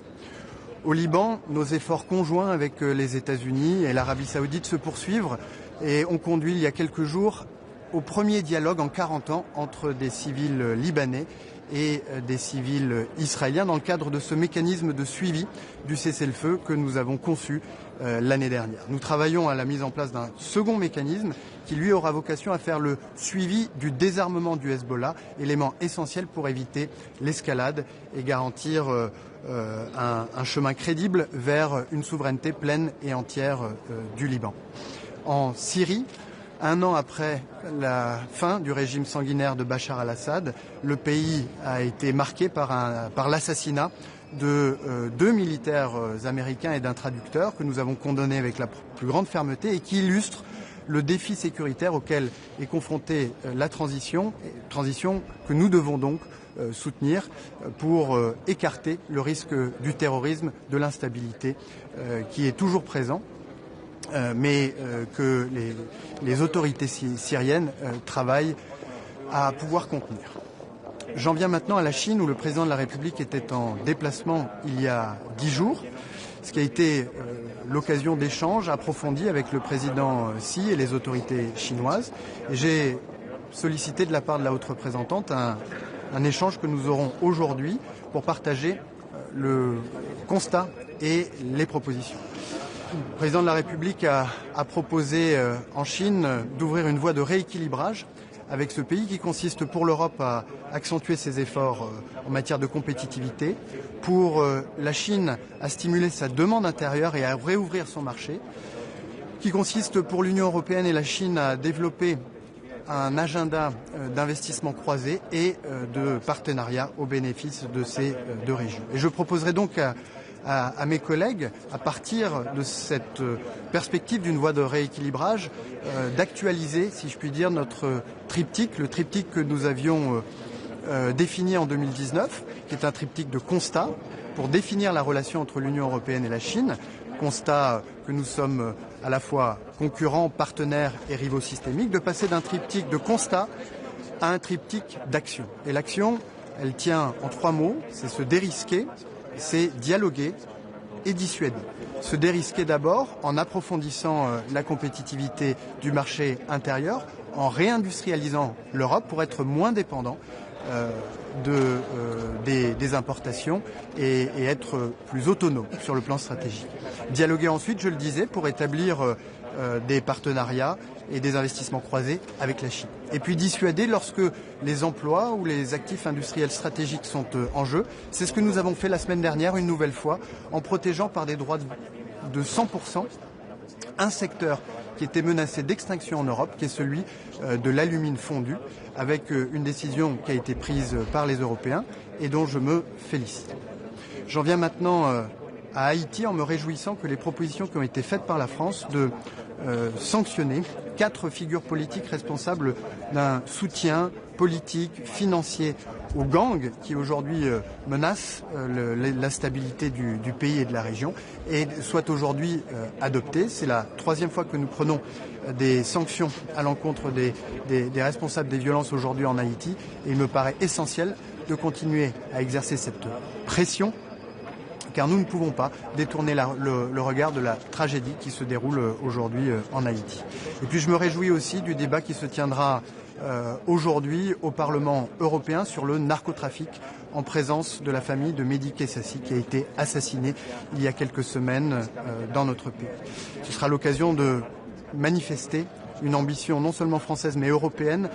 Au Liban, nos efforts conjoints avec les États-Unis et l'Arabie saoudite se poursuivent et ont conduit il y a quelques jours au premier dialogue en 40 ans entre des civils libanais et des civils israéliens dans le cadre de ce mécanisme de suivi du cessez-le-feu que nous avons conçu l'année dernière. Nous travaillons à la mise en place d'un second mécanisme qui, lui, aura vocation à faire le suivi du désarmement du Hezbollah, élément essentiel pour éviter l'escalade et garantir un chemin crédible vers une souveraineté pleine et entière du Liban. En Syrie, 1 an après la fin du régime sanguinaire de Bachar al-Assad, le pays a été marqué par l'assassinat de 2 militaires américains et d'un traducteur que nous avons condamné avec la plus grande fermeté et qui illustre le défi sécuritaire auquel est confrontée la transition que nous devons donc soutenir pour écarter le risque du terrorisme, de l'instabilité qui est toujours présent. Mais que les autorités syriennes travaillent à pouvoir contenir. J'en viens maintenant à la Chine où le président de la République était en déplacement il y a 10 jours, ce qui a été l'occasion d'échanges approfondis avec le président Xi et les autorités chinoises. Et j'ai sollicité de la part de la haute représentante un échange que nous aurons aujourd'hui pour partager le constat et les propositions. Le président de la République a proposé en Chine d'ouvrir une voie de rééquilibrage avec ce pays qui consiste pour l'Europe à accentuer ses efforts en matière de compétitivité, pour la Chine à stimuler sa demande intérieure et à réouvrir son marché, qui consiste pour l'Union européenne et la Chine à développer un agenda d'investissement croisé et de partenariat au bénéfice de ces 2 régions. Et je proposerai donc à mes collègues, à partir de cette perspective d'une voie de rééquilibrage, d'actualiser, si je puis dire, notre triptyque, le triptyque que nous avions défini en 2019, qui est un triptyque de constats pour définir la relation entre l'Union européenne et la Chine, constat que nous sommes à la fois concurrents, partenaires et rivaux systémiques, de passer d'un triptyque de constats à un triptyque d'action. Et l'action, elle tient en 3 mots, c'est se dérisquer, c'est dialoguer et dissuader. Se dérisquer d'abord en approfondissant la compétitivité du marché intérieur, en réindustrialisant l'Europe pour être moins dépendant des importations et être plus autonome sur le plan stratégique. Dialoguer ensuite, je le disais, pour établir des partenariats et des investissements croisés avec la Chine. Et puis dissuader lorsque les emplois ou les actifs industriels stratégiques sont en jeu. C'est ce que nous avons fait la semaine dernière, une nouvelle fois, en protégeant par des droits de 100% un secteur qui était menacé d'extinction en Europe, qui est celui de l'alumine fondu, avec une décision qui a été prise par les Européens et dont je me félicite. J'en viens maintenant à Haïti en me réjouissant que les propositions qui ont été faites par la France de sanctionner 4 figures politiques responsables d'un soutien politique, financier aux gangs qui aujourd'hui menacent la stabilité du pays et de la région et soit aujourd'hui adoptées. C'est la 3e fois que nous prenons des sanctions à l'encontre des responsables des violences aujourd'hui en Haïti et il me paraît essentiel de continuer à exercer cette pression car nous ne pouvons pas détourner le regard de la tragédie qui se déroule aujourd'hui en Haïti. Et puis je me réjouis aussi du débat qui se tiendra aujourd'hui au Parlement européen sur le narcotrafic en présence de la famille de Mehdi Kessassi qui a été assassiné il y a quelques semaines dans notre pays. Ce sera l'occasion de manifester une ambition non seulement française mais européenne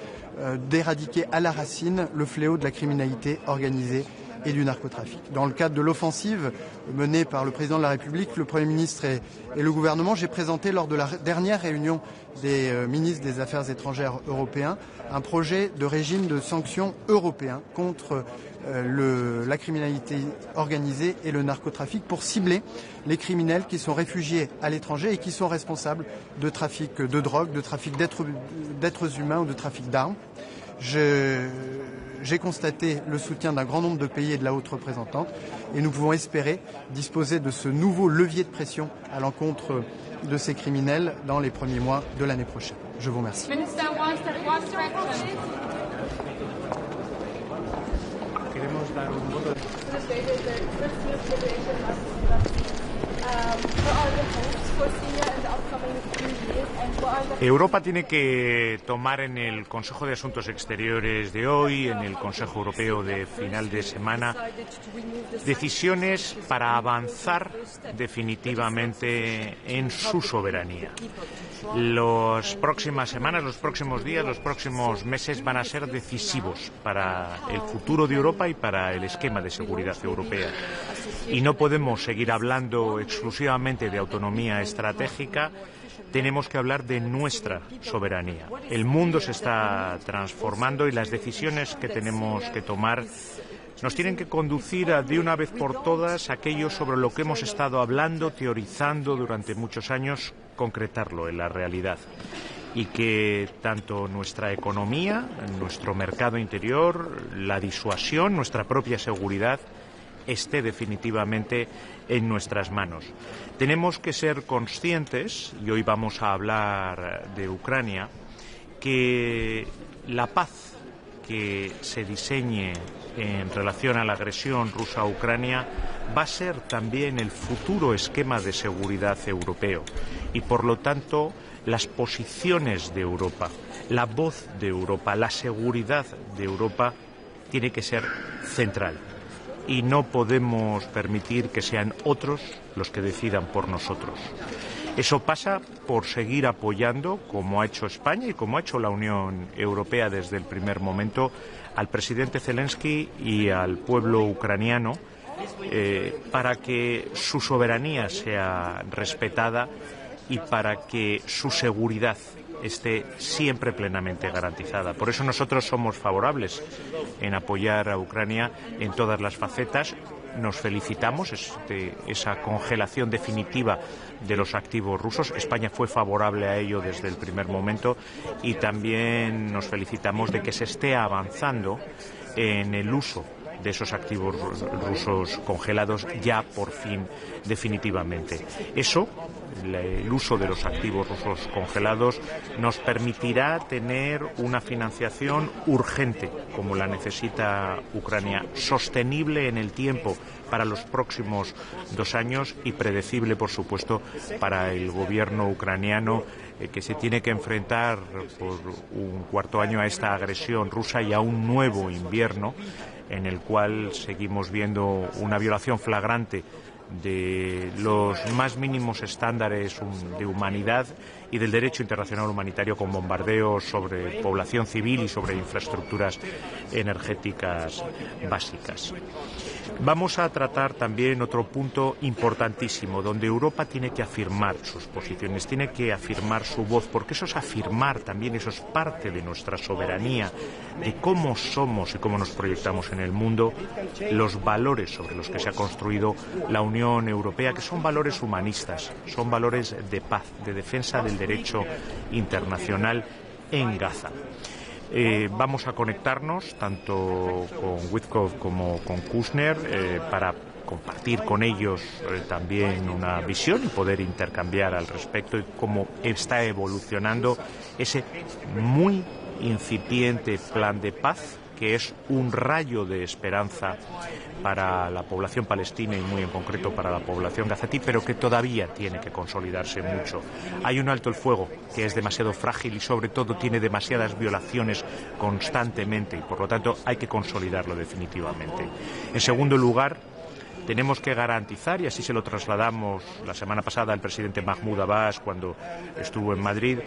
d'éradiquer à la racine le fléau de la criminalité organisée et du narcotrafic. Dans le cadre de l'offensive menée par le président de la République, le Premier ministre et le gouvernement, j'ai présenté lors de la dernière réunion des ministres des Affaires étrangères européens un projet de régime de sanctions européen contre la criminalité organisée et le narcotrafic pour cibler les criminels qui sont réfugiés à l'étranger et qui sont responsables de trafic de drogue, de trafic d'êtres humains ou de trafic d'armes. J'ai constaté le soutien d'un grand nombre de pays et de la haute représentante et nous pouvons espérer disposer de ce nouveau levier de pression à l'encontre de ces criminels dans les premiers mois de l'année prochaine. Je vous remercie. Europa tiene que tomar en el Consejo de Asuntos Exteriores de hoy, en el Consejo Europeo de final de semana, decisiones para avanzar definitivamente en su soberanía. Las próximas semanas, los próximos días, los próximos meses van a ser decisivos para el futuro de Europa y para el esquema de seguridad europea. Y no podemos seguir hablando exclusivamente de autonomía estratégica. Tenemos que hablar de nuestra soberanía. El mundo se está transformando y las decisiones que tenemos que tomar nos tienen que conducir a, de una vez por todas, aquello sobre lo que hemos estado hablando, teorizando durante muchos años, concretarlo en la realidad. Y que tanto nuestra economía, nuestro mercado interior, la disuasión, nuestra propia seguridad, esté definitivamente en nuestras manos. Tenemos que ser conscientes, y hoy vamos a hablar de Ucrania, que la paz que se diseñe en relación a la agresión rusa a Ucrania va a ser también el futuro esquema de seguridad europeo y, por lo tanto, las posiciones de Europa, la voz de Europa, la seguridad de Europa tiene que ser central. Y no podemos permitir que sean otros los que decidan por nosotros. Eso pasa por seguir apoyando, como ha hecho España y como ha hecho la Unión Europea desde el primer momento, al presidente Zelensky y al pueblo ucraniano para que su soberanía sea respetada y para que su seguridad esté siempre plenamente garantizada. Por eso nosotros somos favorables en apoyar a Ucrania en todas las facetas. Nos felicitamos de esa congelación definitiva de los activos rusos. España fue favorable a ello desde el primer momento y también nos felicitamos de que se esté avanzando en el uso de esos activos rusos congelados ya por fin definitivamente. Eso, el uso de los activos rusos congelados, nos permitirá tener una financiación urgente, como la necesita Ucrania, sostenible en el tiempo para los próximos 2 años y predecible, por supuesto, para el gobierno ucraniano que se tiene que enfrentar por un cuarto año a esta agresión rusa y a un nuevo invierno en el cual seguimos viendo una violación flagrante de los más mínimos estándares de humanidad y del derecho internacional humanitario con bombardeos sobre población civil y sobre infraestructuras energéticas básicas. Vamos a tratar también otro punto importantísimo, donde Europa tiene que afirmar sus posiciones, tiene que afirmar su voz, porque eso es afirmar también, eso es parte de nuestra soberanía, de cómo somos y cómo nos proyectamos en el mundo, los valores sobre los que se ha construido la Unión Europea, que son valores humanistas, son valores de paz, de defensa del derecho internacional en Gaza. Vamos a conectarnos tanto con Witkoff como con Kushner para compartir con ellos también una visión y poder intercambiar al respecto y cómo está evolucionando ese muy incipiente plan de paz, que es un rayo de esperanza para la población palestina y muy en concreto para la población gazatí, pero que todavía tiene que consolidarse mucho. Hay un alto el fuego que es demasiado frágil y sobre todo tiene demasiadas violaciones constantemente y por lo tanto hay que consolidarlo definitivamente. En segundo lugar, tenemos que garantizar, y así se lo trasladamos la semana pasada al presidente Mahmoud Abbas cuando estuvo en Madrid,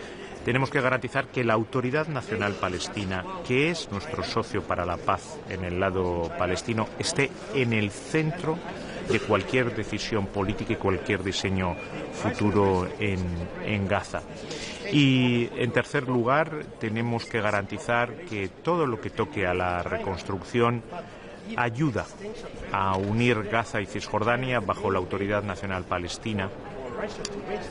tenemos que garantizar que la Autoridad Nacional Palestina, que es nuestro socio para la paz en el lado palestino, esté en el centro de cualquier decisión política y cualquier diseño futuro en Gaza. Y, en tercer lugar, tenemos que garantizar que todo lo que toque a la reconstrucción ayuda a unir Gaza y Cisjordania bajo la Autoridad Nacional Palestina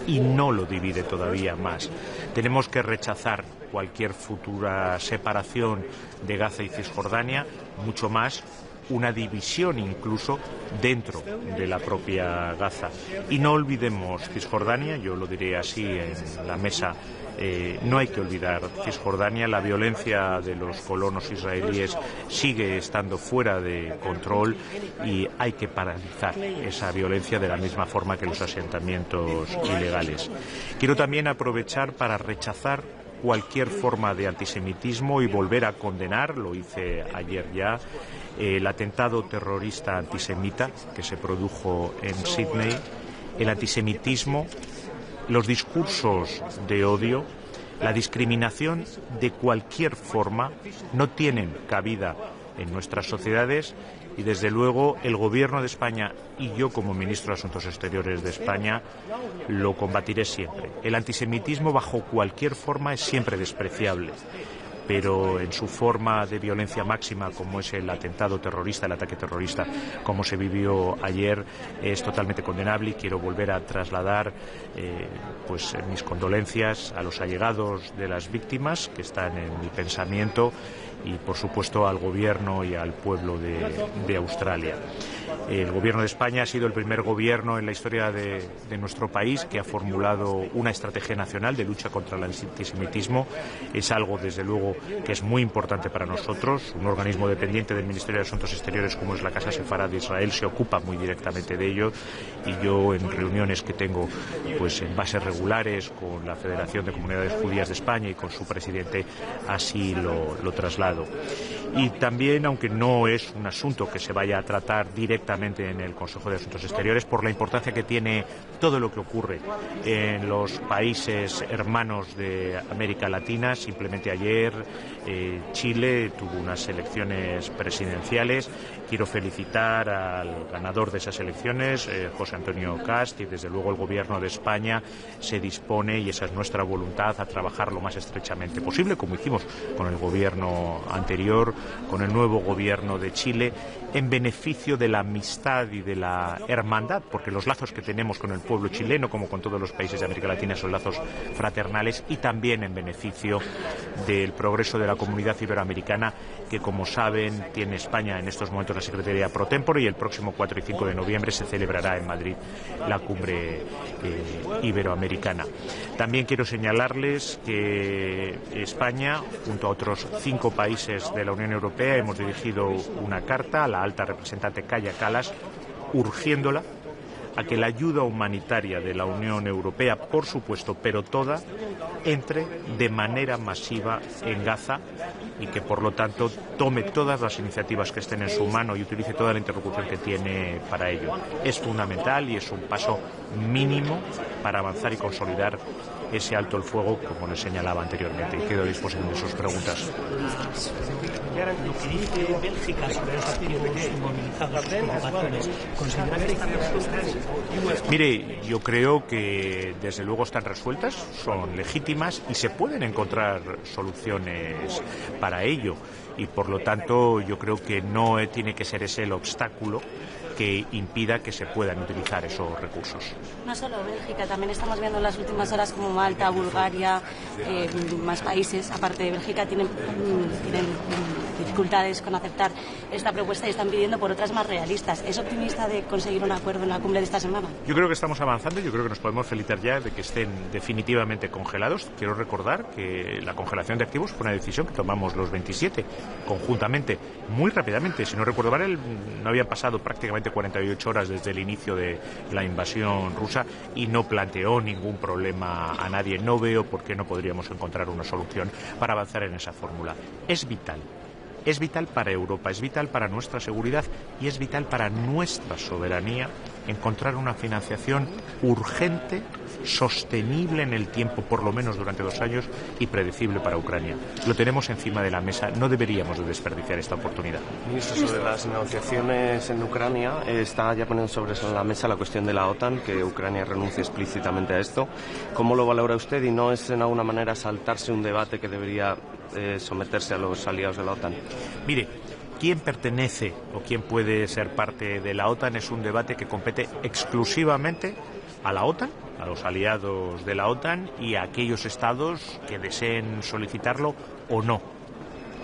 y no lo divide todavía más. Tenemos que rechazar cualquier futura separación de Gaza y Cisjordania, mucho más una división incluso dentro de la propia Gaza. Y no olvidemos Cisjordania, yo lo diré así en la mesa, no hay que olvidar Cisjordania, la violencia de los colonos israelíes sigue estando fuera de control y hay que paralizar esa violencia de la misma forma que los asentamientos ilegales. Quiero también aprovechar para rechazar cualquier forma de antisemitismo y volver a condenar, lo hice ayer ya, el atentado terrorista antisemita que se produjo en Sydney, el antisemitismo, los discursos de odio, la discriminación de cualquier forma no tienen cabida en nuestras sociedades y desde luego el Gobierno de España y yo como Ministro de Asuntos Exteriores de España lo combatiré siempre. El antisemitismo bajo cualquier forma es siempre despreciable, pero en su forma de violencia máxima, como es el atentado terrorista, el ataque terrorista, como se vivió ayer, es totalmente condenable y quiero volver a trasladar pues mis condolencias a los allegados de las víctimas que están en mi pensamiento y, por supuesto, al Gobierno y al pueblo de Australia. El Gobierno de España ha sido el primer gobierno en la historia de nuestro país que ha formulado una estrategia nacional de lucha contra el antisemitismo. Es algo, desde luego, que es muy importante para nosotros. Un organismo dependiente del Ministerio de Asuntos Exteriores, como es la Casa Sefará de Israel, se ocupa muy directamente de ello y yo, en reuniones que tengo pues en bases regulares con la Federación de Comunidades Judías de España y con su presidente, así lo traslado. Y también, aunque no es un asunto que se vaya a tratar directamente en el Consejo de Asuntos Exteriores, por la importancia que tiene todo lo que ocurre en los países hermanos de América Latina. Simplemente ayer Chile tuvo unas elecciones presidenciales. Quiero felicitar al ganador de esas elecciones, José Antonio Cast, y desde luego el Gobierno de España se dispone, y esa es nuestra voluntad, a trabajar lo más estrechamente posible, como hicimos con el Gobierno anterior, con el nuevo Gobierno de Chile, en beneficio de la amistad y de la hermandad, porque los lazos que tenemos con el pueblo chileno, como con todos los países de América Latina, son lazos fraternales, y también en beneficio del progreso de la comunidad iberoamericana, que, como saben, tiene España en estos momentos la Secretaría Pro Tempore, y el próximo 4 y 5 de noviembre se celebrará en Madrid la cumbre iberoamericana. También quiero señalarles que España, junto a otros 5 países de la Unión Europea, hemos dirigido una carta a la alta representante Kaja Kallas urgiéndola a que la ayuda humanitaria de la Unión Europea, por supuesto, pero toda, entre de manera masiva en Gaza y que, por lo tanto, tome todas las iniciativas que estén en su mano y utilice toda la interlocución que tiene para ello. Es fundamental y es un paso mínimo para avanzar y consolidar ese alto el fuego, como les señalaba anteriormente, y quedo a disposición de sus preguntas. Lo que dice Bélgica sobre los activos inmovilizados y ocupaciones, ¿considera que están resueltas? Mire, yo creo que desde luego están resueltas, son legítimas y se pueden encontrar soluciones para ello, y por lo tanto yo creo que no tiene que ser ese el obstáculo que impida que se puedan utilizar esos recursos. No solo Bélgica, también estamos viendo en las últimas horas como Malta, Bulgaria, más países, aparte de Bélgica, tienen dificultades con aceptar esta propuesta y están pidiendo por otras más realistas. ¿Es optimista de conseguir un acuerdo en la cumbre de esta semana? Yo creo que estamos avanzando, yo creo que nos podemos felicitar ya de que estén definitivamente congelados. Quiero recordar que la congelación de activos fue una decisión que tomamos los 27 conjuntamente, muy rápidamente. Si no recuerdo mal, no habían pasado prácticamente 48 horas desde el inicio de la invasión rusa y no planteó ningún problema a nadie. No veo por qué no podríamos encontrar una solución para avanzar en esa fórmula. Es vital. Es vital para Europa, es vital para nuestra seguridad y es vital para nuestra soberanía encontrar una financiación urgente, sostenible en el tiempo, por lo menos durante 2 años, y predecible para Ucrania. Lo tenemos encima de la mesa, no deberíamos de desperdiciar esta oportunidad. Ministro, sobre las negociaciones en Ucrania, está ya poniendo sobre la mesa la cuestión de la OTAN, que Ucrania renuncie explícitamente a esto. ¿Cómo lo valora usted y no es en alguna manera saltarse un debate que debería someterse a los aliados de la OTAN? Mire, quién pertenece o quién puede ser parte de la OTAN es un debate que compete exclusivamente a la OTAN, a los aliados de la OTAN y a aquellos estados que deseen solicitarlo o no.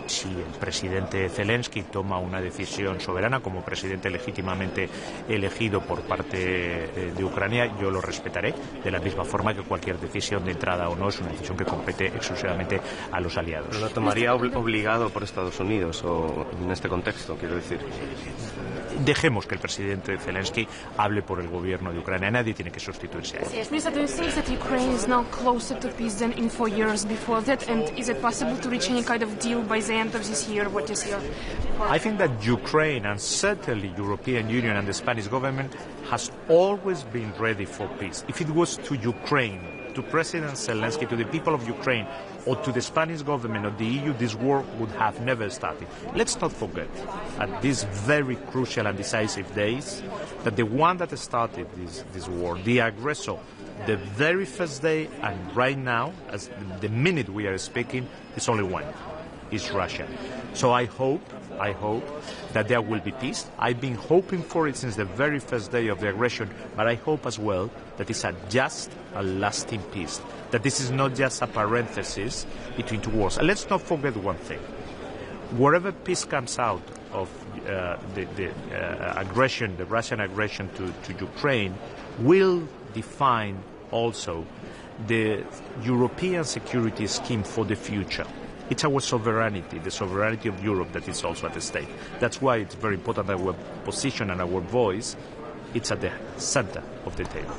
Si el presidente Zelensky toma una decisión soberana como presidente legítimamente elegido por parte de Ucrania, yo lo respetaré de la misma forma que cualquier decisión de entrada o no es una decisión que compete exclusivamente a los aliados. ¿Pero lo tomaría obligado por Estados Unidos o en este contexto, quiero decir? Dejemos que el presidente Zelensky hable por el gobierno de Ucrania. Nadie tiene que sustituirse a él. Minister, do you think that Ukraine is now closer to peace than in 4 years before that? And is it possible to reach any kind of deal by the end of this year? What is your... I think that Ukraine and certainly European Union and the Spanish government has always been ready for peace. If it was to Ukraine, to President Zelensky, to the people of Ukraine, or to the Spanish government or the EU, this war would have never started. Let's not forget, at these very crucial and decisive days, that the one that started this war, the aggressor, the very first day and right now, as the minute we are speaking, is only one. Is Russia. So I hope that there will be peace. I've been hoping for it since the very first day of the aggression, but I hope as well that it's a just a lasting peace, that this is not just a parenthesis between two wars. And let's not forget one thing. Wherever peace comes out of the aggression, the Russian aggression to Ukraine, will define also the European security scheme for the future. It's our sovereignty, the sovereignty of Europe, that is also at stake. That's why it's very important that our position and our voice, it's at the center of the table.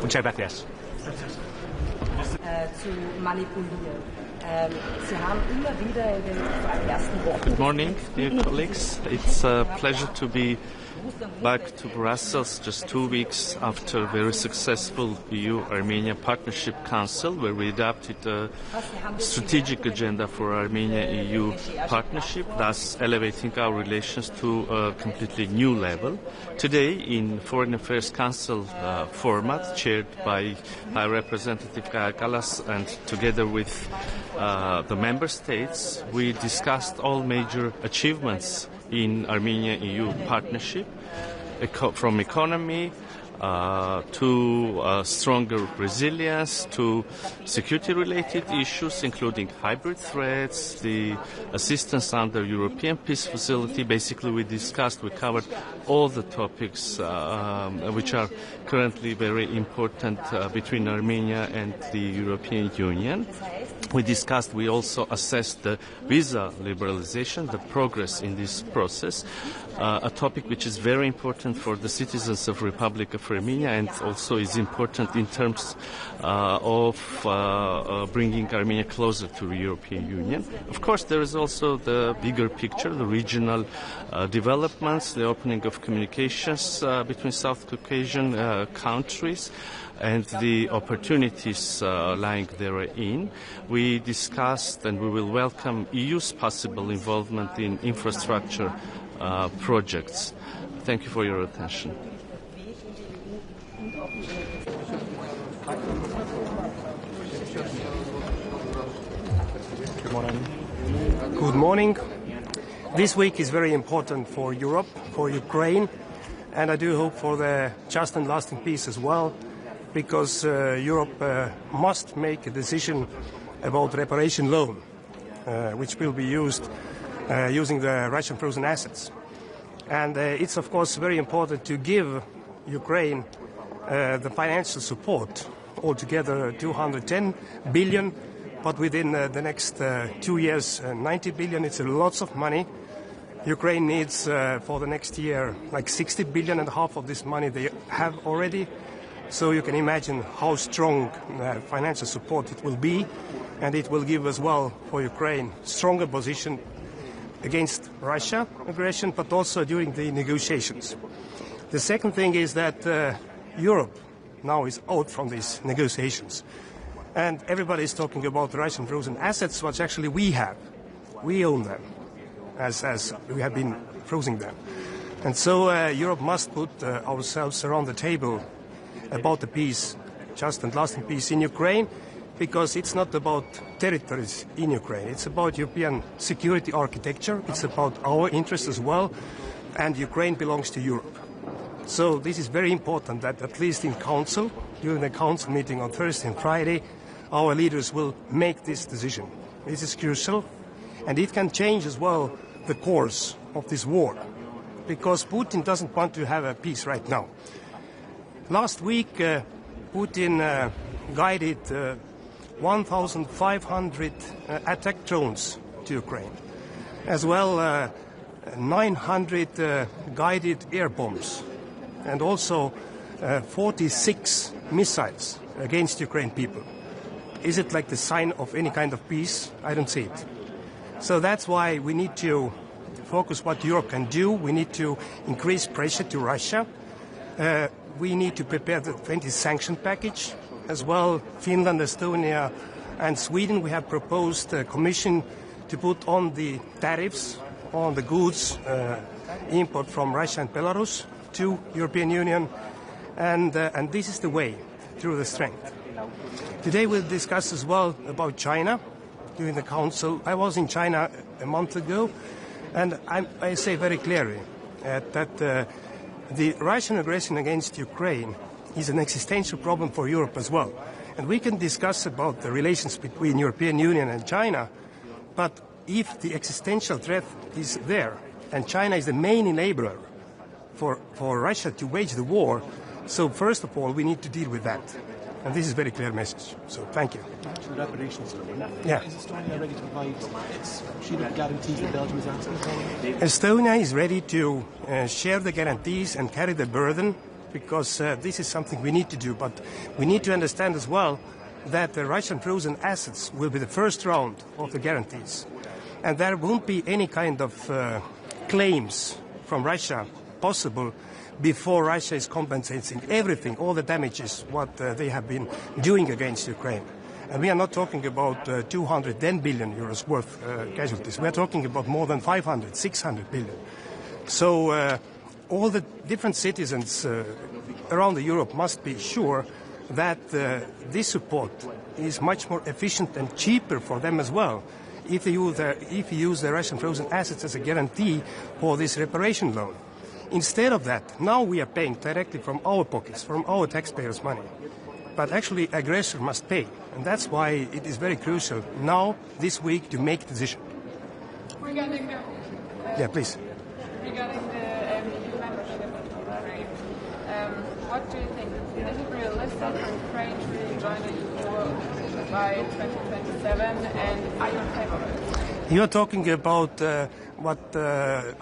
Muchas gracias. Good morning, dear colleagues. It's a pleasure to be back to Brussels just 2 weeks after a very successful EU-Armenia Partnership Council, where we adopted a strategic agenda for Armenia-EU partnership, thus elevating our relations to a completely new level. Today, in Foreign Affairs Council format, chaired by High Representative Kaja Kallas, and together with the member states, we discussed all major achievements in Armenia-EU partnership, from economy to stronger resilience, to security-related issues, including hybrid threats, the assistance under European Peace Facility. Basically, we covered all the topics which are currently very important between Armenia and the European Union. We also assessed the visa liberalization, the progress in this process, a topic which is very important for the citizens of Republic of Armenia and also is important in terms of bringing Armenia closer to the European Union. Of course, there is also the bigger picture, the regional developments, the opening of communications between South Caucasian countries, and the opportunities lying therein. We discussed and we will welcome EU's possible involvement in infrastructure projects. Thank you for your attention. Good morning. Good morning. This week is very important for Europe, for Ukraine, and I do hope for the just and lasting peace as well, because Europe must make a decision about reparation loan, which will be used using the Russian frozen assets. And it's of course very important to give Ukraine the financial support, altogether 210 billion, but within the next 2 years 90 billion. It's lots of money. Ukraine needs for the next year like 60 billion, and half of this money they have already. So you can imagine how strong financial support it will be, and it will give as well for Ukraine stronger position against Russia aggression, but also during the negotiations. The second thing is that Europe now is out from these negotiations, and everybody is talking about the Russian frozen assets, which actually we have. We own them, as we have been freezing them. And so Europe must put ourselves around the table about the peace, just and lasting peace in Ukraine, because it's not about territories in Ukraine. It's about European security architecture. It's about our interests as well, and Ukraine belongs to Europe. So this is very important that at least in Council, during the Council meeting on Thursday and Friday, our leaders will make this decision. This is crucial, and it can change as well the course of this war, because Putin doesn't want to have a peace right now. Last week, Putin guided 1,500 attack drones to Ukraine, as well 900 guided air bombs, and also 46 missiles against Ukraine people. Is it like the sign of any kind of peace? I don't see it. So that's why we need to focus what Europe can do. We need to increase pressure to Russia. We need to prepare the 20 sanction package as well. Finland, Estonia and Sweden, we have proposed the Commission to put on the tariffs on the goods import from Russia and Belarus to European Union, and this is the way through the strength. Today we'll discuss as well about China during the Council. I was in China a month ago, and I say very clearly that the Russian aggression against Ukraine is an existential problem for Europe as well. And we can discuss about the relations between European Union and China, but if the existential threat is there, and China is the main enabler for Russia to wage the war, so first of all we need to deal with that. And this is a very clear message. So thank you. The reparations loan. Yeah. Is Estonia ready to provide the guarantees that Belgium is asking for? Estonia is ready to share the guarantees and carry the burden, because this is something we need to do. But we need to understand as well that the Russian frozen assets will be the first round of the guarantees. And there won't be any kind of claims from Russia possible before Russia is compensating everything, all the damages, what they have been doing against Ukraine. And we are not talking about 210 billion euros worth casualties. We are talking about more than 500, 600 billion. So all the different citizens around Europe must be sure that this support is much more efficient and cheaper for them as well if you use the Russian frozen assets as a guarantee for this reparation loan. Instead of that, now we are paying directly from our pockets, from our taxpayers' money. But actually, aggressor must pay. And that's why it is very crucial now, this week, to make a decision. Regarding the, yeah, please. Regarding the EU membership of Ukraine, what do you think? Is it realistic for Ukraine to really join the EU? by 2027, and are you in favor of it? You're talking about what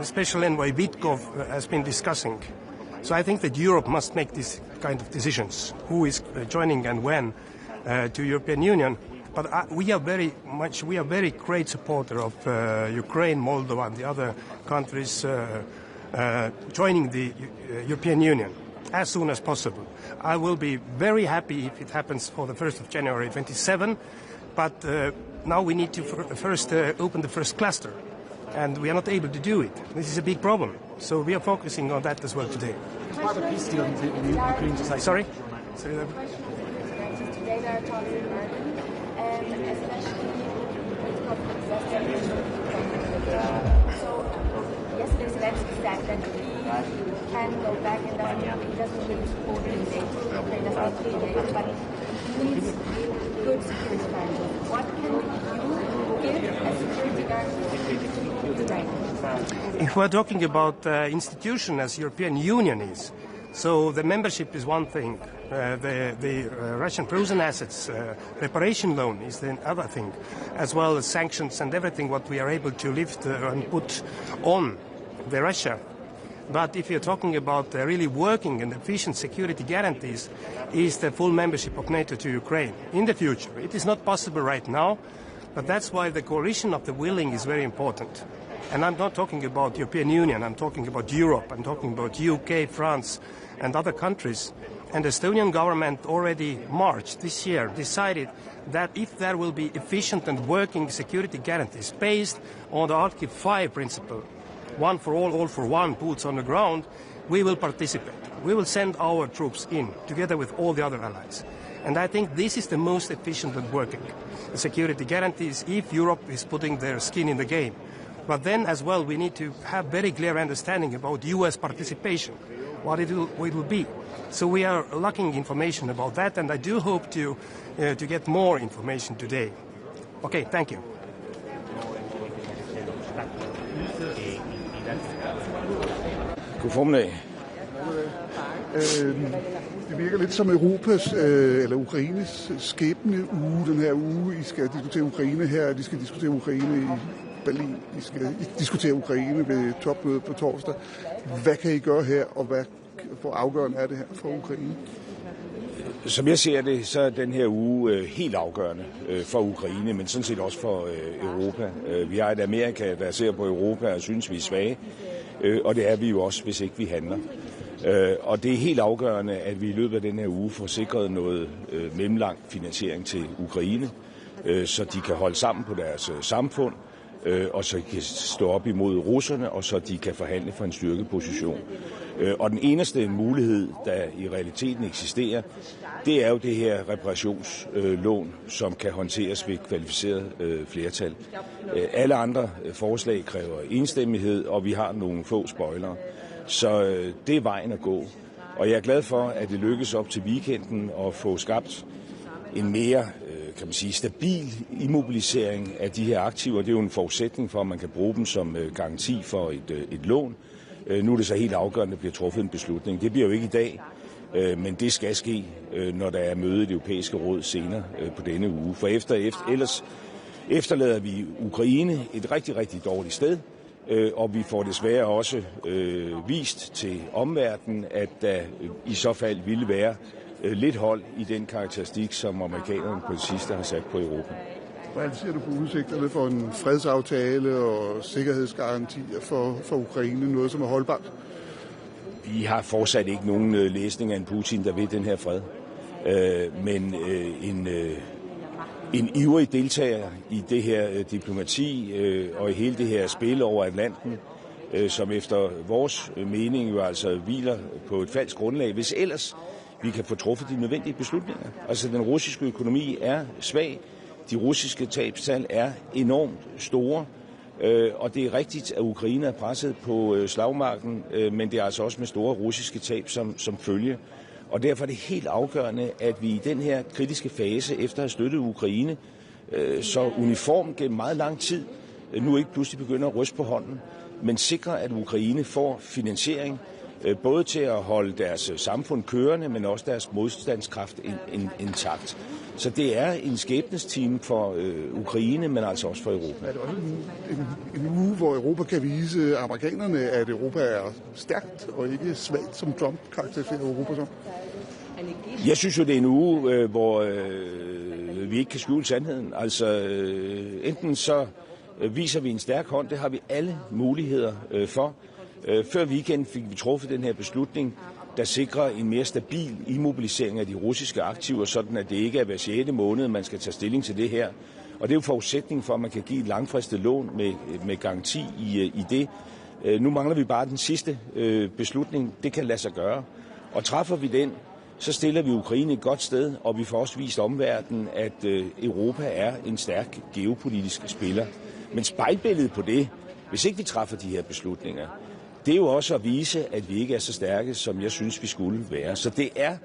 Special Envoy Witkov has been discussing. So I think that Europe must make these kind of decisions, who is joining and when to European Union. But we are very great supporter of Ukraine, Moldova and the other countries joining the European Union as soon as possible. I will be very happy if it happens for the 1st of January 27, but now we need to first open the first cluster, and we are not able to do it. This is a big problem, so we are focusing on that as well today. Part of the peace deal in Ukraine society. Sorry? Today they are talking especially with conflicts so yesterday Zelensky said that he can go back and then he doesn't really support the NATO. Ukraine does not need NATO, but he needs good security guarantees. What can you give as security guarantees to Ukraine? If we're talking about institution as European Union is, so the membership is one thing. The Russian frozen assets reparation loan is the other thing, as well as sanctions and everything what we are able to lift and put on the Russia. But if you're talking about really working and efficient security guarantees, is the full membership of NATO to Ukraine in the future. It is not possible right now, but that's why the coalition of the willing is very important. And I'm not talking about European Union, I'm talking about Europe, I'm talking about UK, France and other countries. And the Estonian government already March this year decided that if there will be efficient and working security guarantees based on the Article 5 principle, one for all for one, boots on the ground, we will participate. We will send our troops in together with all the other allies. And I think this is the most efficient and working security guarantees if Europe is putting their skin in the game. But then as well we need to have very clear understanding about US participation, what it will be. So we are lacking information about that, and I do hope to get more information today. Okay, thank you. God formiddag. Det virker lidt som Europas, eller Ukraines skæbne uge, den her uge. I skal diskutere Ukraine her, de skal diskutere Ukraine i Berlin, de skal diskutere Ukraine ved topmødet på torsdag. Hvad kan I gøre her, og hvad for afgørende er det her for Ukraine? Som jeg ser det, så er den her uge helt afgørende for Ukraine, men sådan set også for Europa. Vi har et Amerika, der ser på Europa og synes, vi er svage, og det er vi jo også, hvis ikke vi handler. Og det er helt afgørende, at vi i løbet af den her uge får sikret noget mellemlang finansiering til Ukraine, så de kan holde sammen på deres samfund, og så de kan stå op imod russerne, og så de kan forhandle for en styrket position. Og den eneste mulighed, der i realiteten eksisterer, det er jo det her reparationslån, som kan håndteres ved kvalificeret flertal. Alle andre forslag kræver enstemmighed, og vi har nogle få spoilere. Så det er vejen at gå. Og jeg er glad for, at det lykkes op til weekenden at få skabt en mere, kan man sige, stabil immobilisering af de her aktiver. Det er jo en forudsætning for, at man kan bruge dem som garanti for et lån. Nu er det så helt afgørende, at der bliver truffet en beslutning. Det bliver jo ikke i dag, men det skal ske, når der er møde i det europæiske råd senere på denne uge. For ellers efterlader vi Ukraine et rigtig, rigtig dårligt sted, og vi får desværre også vist til omverdenen, at der i så fald ville være lidt hold i den karakteristik, som amerikanerne på det sidste har sat på Europa. Hvordan ser du på udsigterne for en fredsaftale og sikkerhedsgarantier for Ukraine, noget som er holdbart? Vi har fortsat ikke nogen læsning af en Putin, der ved den her fred. Men en ivrig deltager i det her diplomati og i hele det her spil over Atlanten, som efter vores mening jo altså hviler på et falsk grundlag, hvis ellers vi kan få truffet de nødvendige beslutninger. Altså den russiske økonomi er svag, de russiske tabstal er enormt store, og det er rigtigt, at Ukraine er presset på slagmarken, men det er altså også med store russiske tab som følge. Og derfor er det helt afgørende, at vi i den her kritiske fase, efter at have støttet Ukraine, så uniformt gennem meget lang tid, nu ikke pludselig begynder at ryste på hånden, men sikrer, at Ukraine får finansiering både til at holde deres samfund kørende, men også deres modstandskraft intakt. Så det er en skæbnestime for Ukraine, men altså også for Europa. Er det også en uge, hvor Europa kan vise amerikanerne, at Europa er stærkt og ikke svagt, som Trump karakteriserer Europa som? Jeg synes jo, det er en uge, hvor vi ikke kan skjule sandheden. Altså, enten så viser vi en stærk hånd, det har vi alle muligheder for. Før weekend fik vi truffet den her beslutning, der sikrer en mere stabil immobilisering af de russiske aktiver, sådan at det ikke er hver 6. måned, man skal tage stilling til det her. Og det er jo forudsætning for, at man kan give et langfristet lån med garanti i det. Nu mangler vi bare den sidste beslutning. Det kan lade sig gøre. Og træffer vi den, så stiller vi Ukraine et godt sted, og vi får også vist omverdenen, at Europa er en stærk geopolitisk spiller. Men spejlbilledet på det, hvis ikke vi træffer de her beslutninger, det er jo også at vise, at vi ikke er så stærke, som jeg synes, vi skulle være. Så det er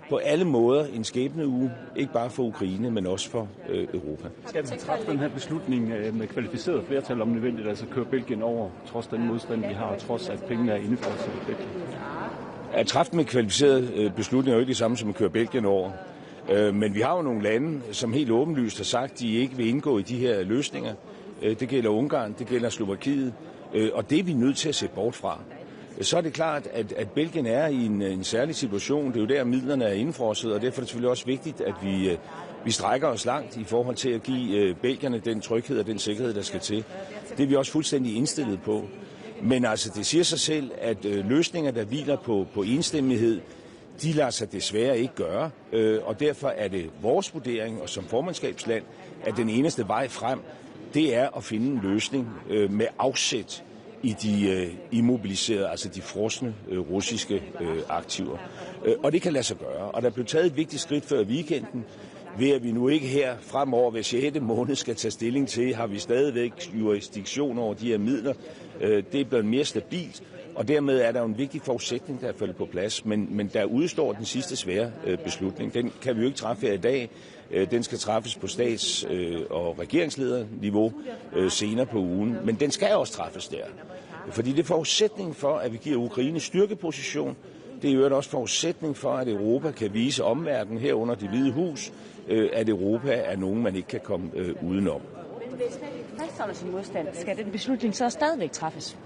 på alle måder en skæbneuge, ikke bare for Ukraine, men også for Europa. Skal vi træffe den her beslutning med kvalificeret flertal om nødvendigt, altså køre Belgien over, trods den modstand, vi har, trods at pengene er indefrosset i Belgien? At træffe med kvalificeret beslutning er jo ikke det samme som at køre Belgien over. Men vi har jo nogle lande, som helt åbenlyst har sagt, at de ikke vil indgå i de her løsninger. Det gælder Ungarn, det gælder Slovakiet, og det er vi nødt til at se bort fra. Så er det klart, at Belgien er i en særlig situation. Det er jo der, midlerne er indfrosset, og derfor er det selvfølgelig også vigtigt, at vi strækker os langt i forhold til at give belgierne den tryghed og den sikkerhed, der skal til. Det er vi også fuldstændig indstillet på. Men altså, det siger sig selv, at løsninger, der hviler på enstemmighed, de lader sig desværre ikke gøre. Og derfor er det vores vurdering, og som formandskabsland, at den eneste vej frem, det er at finde en løsning med afsæt i de immobiliserede, altså de frosne russiske aktiver. Og det kan lade sig gøre. Og der blev taget et vigtigt skridt før weekenden, ved at vi nu ikke her fremover hver 6. måned skal tage stilling til, har vi stadigvæk jurisdiktion over de her midler. Det er blevet mere stabilt, og dermed er der jo en vigtig forudsætning, der er faldet på plads. Men der udstår den sidste svære beslutning. Den kan vi jo ikke træffe her i dag. Den skal træffes på stats- og regeringslederniveau senere på ugen. Men den skal også træffes der. Fordi det er forudsætning for, at vi giver Ukraine styrkeposition. Det er jo også forudsætning for, at Europa kan vise omverdenen herunder Det Hvide Hus, at Europa er nogen, man ikke kan komme udenom. Men hvis man fastholder sin modstand, skal den beslutning så stadigvæk træffes?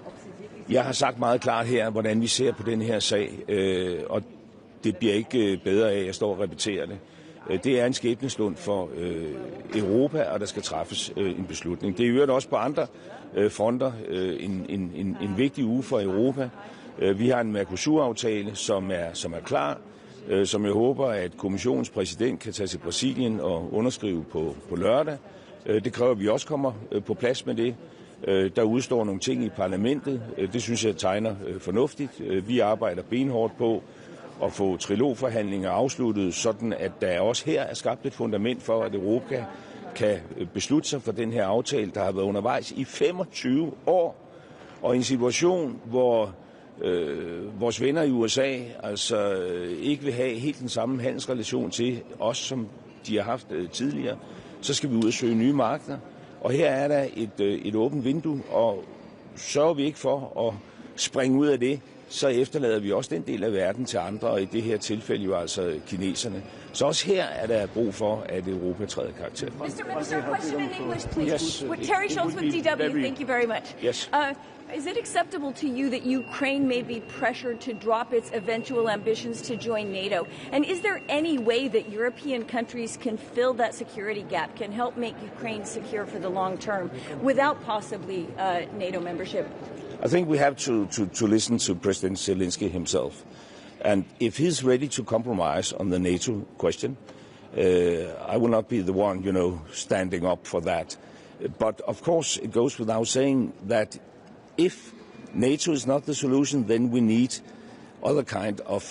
Jeg har sagt meget klart her, hvordan vi ser på den her sag, og det bliver ikke bedre af, at jeg står og repeterer det. Det er en skæbnestund for Europa, og der skal træffes en beslutning. Det er jo også på andre fronter en vigtig uge for Europa. Vi har en Mercosur-aftale, som er klar, som jeg håber, at kommissionens præsident kan tage til Brasilien og underskrive på lørdag. Det kræver, at vi også kommer på plads med det. Der udstår nogle ting i parlamentet. Det synes jeg tegner fornuftigt. Vi arbejder benhårdt på at få trilogforhandlinger afsluttet, sådan at der også her er skabt et fundament for, at Europa kan beslutte sig for den her aftale, der har været undervejs i 25 år. Og i en situation, hvor vores venner i USA altså ikke vil have helt den samme handelsrelation til os, som de har haft tidligere, så skal vi ud og søge nye markeder. Og her er der et åbent vindue, og sørger vi ikke for at springe ud af det, så efterlader vi også den del af verden til andre, og i det her tilfælde jo altså kineserne. Så også her er der brug for, at Europa træder karakter. Mr. Minister, a question in English, please. Yes, With Terry Schultz with DW, thank you very much. Yes. Is it acceptable to you that Ukraine may be pressured to drop its eventual ambitions to join NATO? And is there any way that European countries can fill that security gap, can help make Ukraine secure for the long term without possibly NATO membership? I think we have to listen to President Zelensky himself. And if he's ready to compromise on the NATO question, I will not be the one, standing up for that. But of course, it goes without saying that if NATO is not the solution, then we need other kind of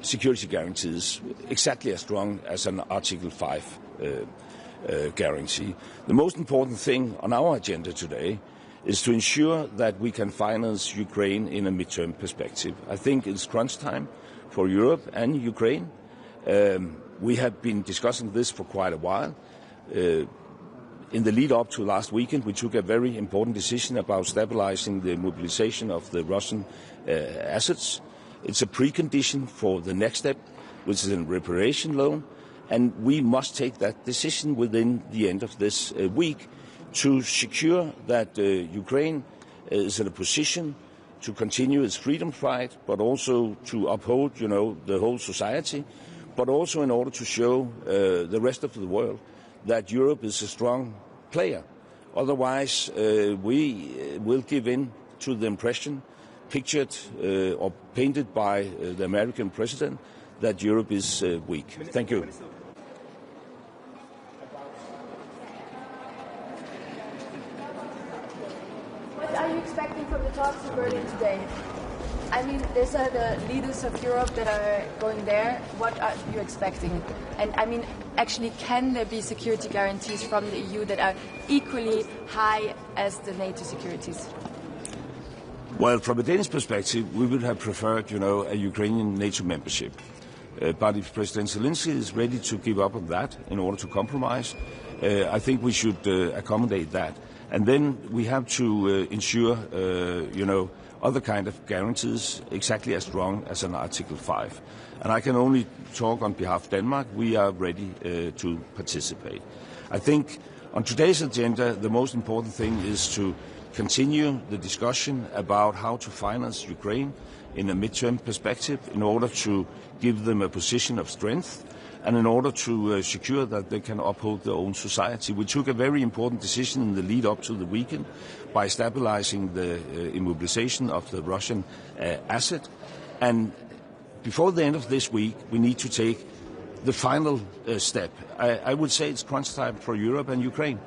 security guarantees, exactly as strong as an Article 5 guarantee. The most important thing on our agenda today is to ensure that we can finance Ukraine in a midterm perspective. I think it's crunch time for Europe and Ukraine. We have been discussing this for quite a while. In the lead up to last weekend, we took a very important decision about stabilizing the mobilization of the Russian assets. It's a precondition for the next step, which is a reparation loan, and we must take that decision within the end of this week to secure that Ukraine is in a position to continue its freedom fight, but also to uphold, the whole society, but also in order to show the rest of the world that Europe is a strong player. Otherwise, we will give in to the impression pictured or painted by the American president that Europe is weak. Thank you. What are you expecting from the talks in Berlin today? I mean, these are the leaders of Europe that are going there. What are you expecting? And I mean, actually, can there be security guarantees from the EU that are equally high as the NATO securities? Well, from a Danish perspective, we would have preferred, a Ukrainian NATO membership. But if President Zelensky is ready to give up on that in order to compromise, I think we should accommodate that. And then we have to ensure, other kind of guarantees exactly as strong as an Article 5. And I can only talk on behalf of Denmark. We are ready to participate. I think on today's agenda, the most important thing is to continue the discussion about how to finance Ukraine in a midterm perspective in order to give them a position of strength and in order to secure that they can uphold their own society. We took a very important decision in the lead up to the weekend by stabilizing the immobilization of the Russian asset. And before the end of this week, we need to take the final step. I would say it's crunch time for Europe and Ukraine.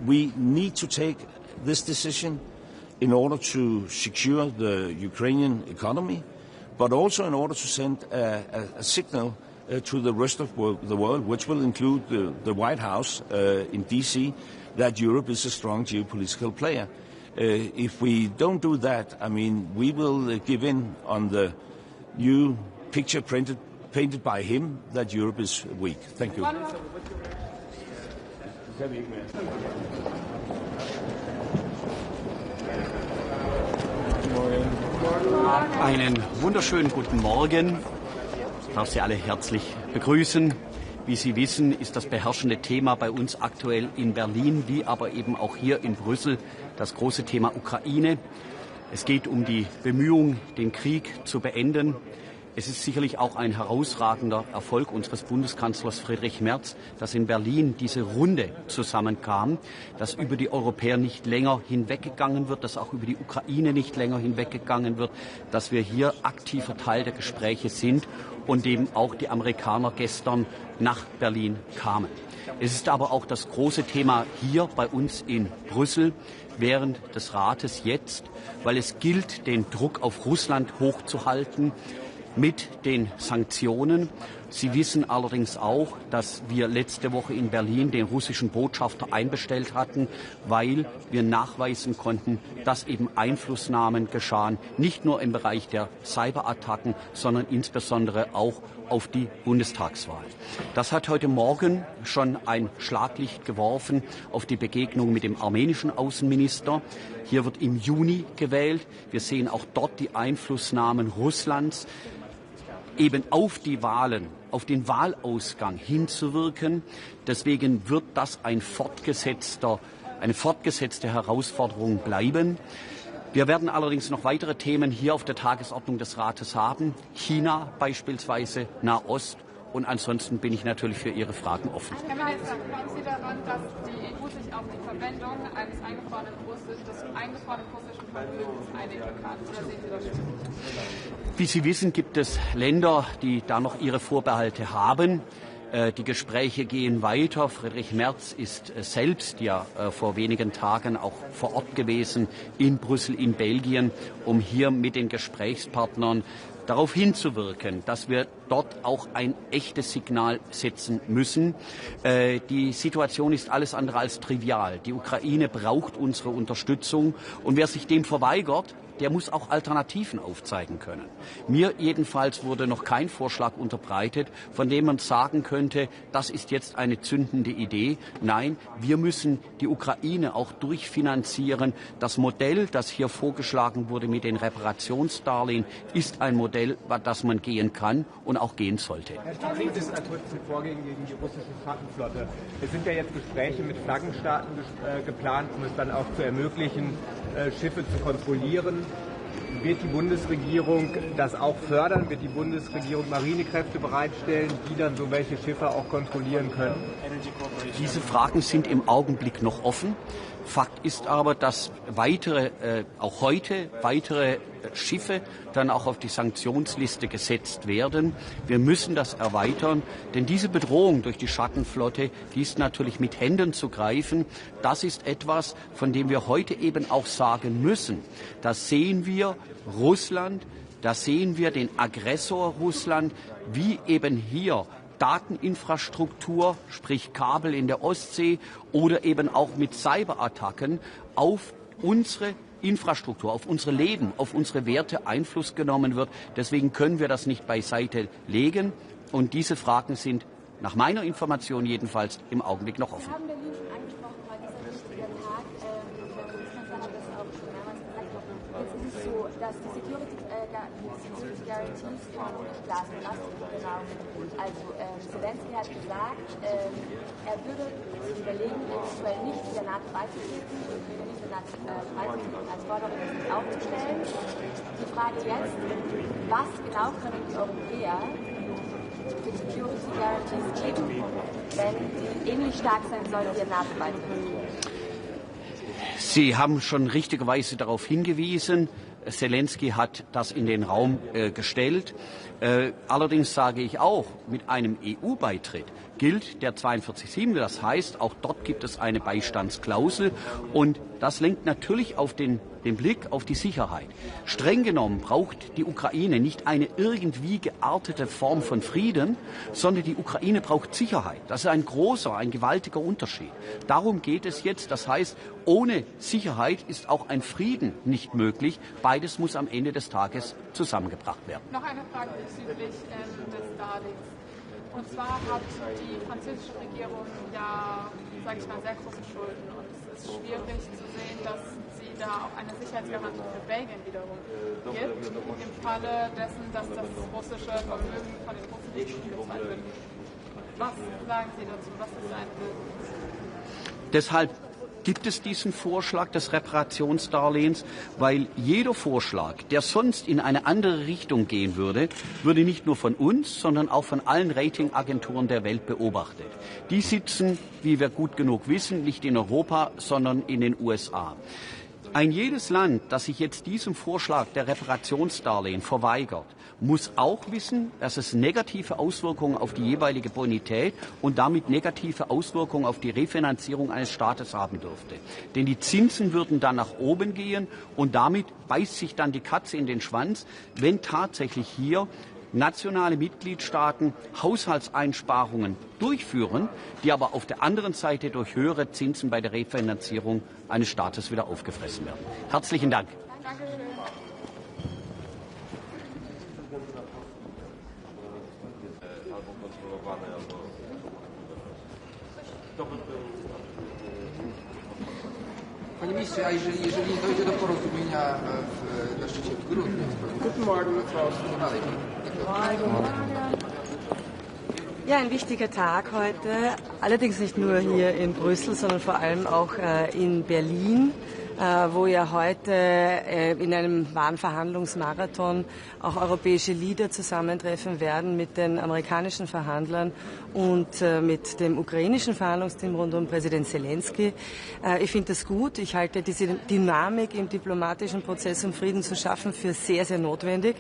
We need to take this decision in order to secure the Ukrainian economy, but also in order to send a signal to the rest of the world, which will include the White House in D.C., that Europe is a strong geopolitical player. If we don't do that, we will give in on the new picture painted by him that Europe is weak. Thank you. Einen wunderschönen guten Morgen. Ich darf Sie alle herzlich begrüßen. Wie Sie wissen, ist das beherrschende Thema bei uns aktuell in Berlin, wie aber eben auch hier in Brüssel, das große Thema Ukraine. Es geht um die Bemühungen, den Krieg zu beenden. Es ist sicherlich auch ein herausragender Erfolg unseres Bundeskanzlers Friedrich Merz, dass in Berlin diese Runde zusammenkam, dass über die Europäer nicht länger hinweggegangen wird, dass auch über die Ukraine nicht länger hinweggegangen wird, dass wir hier aktiver Teil der Gespräche sind und eben auch die Amerikaner gestern nach Berlin kamen. Es ist aber auch das große Thema hier bei uns in Brüssel während des Rates jetzt, weil es gilt, den Druck auf Russland hochzuhalten mit den Sanktionen. Sie wissen allerdings auch, dass wir letzte Woche in Berlin den russischen Botschafter einbestellt hatten, weil wir nachweisen konnten, dass eben Einflussnahmen geschahen, nicht nur im Bereich der Cyberattacken, sondern insbesondere auch auf die Bundestagswahl. Das hat heute Morgen schon ein Schlaglicht geworfen auf die Begegnung mit dem armenischen Außenminister. Hier wird im Juni gewählt. Wir sehen auch dort die Einflussnahmen Russlands, eben auf die Wahlen, auf den Wahlausgang hinzuwirken. Deswegen wird das eine fortgesetzte Herausforderung bleiben. Wir werden allerdings noch weitere Themen hier auf der Tagesordnung des Rates haben. China beispielsweise, Nahost. Und ansonsten bin ich natürlich für Ihre Fragen offen. Herr Minister, glauben Sie daran, dass die EU sich auf die Verwendung des eingefrorenen russischen Vermögens einigen kann? Oder sehen Sie das schon? Wie Sie wissen, gibt es Länder, die da noch ihre Vorbehalte haben. Die Gespräche gehen weiter. Friedrich Merz ist selbst ja vor wenigen Tagen auch vor Ort gewesen in Brüssel, in Belgien, um hier mit den Gesprächspartnern darauf hinzuwirken, dass wir dort auch ein echtes Signal setzen müssen. Die Situation ist alles andere als trivial. Die Ukraine braucht unsere Unterstützung und wer sich dem verweigert, der muss auch Alternativen aufzeigen können. Mir jedenfalls wurde noch kein Vorschlag unterbreitet, von dem man sagen könnte, das ist jetzt eine zündende Idee. Nein, wir müssen die Ukraine auch durchfinanzieren. Das Modell, das hier vorgeschlagen wurde mit den Reparationsdarlehen, ist ein Modell, das man gehen kann und auch gehen sollte. Herr Staatspräsident, zum Vorgehen gegen die russische Schattenflotte. Es sind ja jetzt Gespräche mit Flaggenstaaten geplant, um es dann auch zu ermöglichen, Schiffe zu kontrollieren. Wird die Bundesregierung das auch fördern? Wird die Bundesregierung Marinekräfte bereitstellen, die dann so welche Schiffe auch kontrollieren können? Diese Fragen sind im Augenblick noch offen. Fakt ist aber, dass auch heute weitere Schiffe dann auch auf die Sanktionsliste gesetzt werden. Wir müssen das erweitern, denn diese Bedrohung durch die Schattenflotte, die ist natürlich mit Händen zu greifen. Das ist etwas, von dem wir heute eben auch sagen müssen. Da sehen wir Russland, da sehen wir den Aggressor Russland, wie eben hier Dateninfrastruktur, sprich Kabel in der Ostsee oder eben auch mit Cyberattacken auf unsere Infrastruktur, auf unser Leben, auf unsere Werte Einfluss genommen wird. Deswegen können wir das nicht beiseite legen. Und diese Fragen sind nach meiner Information jedenfalls im Augenblick noch offen. Sie haben Berlin schon angesprochen, heute ist ein wichtiger Tag. Der Bundeskanzler hat das auch schon mehrmals gesagt. Jetzt ist es so, dass die Security Guarantees von Glasbelastung genau. Also Zelensky hat gesagt, er würde sich überlegen, eventuell nicht der NATO beizutreten und diese NATO-Beitritt als Forderung nicht aufzustellen. Die Frage jetzt, was genau können die Europäer für Security Guarantees geben, wenn die ähnlich stark sein sollen wie der NATO-Beitritt? Sie haben schon richtigerweise darauf hingewiesen. Zelensky hat das in den Raum gestellt. Allerdings sage ich auch, mit einem EU-Beitritt gilt der 42.7. Das heißt, auch dort gibt es eine Beistandsklausel und das lenkt natürlich auf den Blick auf die Sicherheit. Streng genommen braucht die Ukraine nicht eine irgendwie geartete Form von Frieden, sondern die Ukraine braucht Sicherheit. Das ist ein gewaltiger Unterschied. Darum geht es jetzt. Das heißt, ohne Sicherheit ist auch ein Frieden nicht möglich. Beides muss am Ende des Tages zusammengebracht werden. Noch eine Frage bezüglich des Darlehens. Und zwar hat die französische Regierung ja, sage ich mal, sehr große Schulden. Und es ist schwierig zu sehen, dass sie da auch eine Sicherheitsgarantie für Belgien wiederum gibt, im Falle dessen, dass das russische Vermögen von den Russen nicht gezahlt wird. Was sagen Sie dazu? Was ist sein Bild? Deshalb gibt es diesen Vorschlag des Reparationsdarlehens, weil jeder Vorschlag, der sonst in eine andere Richtung gehen würde, würde nicht nur von uns, sondern auch von allen Ratingagenturen der Welt beobachtet. Die sitzen, wie wir gut genug wissen, nicht in Europa, sondern in den USA. Ein jedes Land, das sich jetzt diesem Vorschlag der Reparationsdarlehen verweigert, muss auch wissen, dass es negative Auswirkungen auf die jeweilige Bonität und damit negative Auswirkungen auf die Refinanzierung eines Staates haben dürfte. Denn die Zinsen würden dann nach oben gehen und damit beißt sich dann die Katze in den Schwanz, wenn tatsächlich hier nationale Mitgliedstaaten Haushaltseinsparungen durchführen, die aber auf der anderen Seite durch höhere Zinsen bei der Refinanzierung eines Staates wieder aufgefressen werden. Herzlichen Dank. Panie ministrze, a jeżeli dojdzie do porozumienia na szczycie w grudniu, Guten Morgen, Frau Ja, ein wichtiger Tag heute, allerdings nicht nur hier in Brüssel, sondern vor allem auch in Berlin, wo ja heute in einem wahren Verhandlungsmarathon auch europäische Leader zusammentreffen werden mit den amerikanischen Verhandlern und mit dem ukrainischen Verhandlungsteam rund um Präsident Zelensky. Ich finde das gut. Ich halte diese Dynamik im diplomatischen Prozess, um Frieden zu schaffen, für sehr, sehr notwendig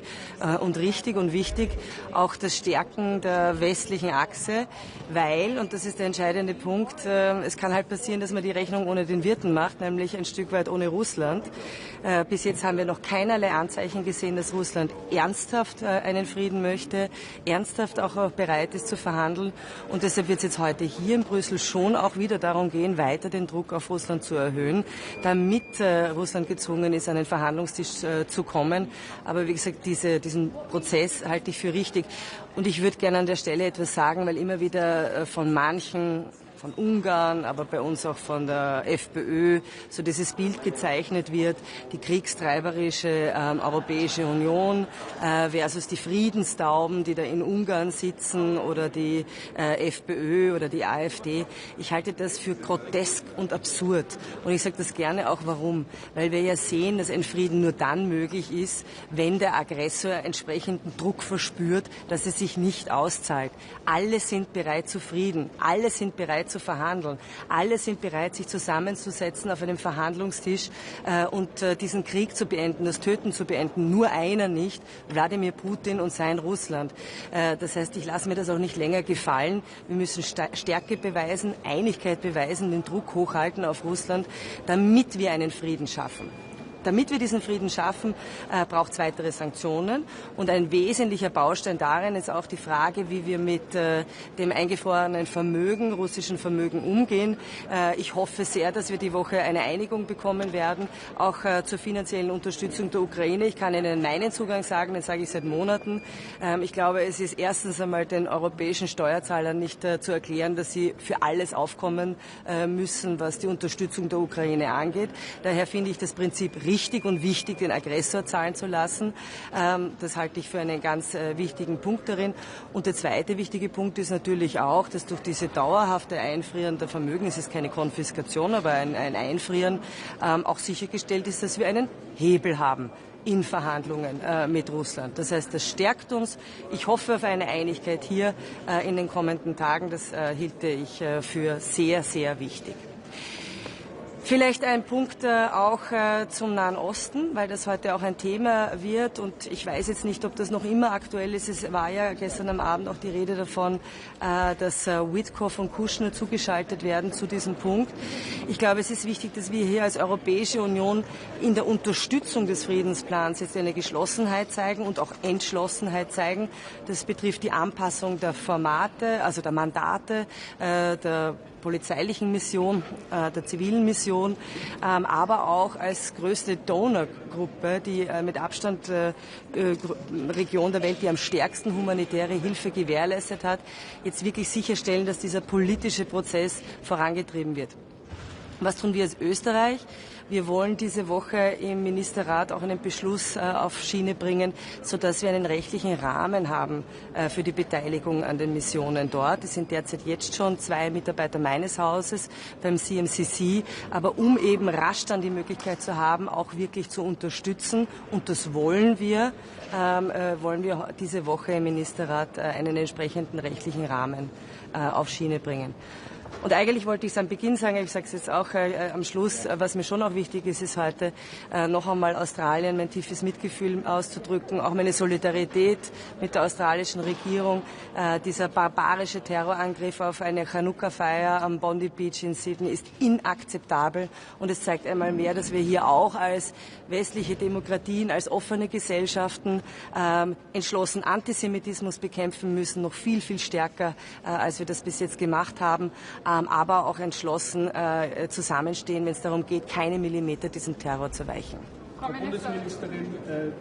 und richtig und wichtig. Auch das Stärken der westlichen Achse, weil, und das ist der entscheidende Punkt, es kann halt passieren, dass man die Rechnung ohne den Wirten macht, nämlich ein Stück weit Zusammenarbeit ohne Russland. Bis jetzt haben wir noch keinerlei Anzeichen gesehen, dass Russland ernsthaft einen Frieden möchte, ernsthaft auch bereit ist zu verhandeln. Und deshalb wird es jetzt heute hier in Brüssel schon auch wieder darum gehen, weiter den Druck auf Russland zu erhöhen, damit Russland gezwungen ist, an den Verhandlungstisch zu kommen. Aber wie gesagt, diesen Prozess halte ich für richtig. Und ich würde gerne an der Stelle etwas sagen, weil immer wieder von manchen, von Ungarn, aber bei uns auch von der FPÖ, so dieses Bild gezeichnet wird, die kriegstreiberische Europäische Union versus die Friedenstauben, die da in Ungarn sitzen, oder die FPÖ oder die AfD. Ich halte das für grotesk und absurd. Und ich sage das gerne auch, warum. Weil wir ja sehen, dass ein Frieden nur dann möglich ist, wenn der Aggressor entsprechenden Druck verspürt, dass es sich nicht auszahlt. Alle sind bereit zu Frieden. Alle sind bereit zu verhandeln. Alle sind bereit, sich zusammenzusetzen auf einem Verhandlungstisch und diesen Krieg zu beenden, das Töten zu beenden. Nur einer nicht, Wladimir Putin und sein Russland. Das heißt, ich lasse mir das auch nicht länger gefallen. Wir müssen Stärke beweisen, Einigkeit beweisen, den Druck hochhalten auf Russland, damit wir einen Frieden schaffen. Damit wir diesen Frieden schaffen, braucht es weitere Sanktionen. Und ein wesentlicher Baustein darin ist auch die Frage, wie wir mit dem eingefrorenen Vermögen, russischen Vermögen umgehen. Ich hoffe sehr, dass wir die Woche eine Einigung bekommen werden, auch zur finanziellen Unterstützung der Ukraine. Ich kann Ihnen meinen Zugang sagen, den sage ich seit Monaten. Ich glaube, es ist erstens einmal den europäischen Steuerzahlern nicht zu erklären, dass sie für alles aufkommen müssen, was die Unterstützung der Ukraine angeht. Daher finde ich das Prinzip richtig und wichtig, den Aggressor zahlen zu lassen. Das halte ich für einen ganz wichtigen Punkt darin. Und der zweite wichtige Punkt ist natürlich auch, dass durch diese dauerhafte Einfrieren der Vermögen, es ist keine Konfiskation, aber ein Einfrieren, auch sichergestellt ist, dass wir einen Hebel haben in Verhandlungen mit Russland. Das heißt, das stärkt uns. Ich hoffe auf eine Einigkeit hier in den kommenden Tagen. Das hielte ich für sehr, sehr wichtig. Vielleicht ein Punkt auch zum Nahen Osten, weil das heute auch ein Thema wird, und ich weiß jetzt nicht, ob das noch immer aktuell ist. Es war ja gestern am Abend auch die Rede davon, dass Witkoff und Kushner zugeschaltet werden zu diesem Punkt. Ich glaube, es ist wichtig, dass wir hier als Europäische Union in der Unterstützung des Friedensplans jetzt eine Geschlossenheit zeigen und auch Entschlossenheit zeigen. Das betrifft die Anpassung der Formate, also der Mandate, der polizeilichen Mission, der zivilen Mission, aber auch als größte Donorgruppe, die mit Abstand Region der Welt, die am stärksten humanitäre Hilfe gewährleistet hat, jetzt wirklich sicherstellen, dass dieser politische Prozess vorangetrieben wird. Was tun wir als Österreich? Wir wollen diese Woche im Ministerrat auch einen Beschluss auf Schiene bringen, sodass wir einen rechtlichen Rahmen haben für die Beteiligung an den Missionen dort. Es sind derzeit jetzt schon 2 Mitarbeiter meines Hauses beim CMCC, aber um eben rasch dann die Möglichkeit zu haben, auch wirklich zu unterstützen, und das wollen wir diese Woche im Ministerrat einen entsprechenden rechtlichen Rahmen auf Schiene bringen. Und eigentlich wollte ich es am Beginn sagen, ich sage es jetzt auch am Schluss, was mir schon auch wichtig ist, ist heute noch einmal Australien mein tiefes Mitgefühl auszudrücken, auch meine Solidarität mit der australischen Regierung. Dieser barbarische Terrorangriff auf eine Chanukka-Feier am Bondi Beach in Sydney ist inakzeptabel, und es zeigt einmal mehr, dass wir hier auch als westliche Demokratien, als offene Gesellschaften entschlossen Antisemitismus bekämpfen müssen, noch viel, viel stärker, als wir das bis jetzt gemacht haben, aber auch entschlossen zusammenstehen, wenn es darum geht, keine Millimeter diesem Terror zu weichen. Frau Bundesministerin,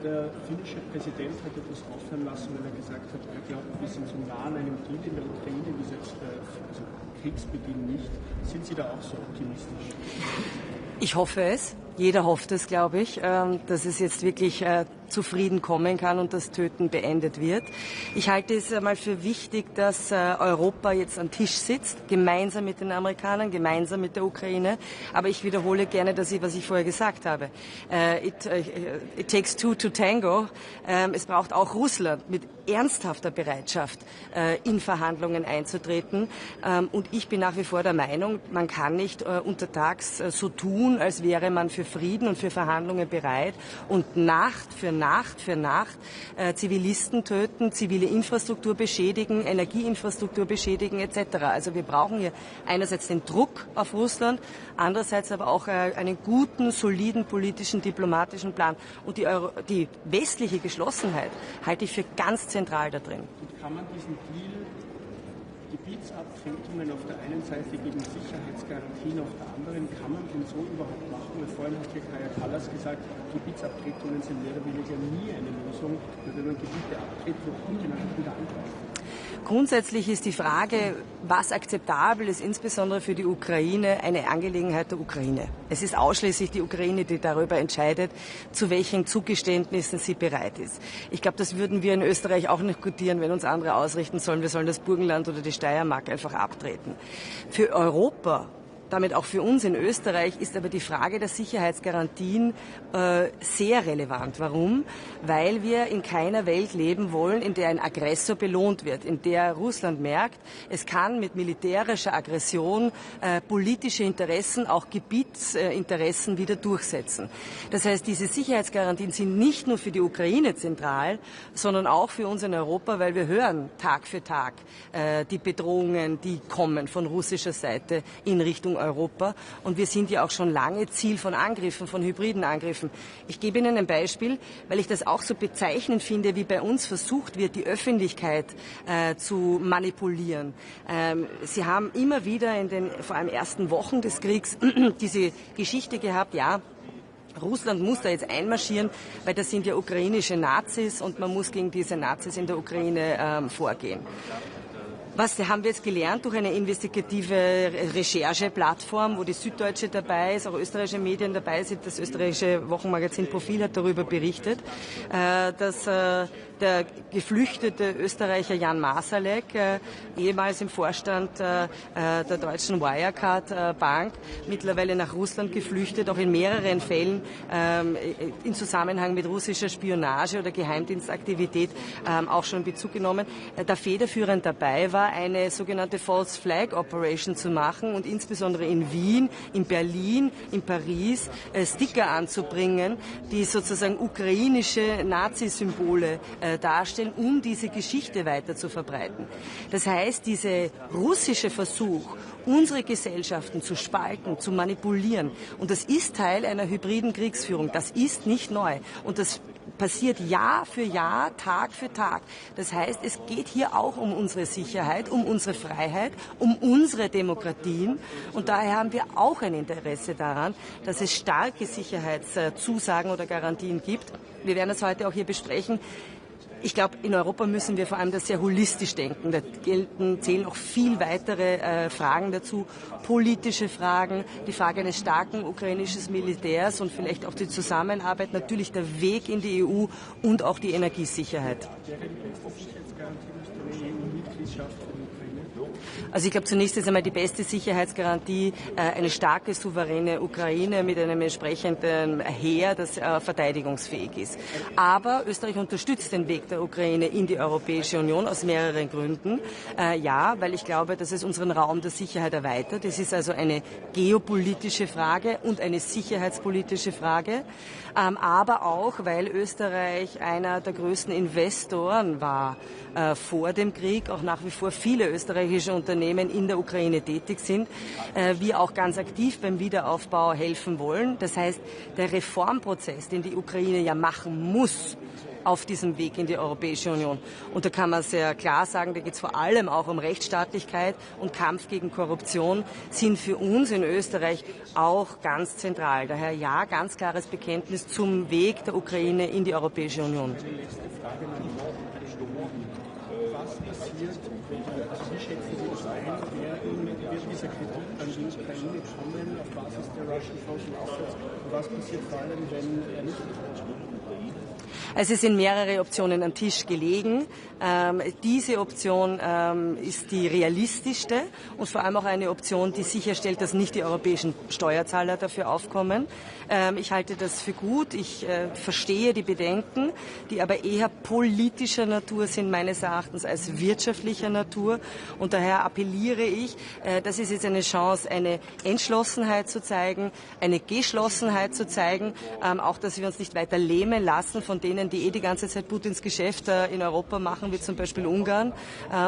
der finnische Präsident hat etwas aufhören lassen, weil er gesagt hat, er glaubt, wir sind so nah an einem Deal in der Ukraine wie selbst also Kriegsbeginn nicht. Sind Sie da auch so optimistisch? Ich hoffe es. Jeder hofft es, glaube ich, dass es jetzt wirklich zu Frieden kommen kann und das Töten beendet wird. Ich halte es einmal für wichtig, dass Europa jetzt am Tisch sitzt, gemeinsam mit den Amerikanern, gemeinsam mit der Ukraine. Aber ich wiederhole gerne, was ich vorher gesagt habe. It takes two to tango. Es braucht auch Russland mit ernsthafter Bereitschaft, in Verhandlungen einzutreten. Und ich bin nach wie vor der Meinung, man kann nicht untertags so tun, als wäre man für für Frieden und für Verhandlungen bereit und Nacht für Nacht für Nacht Zivilisten töten, zivile Infrastruktur beschädigen, Energieinfrastruktur beschädigen etc. Also wir brauchen hier einerseits den Druck auf Russland, andererseits aber auch einen guten, soliden politischen, diplomatischen Plan. Und die westliche Geschlossenheit halte ich für ganz zentral da drin. Und kann man diesen Deal, Gebietsabtretungen auf der einen Seite gegen Sicherheitsgarantien auf der anderen, kann man den so überhaupt machen? Weil vorhin hat hier Kaja Kallas gesagt, Gebietsabtretungen sind mehr oder weniger nie eine Lösung, weil wenn man Gebiete abtritt, wird Putin einfach wieder angreifen. Grundsätzlich ist die Frage, was akzeptabel ist, insbesondere für die Ukraine, eine Angelegenheit der Ukraine. Es ist ausschließlich die Ukraine, die darüber entscheidet, zu welchen Zugeständnissen sie bereit ist. Ich glaube, das würden wir in Österreich auch nicht gutieren, wenn uns andere ausrichten sollen, wir sollen das Burgenland oder die Steiermark einfach abtreten. Für Europa, damit auch für uns in Österreich, ist aber die Frage der Sicherheitsgarantien sehr relevant. Warum? Weil wir in keiner Welt leben wollen, in der ein Aggressor belohnt wird, in der Russland merkt, es kann mit militärischer Aggression politische Interessen, auch Gebietsinteressen wieder durchsetzen. Das heißt, diese Sicherheitsgarantien sind nicht nur für die Ukraine zentral, sondern auch für uns in Europa, weil wir hören Tag für Tag die Bedrohungen, die kommen von russischer Seite in Richtung Europa. Und wir sind ja auch schon lange Ziel von Angriffen, von hybriden Angriffen. Ich gebe Ihnen ein Beispiel, weil ich das auch so bezeichnend finde, wie bei uns versucht wird, die Öffentlichkeit zu manipulieren. Sie haben immer wieder in den vor allem ersten Wochen des Kriegs diese Geschichte gehabt, ja, Russland muss da jetzt einmarschieren, weil das sind ja ukrainische Nazis und man muss gegen diese Nazis in der Ukraine vorgehen. Was haben wir jetzt gelernt durch eine investigative Rechercheplattform, wo die Süddeutsche dabei ist, auch österreichische Medien dabei sind. Das österreichische Wochenmagazin Profil hat darüber berichtet, dass der geflüchtete Österreicher Jan Masalek, ehemals im Vorstand der deutschen Wirecard Bank, mittlerweile nach Russland geflüchtet, auch in mehreren Fällen in Zusammenhang mit russischer Spionage oder Geheimdienstaktivität auch schon in Bezug genommen, da federführend dabei war, eine sogenannte False Flag Operation zu machen und insbesondere in Wien, in Berlin, in Paris Sticker anzubringen, die sozusagen ukrainische Nazi-Symbole darstellen, um diese Geschichte weiter zu verbreiten. Das heißt, dieser russische Versuch, unsere Gesellschaften zu spalten, zu manipulieren, und das ist Teil einer hybriden Kriegsführung, das ist nicht neu und das passiert Jahr für Jahr, Tag für Tag. Das heißt, es geht hier auch um unsere Sicherheit, um unsere Freiheit, um unsere Demokratien. Und daher haben wir auch ein Interesse daran, dass es starke Sicherheitszusagen oder Garantien gibt. Wir werden das heute auch hier besprechen. Ich glaube, in Europa müssen wir vor allem das sehr holistisch denken. Da zählen auch viel weitere Fragen dazu. Politische Fragen, die Frage eines starken ukrainischen Militärs und vielleicht auch die Zusammenarbeit, natürlich der Weg in die EU und auch die Energiesicherheit. Also ich glaube, zunächst ist einmal die beste Sicherheitsgarantie eine starke, souveräne Ukraine mit einem entsprechenden Heer, das verteidigungsfähig ist. Aber Österreich unterstützt den Weg der Ukraine in die Europäische Union aus mehreren Gründen. Ja, weil ich glaube, dass es unseren Raum der Sicherheit erweitert. Es ist also eine geopolitische Frage und eine sicherheitspolitische Frage. Aber auch, weil Österreich einer der größten Investoren war vor dem Krieg, auch nach wie vor viele österreichische Unternehmen in der Ukraine tätig sind, wir auch ganz aktiv beim Wiederaufbau helfen wollen. Das heißt, der Reformprozess, den die Ukraine ja machen muss, auf diesem Weg in die Europäische Union. Und da kann man sehr klar sagen, da geht es vor allem auch um Rechtsstaatlichkeit und Kampf gegen Korruption, sind für uns in Österreich auch ganz zentral. Daher ja, ganz klares Bekenntnis zum Weg der Ukraine in die Europäische Union. Was passiert, also wie schätzen Sie das ein, wird dieser Kritik an die Ukraine kommen auf Basis der Russian Social Assets und was passiert vor allem, wenn er nicht kommt? Also es sind mehrere Optionen am Tisch gelegen. Diese Option ist die realistischste und vor allem auch eine Option, die sicherstellt, dass nicht die europäischen Steuerzahler dafür aufkommen. Ich halte das für gut. Ich verstehe die Bedenken, die aber eher politischer Natur sind meines Erachtens als wirtschaftlicher Natur. Und daher appelliere ich, das ist jetzt eine Chance, eine Entschlossenheit zu zeigen, eine Geschlossenheit zu zeigen, auch dass wir uns nicht weiter lähmen lassen von denen, die die ganze Zeit Putins Geschäft in Europa machen, wie zum Beispiel Ungarn,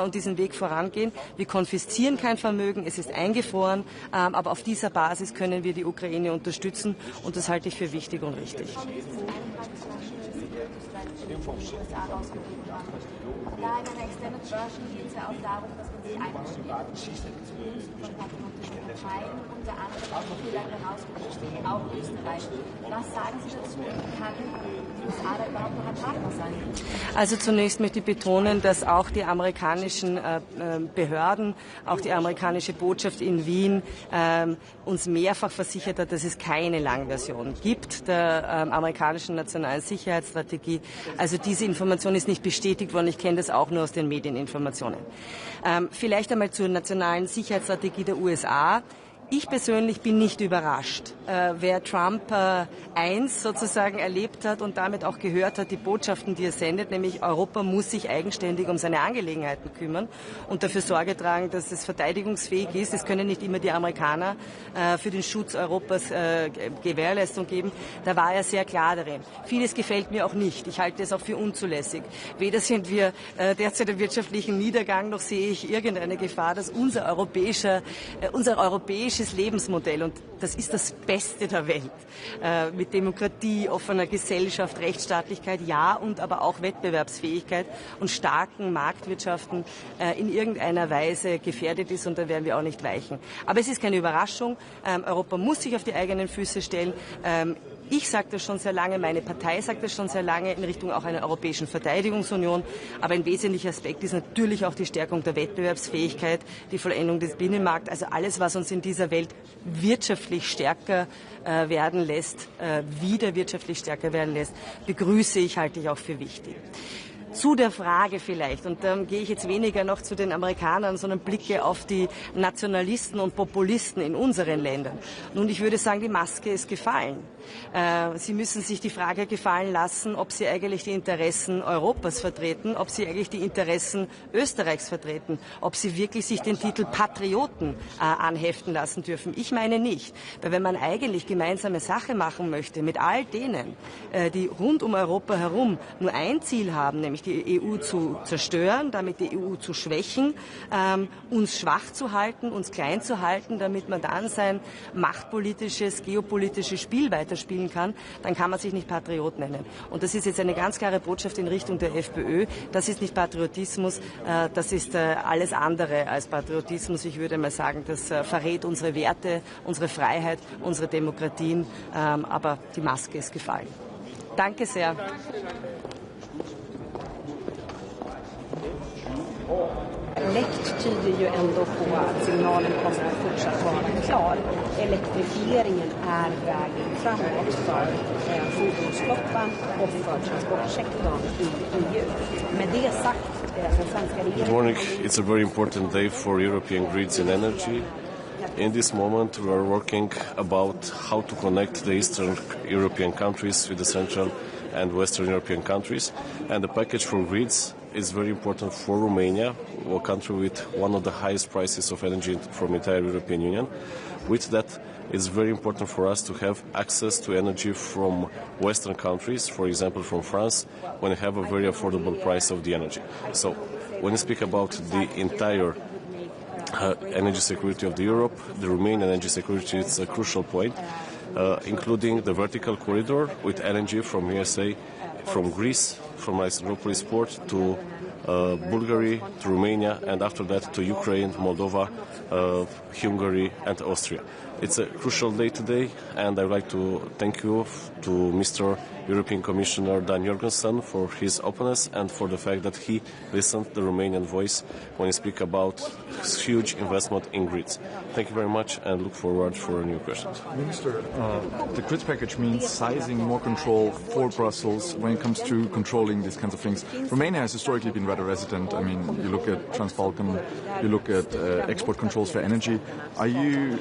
und diesen Weg vorangehen. Wir konfiszieren kein Vermögen, es ist eingefroren, aber auf dieser Basis können wir die Ukraine unterstützen und das halte ich für wichtig und richtig. Da in einer Extended Version geht es ja auch darum, dass man sich einversteht zugunsten von patriotischen Parteien, unter anderem die Länder herausgestellt, auch Österreich. Was sagen Sie dazu? Kann die USA da überhaupt noch ein Partner sein? Also zunächst möchte ich betonen, dass auch die amerikanischen Behörden, auch die amerikanische Botschaft in Wien uns mehrfach versichert hat, dass es keine Langversion gibt der amerikanischen nationalen Sicherheitsstrategie. Also diese Information ist nicht bestätigt worden. Ich kenne das auch nur aus den Medieninformationen. Vielleicht einmal zur nationalen Sicherheitsstrategie der USA. Ich persönlich bin nicht überrascht. Wer Trump 1 sozusagen erlebt hat und damit auch gehört hat, die Botschaften, die er sendet, nämlich Europa muss sich eigenständig um seine Angelegenheiten kümmern und dafür Sorge tragen, dass es verteidigungsfähig ist. Es können nicht immer die Amerikaner für den Schutz Europas Gewährleistung geben. Da war er sehr klar darin. Vieles gefällt mir auch nicht. Ich halte es auch für unzulässig. Weder sind wir derzeit im wirtschaftlichen Niedergang, noch sehe ich irgendeine Gefahr, dass unser europäisches Lebensmodell, und das ist das Beste der Welt, mit Demokratie, offener Gesellschaft, Rechtsstaatlichkeit, ja, und aber auch Wettbewerbsfähigkeit und starken Marktwirtschaften in irgendeiner Weise gefährdet ist, und da werden wir auch nicht weichen. Aber es ist keine Überraschung, Europa muss sich auf die eigenen Füße stellen. Ich sage das schon sehr lange, meine Partei sagt das schon sehr lange in Richtung auch einer europäischen Verteidigungsunion. Aber ein wesentlicher Aspekt ist natürlich auch die Stärkung der Wettbewerbsfähigkeit, die Vollendung des Binnenmarkts. Also alles, was uns in dieser Welt wirtschaftlich stärker werden lässt, wieder wirtschaftlich stärker werden lässt, begrüße ich, halte ich auch für wichtig. Zu der Frage vielleicht, und dann gehe ich jetzt weniger noch zu den Amerikanern, sondern blicke auf die Nationalisten und Populisten in unseren Ländern. Nun, ich würde sagen, die Maske ist gefallen. Sie müssen sich die Frage gefallen lassen, ob Sie eigentlich die Interessen Europas vertreten, ob Sie eigentlich die Interessen Österreichs vertreten, ob Sie wirklich sich den Titel Patrioten anheften lassen dürfen. Ich meine nicht, weil wenn man eigentlich gemeinsame Sache machen möchte mit all denen, die rund um Europa herum nur ein Ziel haben, nämlich die EU zu zerstören, damit die EU zu schwächen, uns schwach zu halten, uns klein zu halten, damit man dann sein machtpolitisches, geopolitisches Spiel weiterspielen kann, dann kann man sich nicht Patriot nennen. Und das ist jetzt eine ganz klare Botschaft in Richtung der FPÖ. Das ist nicht Patriotismus, das ist alles andere als Patriotismus. Ich würde mal sagen, das verrät unsere Werte, unsere Freiheit, unsere Demokratien, aber die Maske ist gefallen. Danke sehr. Lätt tyder ju ändå på att signalen kommer att fortsatt vara klar. Elektrifieringen är vägen framåt för fordonsflottan och för transportsektorn i EU. Med det sagt, den svenska regeringen... Good morning. It's a very important day for European grids and energy. In this moment, we are working about how to connect the Eastern European countries with the Central and Western European countries. And the package for grids is very important for Romania, a country with one of the highest prices of energy from the entire European Union. With that, it's very important for us to have access to energy from Western countries, for example from France, when you have a very affordable price of the energy. So when you speak about the entire energy security of Europe, the Romanian energy security is a crucial point, including the vertical corridor with LNG from USA, from Greece, from Alexandroupolis port to Bulgaria, to Romania, and after that to Ukraine, Moldova, Hungary and Austria. It's a crucial day today, and I would like to thank you to Mr. European Commissioner Dan Jorgensen for his openness and for the fact that he listened to the Romanian voice when he speaks about huge investment in grids. Thank you very much and look forward for new questions. Minister, the grids package means sizing more control for Brussels when it comes to controlling these kinds of things. Romania has historically been rather resident. I mean, you look at Transbalkan, you look at export controls for energy. Are you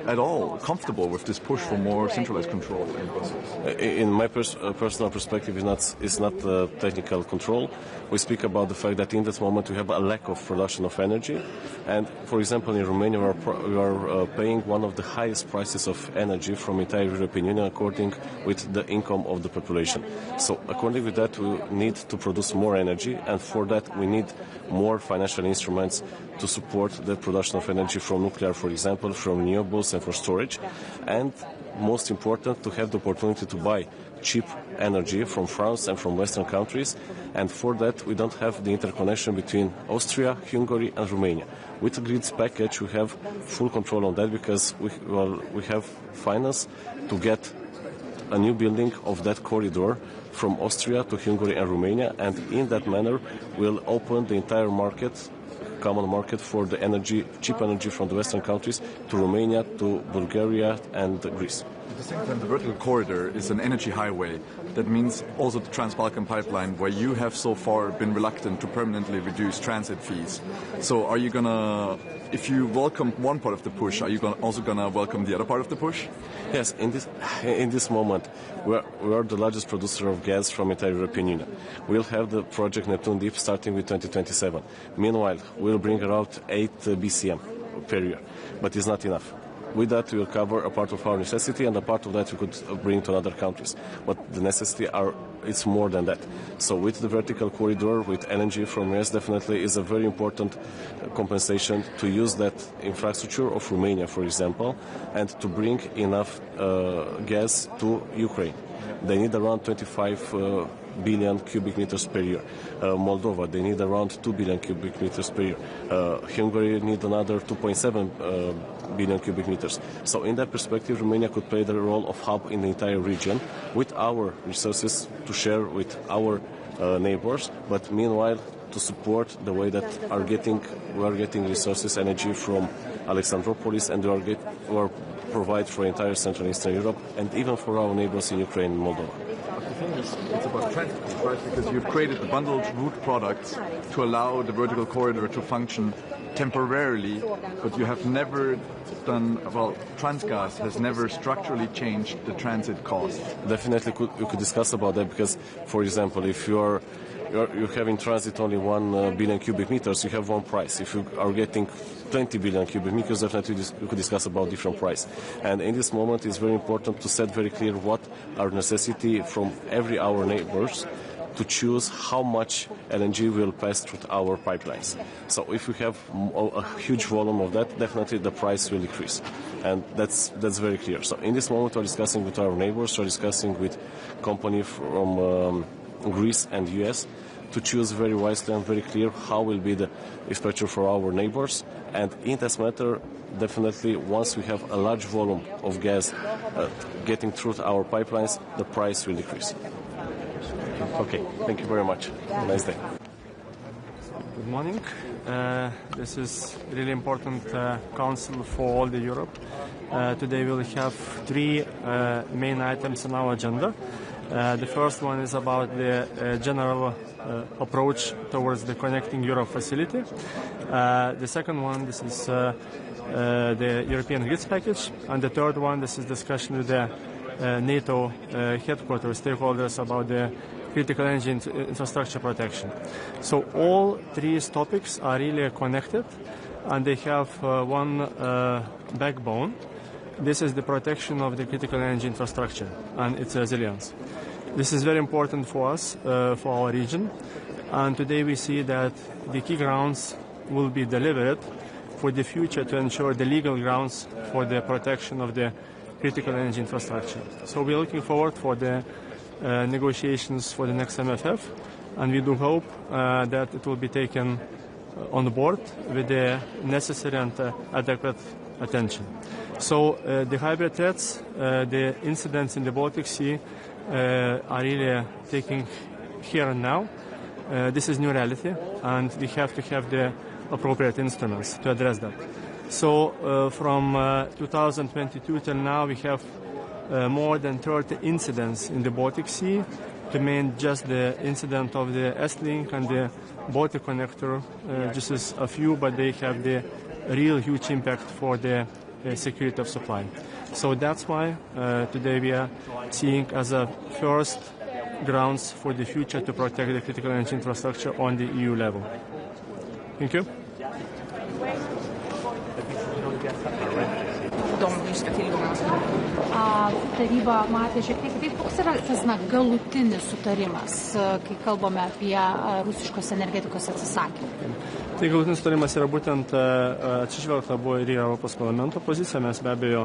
at all comfortable with this push for more centralized control in Brussels? In my personal perspective, it's not technical control. We speak about the fact that in this moment we have a lack of production of energy, and for example in Romania we are paying one of the highest prices of energy from entire European Union according with the income of the population. So according with that we need to produce more energy, and for that we need more financial instruments to support the production of energy from nuclear, for example, from renewables and for storage, and most important, to have the opportunity to buy cheap energy from France and from Western countries, and for that we don't have the interconnection between Austria, Hungary and Romania. With the grids package we have full control on that because we have finance to get a new building of that corridor from Austria to Hungary and Romania, and in that manner we'll open the entire market, common market for the energy, cheap energy from the Western countries to Romania, to Bulgaria and Greece. At the same time, the vertical corridor is an energy highway. That means also the Trans-Balkan pipeline, where you have so far been reluctant to permanently reduce transit fees. So are you going to, if you welcome one part of the push, are you also going to welcome the other part of the push? Yes, in this moment, we are the largest producer of gas from the entire European Union. We'll have the project Neptune Deep starting with 2027. Meanwhile, we'll bring around 8 BCM per year, but it's not enough. With that, we will cover a part of our necessity, and a part of that we could bring to other countries. But the necessity it's more than that. So with the vertical corridor, with LNG from US, definitely is a very important compensation to use that infrastructure of Romania, for example, and to bring enough gas to Ukraine. They need around 25 billion cubic meters per year. Moldova, they need around 2 billion cubic meters per year. Hungary need another 2.7 billion cubic meters. So in that perspective, Romania could play the role of hub in the entire region with our resources to share with our neighbors, but meanwhile to support the way that we are getting resources, energy from Alexandroupolis, and we are provide for entire Central and Eastern Europe, and even for our neighbors in Ukraine and Moldova. The thing is, it's about transport, right? Because you've created the bundled route products to allow the vertical corridor to function temporarily, but you have never done, well, Transgas has never structurally changed the transit cost. Definitely you could discuss about that because, for example, if you have in transit only 1 billion cubic meters, you have one price. If you are getting 20 billion cubic meters, definitely you could discuss about different price. And in this moment, it's very important to set very clear what our necessity from every our neighbors to choose how much LNG will pass through our pipelines. So if we have a huge volume of that, definitely the price will decrease. And that's very clear. So in this moment, we're discussing with our neighbors, we're discussing with companies from Greece and US to choose very wisely and very clear how will be the expenditure for our neighbors. And in this matter, definitely once we have a large volume of gas getting through our pipelines, the price will decrease. Okay, thank you very much. Have a nice day. Good morning. This is a really important council for all the Europe. Today we'll have 3 main items on our agenda. The first one is about the general approach towards the Connecting Europe facility. The second one, this is the European grids package. And the third one, this is discussion with the NATO headquarters stakeholders about the critical energy infrastructure protection. So all 3 topics are really connected, and they have one backbone. This is the protection of the critical energy infrastructure and its resilience. This is very important for us, for our region, and today we see that the key grounds will be delivered for the future to ensure the legal grounds for the protection of the critical energy infrastructure. So we're looking forward for the negotiations for the next MFF, and we do hope that it will be taken on board with the necessary and adequate attention. So the hybrid threats, the incidents in the Baltic Sea are really taking here and now. This is new reality, and we have to have the appropriate instruments to address that. So from 2022 till now, we have more than 30 incidents in the Baltic Sea. To mean just the incident of the S-Link and the Baltic connector, just as a few, but they have the real huge impact for the security of supply. So that's why today we are seeing as a first grounds for the future to protect the critical energy infrastructure on the EU level. Thank you. Taryba matė šiek tiek kitaip, koks yra tas galutinis sutarimas, kai kalbame apie rusiškos energetikos atsisakymą? Tai galutinis sutarimas yra būtent atsižvelgta buvo ir į Europos parlamento poziciją. Mes be abejo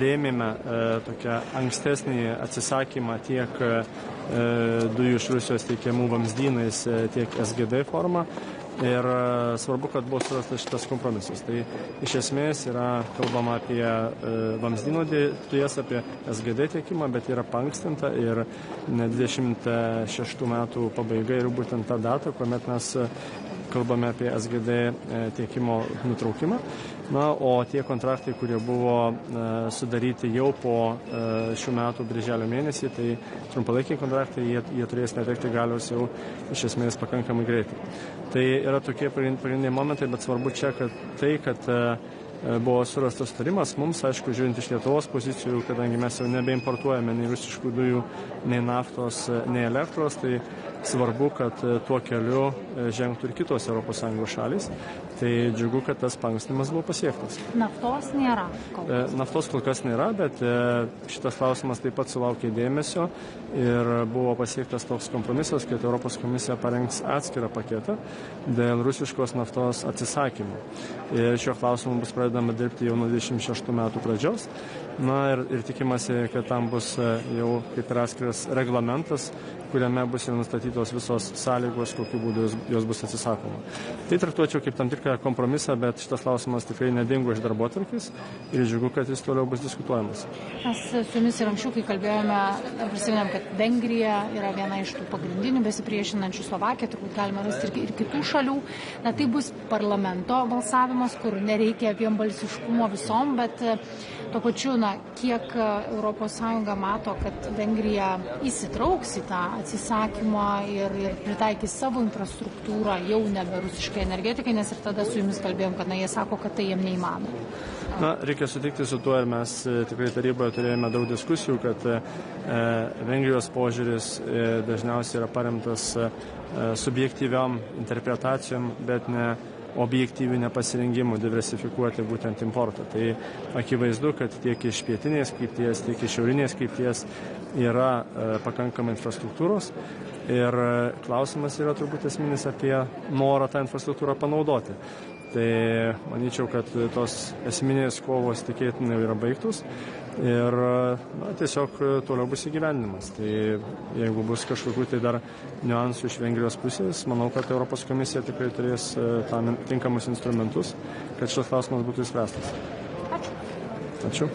rėmėme tokią ankstesnį atsisakymą tiek dujų iš Rusijos teikiamų vamzdynais, tiek SGD forma. Ir svarbu, kad buvo surastas šitas kompromisas. Tai iš esmės yra kalbama apie vamzdyno dujas, apie SGD tiekimą, bet yra paankstinta ir 26 metų pabaiga yra būtent ta data, kuomet mes kalbame apie SGD tiekimo nutraukimą. Na, o tie kontraktai, kurie buvo sudaryti jau po šių metų birželio mėnesį, tai trumpalaikiai kontraktai, jie turės netekti galios jau iš esmės pakankamai greitai. Tai yra tokie pagrindiniai momentai, bet svarbu čia, kad buvo surastas sutarimas. Mums, aišku, žiūrint iš Lietuvos pozicijų, kadangi mes jau nebeimportuojame nei rusiškų dujų, nei naftos, nei elektros, tai svarbu, kad tuo keliu žengtų ir kitos ES šalys. Tai džiugu, kad tas paankstinimas buvo pasiektas. Naftos nėra. Naftos kol kas nėra, bet šitas klausimas taip pat sulaukė dėmesio ir buvo pasiektas toks kompromisas, kad Europos komisija parengs atskirą paketą dėl rusiškos naftos atsisakymo. Ir šiuo klausimu bus pradedama dirbti jau nuo 26 metų pradžios. Na ir tikimasi, kad tam bus jau kaip ir atskiras reglamentas, kuriame bus ir nustatytos visos sąlygos, kokiu būdu jos bus atsisakoma. Tai traktuočiau kaip tam tikrą kompromisą, bet šitas klausimas tikrai nedingo iš darbotvarkės ir džiugu, kad jis toliau bus diskutuojamas. Mes su jumis ir anksčiau, kai kalbėjome, prisiminėm, kad Vengrija yra viena iš tų pagrindinių besipriešinančių, Slovakija, turbūt galima rasti ir kitų šalių. Na, tai bus parlamento balsavimas, kur nereikia vienbalsiškumo visom, bet tuo pačiu, kiek ES mato, kad Vengrija įsitrauks į tą atsisakymą ir pritaikys savo infrastruktūrą jau nebe rusiškai energetikai, nes ir tada su jumis kalbėjom, kad jie sako, kad tai jiem neįmanoma. Na, reikia sutikti su tuo ir mes tikrai taryboje turėjome daug diskusijų, kad Vengrijos požiūris dažniausiai yra paremtas subjektyviom interpretacijom, bet ne objektyvių nepasirengimų diversifikuoti būtent importą. Tai akivaizdu, kad tiek iš pietinės krypties, tiek iš šiaurinės krypties yra pakankamai infrastruktūros ir klausimas yra turbūt esminis apie norą tą infrastruktūrą panaudoti. Tai manyčiau, kad tos esminės kovos tikėtinai yra baigtus ir tiesiog toliau bus įgyvendinimas. Tai jeigu bus kažkokių tai dar niuansų iš Vengrijos pusės, manau, kad Europos komisija tikrai turės tam tinkamus instrumentus, kad šitas klausimas būtų išspręstas. Ačiū.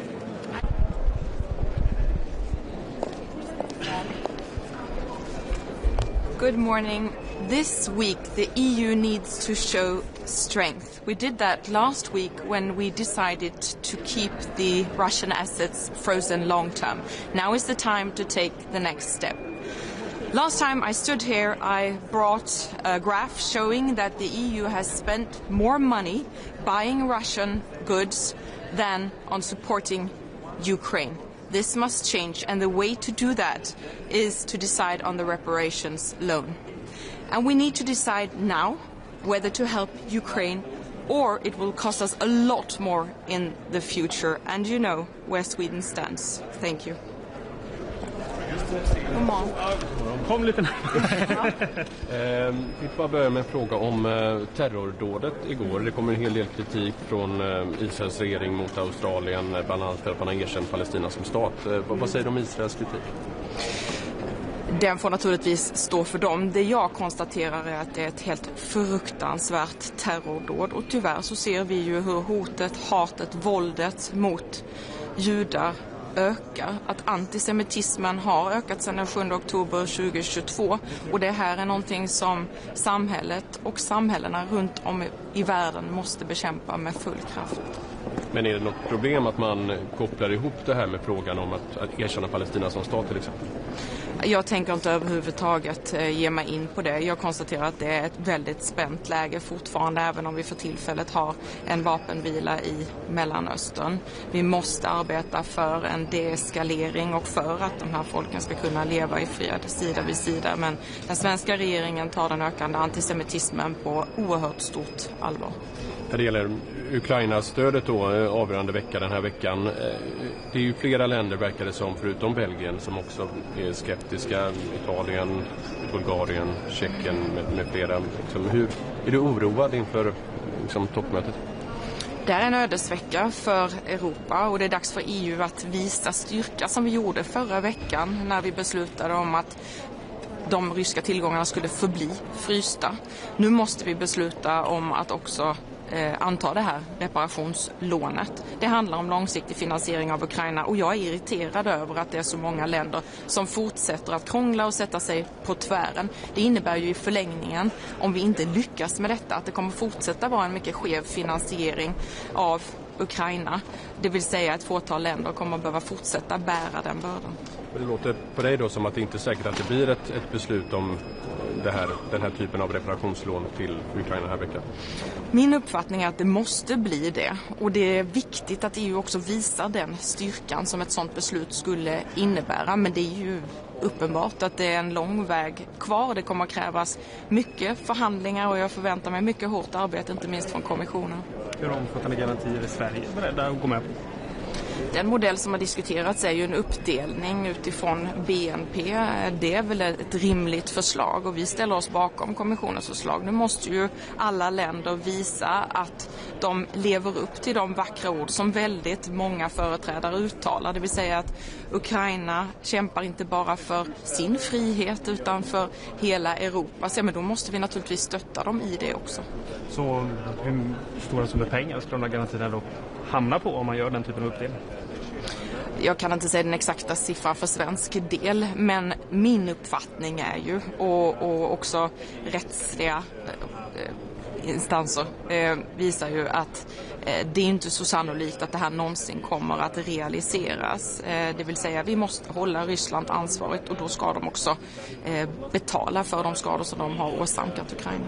Good morning. This week, the EU needs to show strength. We did that last week when we decided to keep the Russian assets frozen long term. Now is the time to take the next step. Last time I stood here, I brought a graph showing that the EU has spent more money buying Russian goods than on supporting Ukraine. This must change, and the way to do that is to decide on the reparations loan. And we need to decide now whether to help Ukraine or it will cost us a lot more in the future. And you know where Sweden stands. Thank you. Kom lite vi får börja med en fråga om terrordådet igår. Det kommer en hel del kritik från Israels regering mot Australien, bland annat för att man har erkänt Palestina som stat. Vad säger du om Israels kritik? Den får naturligtvis stå för dem. Det jag konstaterar är att det är ett helt fruktansvärt terrordåd. Och tyvärr så ser vi ju hur hotet, hatet, våldet mot judar ökar. Att antisemitismen har ökat sedan den 7 oktober 2022. Och det här är någonting som samhället och samhällena runt om i världen måste bekämpa med full kraft. Men är det något problem att man kopplar ihop det här med frågan om att erkänna Palestina som stat till exempel? Jag tänker inte överhuvudtaget ge mig in på det. Jag konstaterar att det är ett väldigt spänt läge fortfarande, även om vi för tillfället har en vapenvila i Mellanöstern. Vi måste arbeta för en deeskalering och för att de här folken ska kunna leva i fred sida vid sida. Men den svenska regeringen tar den ökande antisemitismen på oerhört stort allvar. När det gäller Ukraina-stödet då, avgörande vecka den här veckan. Det är ju flera länder verkar det som, förutom Belgien, som också är skeptiska. Italien, Bulgarien, Tjeckien med flera. Hur är du oroad inför toppmötet? Det är en ödesvecka för Europa och det är dags för EU att visa styrka som vi gjorde förra veckan när vi beslutade om att de ryska tillgångarna skulle förbli frysta. Nu måste vi besluta om att också anta det här reparationslånet. Det handlar om långsiktig finansiering av Ukraina och jag är irriterad över att det är så många länder som fortsätter att krångla och sätta sig på tvären. Det innebär ju i förlängningen, om vi inte lyckas med detta, att det kommer fortsätta vara en mycket skev finansiering av Ukraina. Det vill säga att ett fåtal länder kommer att behöva fortsätta bära den bördan. Det låter på dig då som att det inte är säkert att det blir ett beslut om den här typen av reparationslån till Ukraina här veckan. Min uppfattning är att det måste bli det. Och det är viktigt att EU också visar den styrkan som ett sådant beslut skulle innebära. Men det är ju uppenbart att det är en lång väg kvar. Det kommer att krävas mycket förhandlingar och jag förväntar mig mycket hårt arbete, inte minst från kommissionen. Hur omfattande garantier är Sverige beredda att gå med på? Den modell som har diskuterats är ju en uppdelning utifrån BNP. Det är väl ett rimligt förslag och vi ställer oss bakom kommissionens förslag. Nu måste ju alla länder visa att de lever upp till de vackra ord som väldigt många företrädare uttalar. Det vill säga att Ukraina kämpar inte bara för sin frihet utan för hela Europa. Så, men då måste vi naturligtvis stötta dem i det också. Så hur stora summor pengar ska de här garantierna då hamna på om man gör den typen av uppdelning? Jag kan inte säga den exakta siffran för svensk del, men min uppfattning är ju, och också rättsliga instanser visar ju att det är inte så sannolikt att det här någonsin kommer att realiseras. Det vill säga vi måste hålla Ryssland ansvarigt och då ska de också betala för de skador som de har åsamkat Ukraina.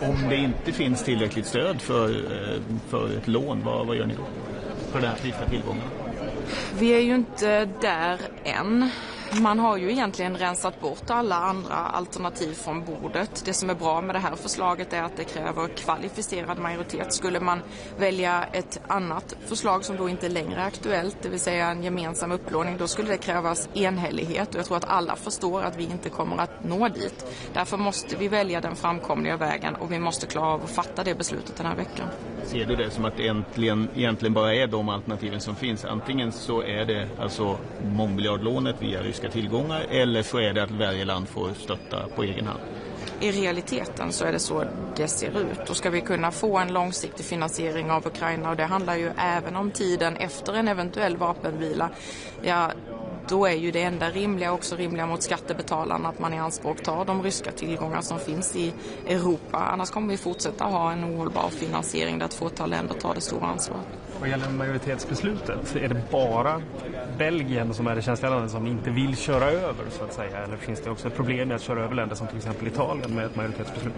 Om det inte finns tillräckligt stöd för ett lån, vad gör ni då för den här frysta tillgången? Vi är ju inte där än. Man har ju egentligen rensat bort alla andra alternativ från bordet. Det som är bra med det här förslaget är att det kräver kvalificerad majoritet. Skulle man välja ett annat förslag som då inte längre är aktuellt, det vill säga en gemensam upplåning, då skulle det krävas enhällighet. Och jag tror att alla förstår att vi inte kommer att nå dit. Därför måste vi välja den framkomliga vägen och vi måste klara av att fatta det beslutet den här veckan. Ser du det som att det egentligen bara är de alternativen som finns? Antingen så är det alltså mångmiljardlånet via ryska tillgångar eller så är det att varje land får stötta på egen hand. I realiteten så är det så det ser ut. Då ska vi kunna få en långsiktig finansiering av Ukraina och det handlar ju även om tiden efter en eventuell vapenvila. Ja, då är ju det enda rimliga, också rimliga mot skattebetalarna, att man i anspråk tar de ryska tillgångar som finns i Europa. Annars kommer vi fortsätta ha en ohållbar finansiering där ett fåtal länder tar det stora ansvaret. Vad gäller majoritetsbeslutet, är det bara Belgien som är det känsliga landet som inte vill köra över så att säga? Eller finns det också ett problem med att köra över länder som till exempel Italien med ett majoritetsbeslut?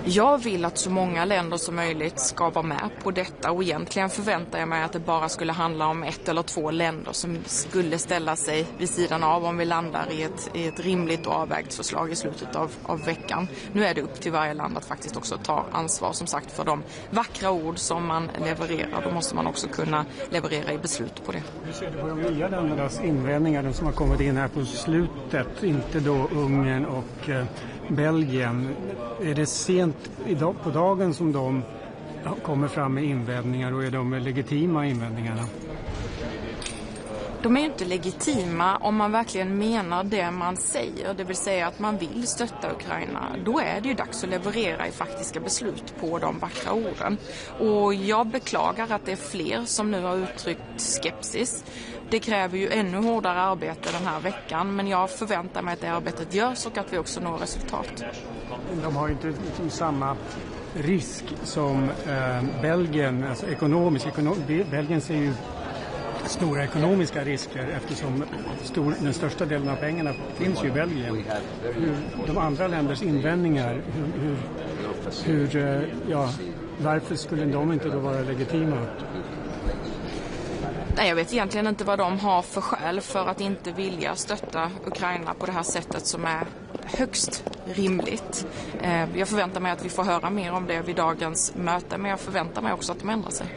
Jag vill att så många länder som möjligt ska vara med på detta och egentligen förväntar jag mig att det bara skulle handla om 1 eller 2 länder som skulle ställa sig vid sidan av om vi landar i ett rimligt och avvägt förslag i slutet av veckan. Nu är det upp till varje land att faktiskt också ta ansvar som sagt för de vackra ord som man levererar. Då måste man också kunna leverera i beslut på det. Hur ser du på de nya ländernas invändningar som har kommit in här på slutet, inte då Ungern och Belgien? Är det sent idag på dagen som de kommer fram med invändningar och är de legitima invändningarna? de är ju inte legitima om man verkligen menar det man säger, det vill säga att man vill stötta Ukraina. Då är det ju dags att leverera i faktiska beslut på de vackra orden. Och jag beklagar att det är fler som nu har uttryckt skepsis. Det kräver ju ännu hårdare arbete den här veckan, men jag förväntar mig att det arbetet görs och att vi också når resultat. De har ju inte liksom samma risk som Belgien, alltså Belgien ser ju stora ekonomiska risker eftersom den största delen av pengarna finns ju i Belgien. De andra länders invändningar, varför skulle de inte då vara legitima? Nej, jag vet egentligen inte vad de har för skäl för att inte vilja stötta Ukraina på det här sättet som är högst rimligt. Jag förväntar mig att vi får höra mer om det vid dagens möte, men jag förväntar mig också att de ändrar sig.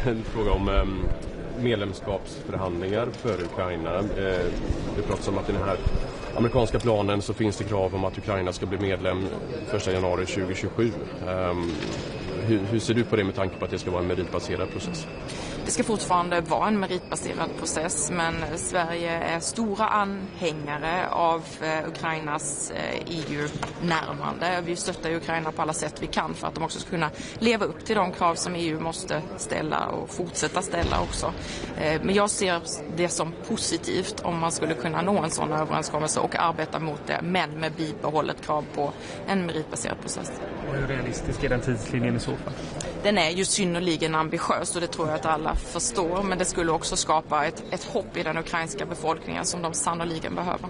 En fråga om medlemskapsförhandlingar för Ukraina. Det pratas om att i den här amerikanska planen så finns det krav om att Ukraina ska bli medlem 1 januari 2027. Hur ser du på det med tanke på att det ska vara en meritbaserad process? Det ska fortfarande vara en meritbaserad process, men Sverige är stora anhängare av Ukrainas EU-närmande. Vi stöttar Ukraina på alla sätt vi kan för att de också ska kunna leva upp till de krav som EU måste ställa och fortsätta ställa också. Men jag ser det som positivt om man skulle kunna nå en sån överenskommelse och arbeta mot det, men med bibehållet krav på en meritbaserad process. Och hur realistisk är den tidslinjen i så fall? Den är ju synnerligen ambitiös och det tror jag att alla förstår, men det skulle också skapa ett hopp i den ukrainska befolkningen som de sannoliken behöver.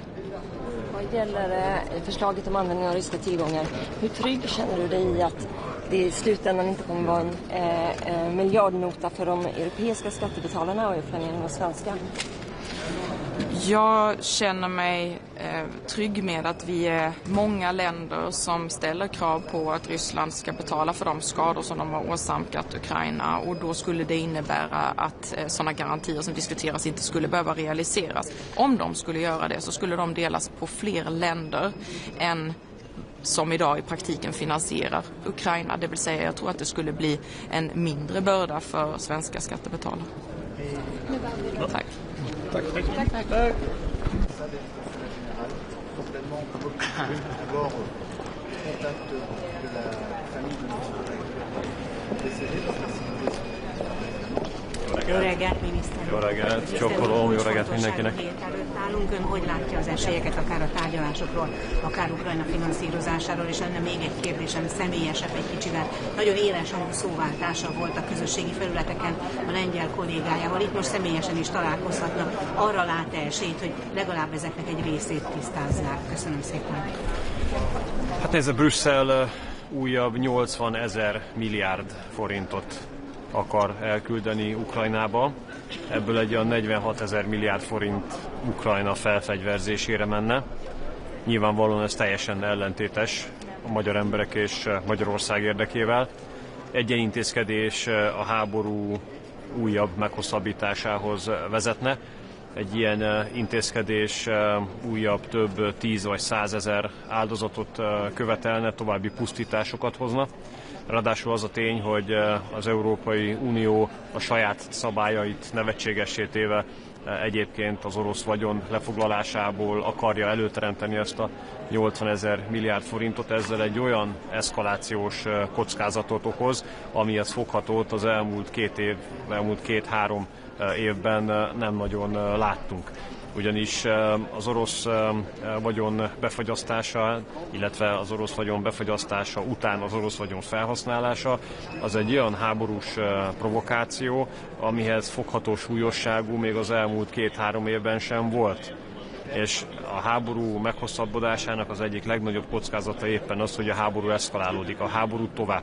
Vad gäller förslaget om användning av ryska tillgångar, hur trygg känner du dig i att det i slutändan inte kommer vara en miljardnota för de europeiska skattebetalarna och för de svenska? Jag känner mig trygg med att vi är många länder som ställer krav på att Ryssland ska betala för de skador som de har åsamkat Ukraina, och då skulle det innebära att sådana garantier som diskuteras inte skulle behöva realiseras. Om de skulle göra det så skulle de delas på fler länder än som idag i praktiken finansierar Ukraina. Det vill säga, jag tror att det skulle bli en mindre börda för svenska skattebetalare. Tack. Tack. Jó reggelt, miniszter! Jó reggelt, csókolom, jó reggelt mindenkinek! Állunk, ön hogy látja az esélyeket akár a tárgyalásokról, akár Ukrajna finanszírozásáról, és lenne még egy kérdésem, személyesebb egy kicsivel. Nagyon éles hangú szóváltása volt a közösségi felületeken a lengyel kollégájával. Itt most személyesen is találkozhatnak. Arra lát-e esélyt, hogy legalább ezeknek egy részét tisztázzák? Köszönöm szépen. Hát nézd, Brüsszel újabb 80 000 milliárd forintot akar elküldeni Ukrajnába. Ebből egy olyan 46 000 milliárd forint Ukrajna felfegyverzésére menne. Nyilvánvalóan ez teljesen ellentétes a magyar emberek és Magyarország érdekével. Egy intézkedés a háború újabb meghosszabbításához vezetne. Egy ilyen intézkedés újabb több 10 vagy 100 000 áldozatot követelne, további pusztításokat hozna. Ráadásul az a tény, hogy az Európai Unió a saját szabályait nevetségessé téve egyébként az orosz vagyon lefoglalásából akarja előteremteni ezt a 80 000 milliárd forintot, ezzel egy olyan eszkalációs kockázatot okoz, amihez foghatót az elmúlt 2-3 évben nem nagyon láttunk. Ugyanis az orosz vagyon befagyasztása, illetve az orosz vagyon befagyasztása után az orosz vagyon felhasználása az egy olyan háborús provokáció, amihez fogható súlyosságú még az elmúlt 2-3 évben sem volt. És a háború meghosszabbodásának az egyik legnagyobb kockázata éppen az, hogy a háború eszkalálódik, a háború tovább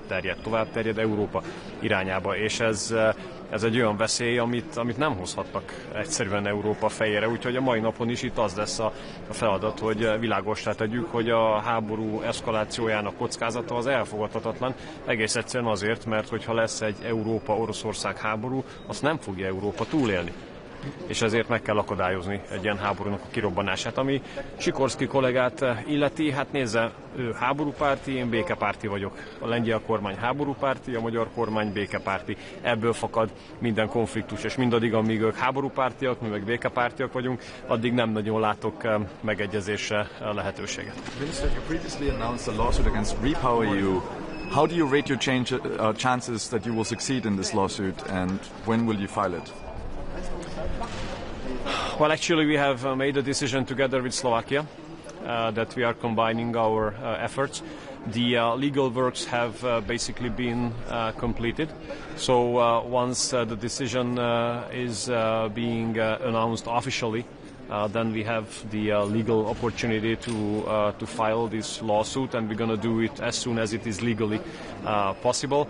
terjed Európa irányába, és ez egy olyan veszély, amit nem hozhatnak egyszerűen Európa fejére, úgyhogy a mai napon is itt az lesz a feladat, hogy világossá tegyük, hogy a háború eszkalációjának kockázata az elfogadhatatlan, egész egyszerűen azért, mert hogyha lesz egy Európa-Oroszország háború, azt nem fogja Európa túlélni. és ezért meg kell akadályozni egy ilyen háborúnak a kirobbanását. Ami Sikorszky kollégát illeti, hát nézze, ő háborúpárti, én békepárti vagyok. A lengyel kormány háborúpárti, a magyar kormány békepárti. Ebből fakad minden konfliktus, és mindaddig, amíg ők háborúpártiak, mi meg békepártiak vagyunk, addig nem nagyon látok megegyezésre lehetőséget. Minister, you previously announced a lawsuit against REPowerEU. How do you rate your chances that you will succeed in this lawsuit, and when will you file it? Well, actually, we have made a decision together with Slovakia that we are combining our efforts. The legal works have basically been completed. So once the decision is being announced officially, then we have the legal opportunity to file this lawsuit, and we're going to do it as soon as it is legally possible.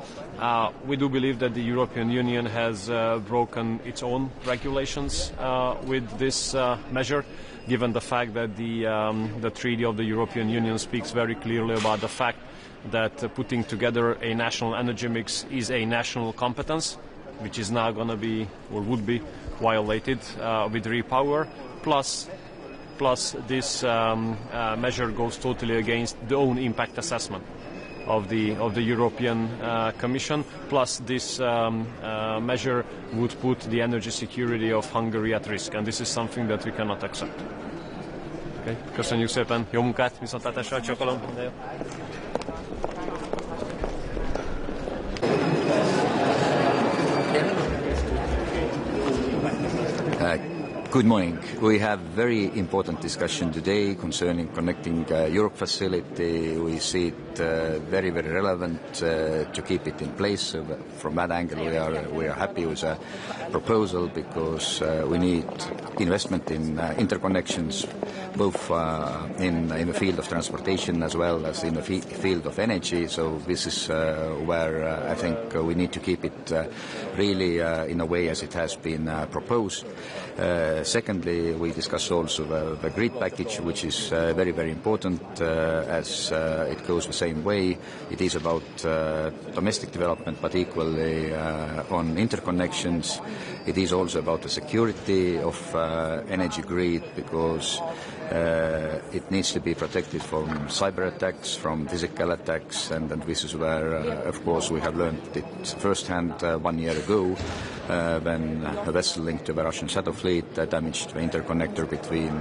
We do believe that the European Union has broken its own regulations with this measure, given the fact that the Treaty of the European Union speaks very clearly about the fact that putting together a national energy mix is a national competence, which is now going to be, or would be, violated with REPower. Plus this measure goes totally against the own impact assessment of the European Commission. Plus this measure would put the energy security of Hungary at risk, and this is something that we cannot accept. Okay. Köszönjük szépen, jó munkát, viszontlátásra, csokolom. Good morning. We have very important discussion today concerning connecting Europe facility. We see it very, very relevant to keep it in place. So from that angle, we are happy with the proposal because we need investment in interconnections, both in the field of transportation as well as in the field of energy. So this is where I think we need to keep it really in a way as it has been proposed. Secondly, we discuss also the grid package, which is very, very important as it goes the same way. It is about domestic development, but equally on interconnections. It is also about the security of energy grid because it needs to be protected from cyber attacks, from physical attacks, and this is where, of course, we have learned it firsthand 1 year ago when a vessel linked to the Russian Shadow Fleet damaged the interconnector between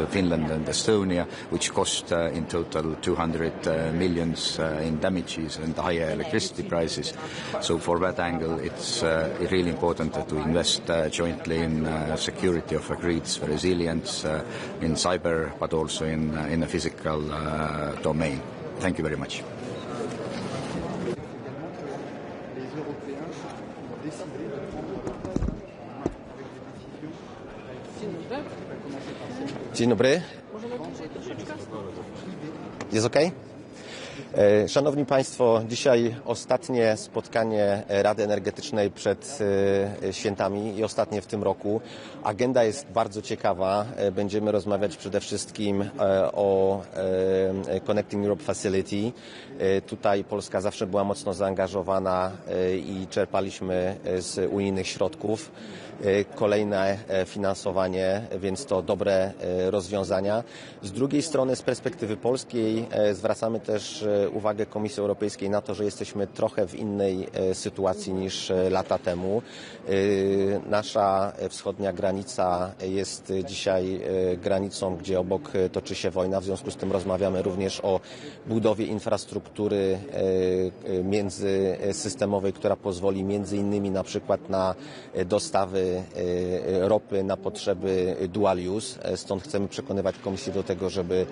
Finland and Estonia, which cost in total 200 millions in damages and higher electricity prices. So for that angle, it's really important to invest jointly in security of the grids, resilience, in cyber, but also in the physical domain. Thank you very much. Dzień dobry. Jest okej? Szanowni Państwo, dzisiaj ostatnie spotkanie Rady Energetycznej przed świętami i ostatnie w tym roku. Agenda jest bardzo ciekawa. Będziemy rozmawiać przede wszystkim o Connecting Europe Facility. Tutaj Polska zawsze była mocno zaangażowana i czerpaliśmy z unijnych środków. Kolejne finansowanie, więc to dobre rozwiązania. Z drugiej strony, z perspektywy polskiej zwracamy też uwagę Komisji Europejskiej na to, że jesteśmy trochę w innej sytuacji niż lata temu. Nasza wschodnia granica jest dzisiaj granicą, gdzie obok toczy się wojna. W związku z tym rozmawiamy również o budowie infrastruktury międzysystemowej, która pozwoli między innymi na przykład na dostawy ropy na potrzeby dual use. Stąd chcemy przekonywać Komisję do tego, żeby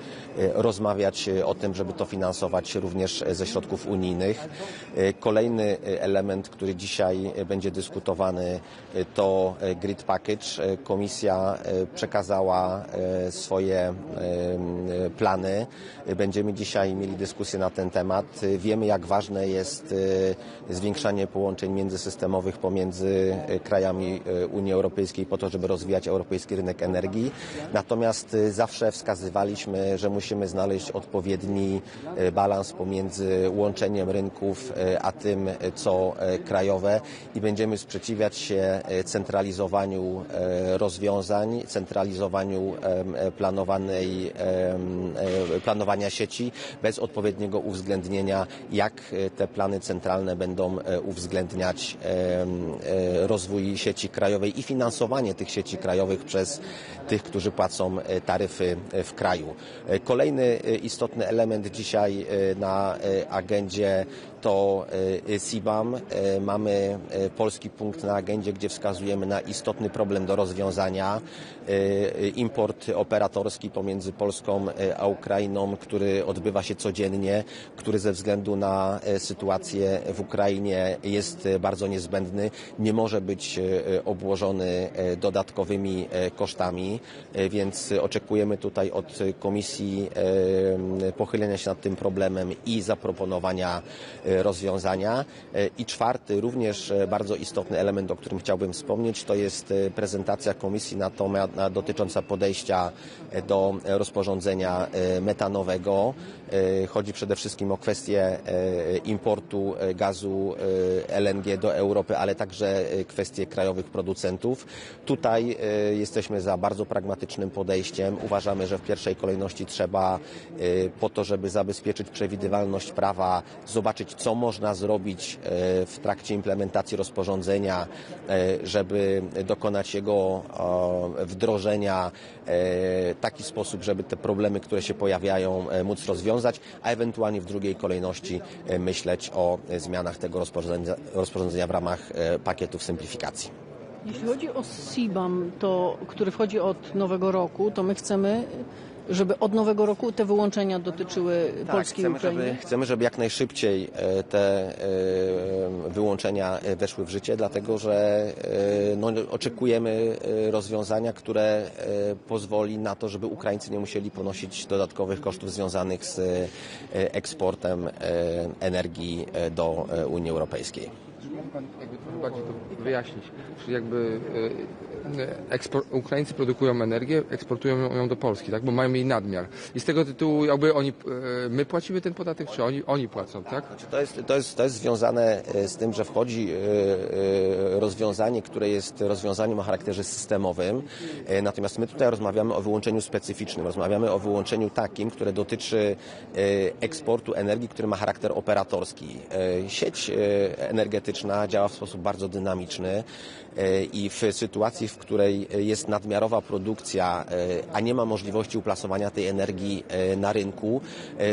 rozmawiać o tym, żeby to finansować również ze środków unijnych. Kolejny element, który dzisiaj będzie dyskutowany, to grid package. Komisja przekazała swoje plany. Będziemy dzisiaj mieli dyskusję na ten temat. Wiemy, jak ważne jest zwiększanie połączeń międzysystemowych pomiędzy krajami Unii Europejskiej po to, żeby rozwijać europejski rynek energii. Natomiast zawsze wskazywaliśmy, że musimy znaleźć odpowiedni balans dysonans pomiędzy łączeniem rynków a tym, co krajowe i będziemy sprzeciwiać się centralizowaniu rozwiązań, centralizowaniu planowania sieci bez odpowiedniego uwzględnienia, jak te plany centralne będą uwzględniać rozwój sieci krajowej i finansowanie tych sieci krajowych przez tych, którzy płacą taryfy w kraju. Kolejny istotny element dzisiaj na agendzie to CBAM. Mamy polski punkt na agendzie, gdzie wskazujemy na istotny problem do rozwiązania. Import operatorski pomiędzy Polską a Ukrainą, który odbywa się codziennie, który ze względu na sytuację w Ukrainie jest bardzo niezbędny, nie może być obłożony dodatkowymi kosztami, więc oczekujemy tutaj od Komisji pochylenia się nad tym problemem i zaproponowania rozwiązania. I czwarty, również bardzo istotny element, o którym chciałbym wspomnieć, to jest prezentacja Komisji dotycząca podejścia do rozporządzenia metanowego. Chodzi przede wszystkim o kwestię importu gazu LNG do Europy, ale także kwestie krajowych producentów. Tutaj jesteśmy za bardzo pragmatycznym podejściem. Uważamy, że w pierwszej kolejności trzeba po to, żeby zabezpieczyć przewidywalność prawa, zobaczyć, co można zrobić w trakcie implementacji rozporządzenia, żeby dokonać jego wdrożenia w taki sposób, żeby te problemy, które się pojawiają, móc rozwiązać, a ewentualnie w drugiej kolejności myśleć o zmianach tego rozporządzenia w ramach pakietów simplifikacji. Jeśli chodzi o CBAM, który wchodzi od nowego roku, to my chcemy, żeby od nowego roku te wyłączenia dotyczyły Polski i Ukrainy? Chcemy, żeby jak najszybciej te wyłączenia weszły w życie, dlatego że oczekujemy rozwiązania, które pozwoli na to, żeby Ukraińcy nie musieli ponosić dodatkowych kosztów związanych z eksportem energii do Unii Europejskiej. Mógł Pan trochę bardziej to wyjaśnić? Czyli Ukraińcy produkują energię, eksportują ją do Polski, tak? Bo mają jej nadmiar. I z tego tytułu my płacimy ten podatek, czy oni płacą, tak? To jest związane z tym, że wchodzi rozwiązanie, które jest rozwiązaniem o charakterze systemowym. Natomiast my tutaj rozmawiamy o wyłączeniu specyficznym. Rozmawiamy o wyłączeniu takim, które dotyczy eksportu energii, który ma charakter operatorski. Sieć energetyczna działa w sposób bardzo dynamiczny i w sytuacji, w której jest nadmiarowa produkcja, a nie ma możliwości uplasowania tej energii na rynku,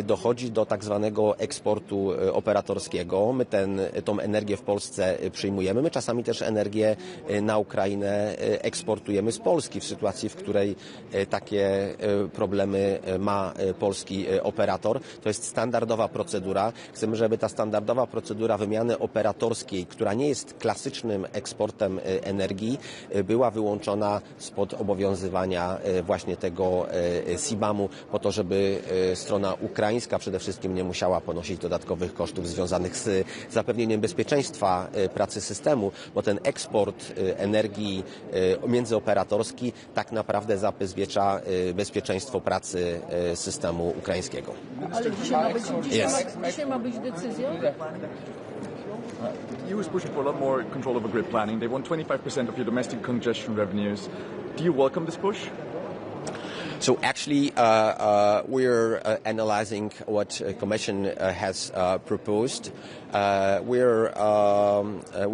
dochodzi do tak zwanego eksportu operatorskiego. My tą energię w Polsce przyjmujemy. My czasami też energię na Ukrainę eksportujemy z Polski w sytuacji, w której takie problemy ma polski operator. To jest standardowa procedura. Chcemy, żeby ta standardowa procedura wymiany operatorskiej, która nie jest klasycznym eksportem energii, była wyłączona spod obowiązywania właśnie tego CBAM-u, po to, żeby strona ukraińska przede wszystkim nie musiała ponosić dodatkowych kosztów związanych z zapewnieniem bezpieczeństwa pracy systemu, bo ten eksport energii międzyoperatorski tak naprawdę zabezpiecza bezpieczeństwo pracy systemu ukraińskiego. Ale dzisiaj ma być decyzja? The EU is pushing for a lot more control over grid planning. They want 25% of your domestic congestion revenues. Do you welcome this push? So actually, we're analyzing what the Commission has proposed. We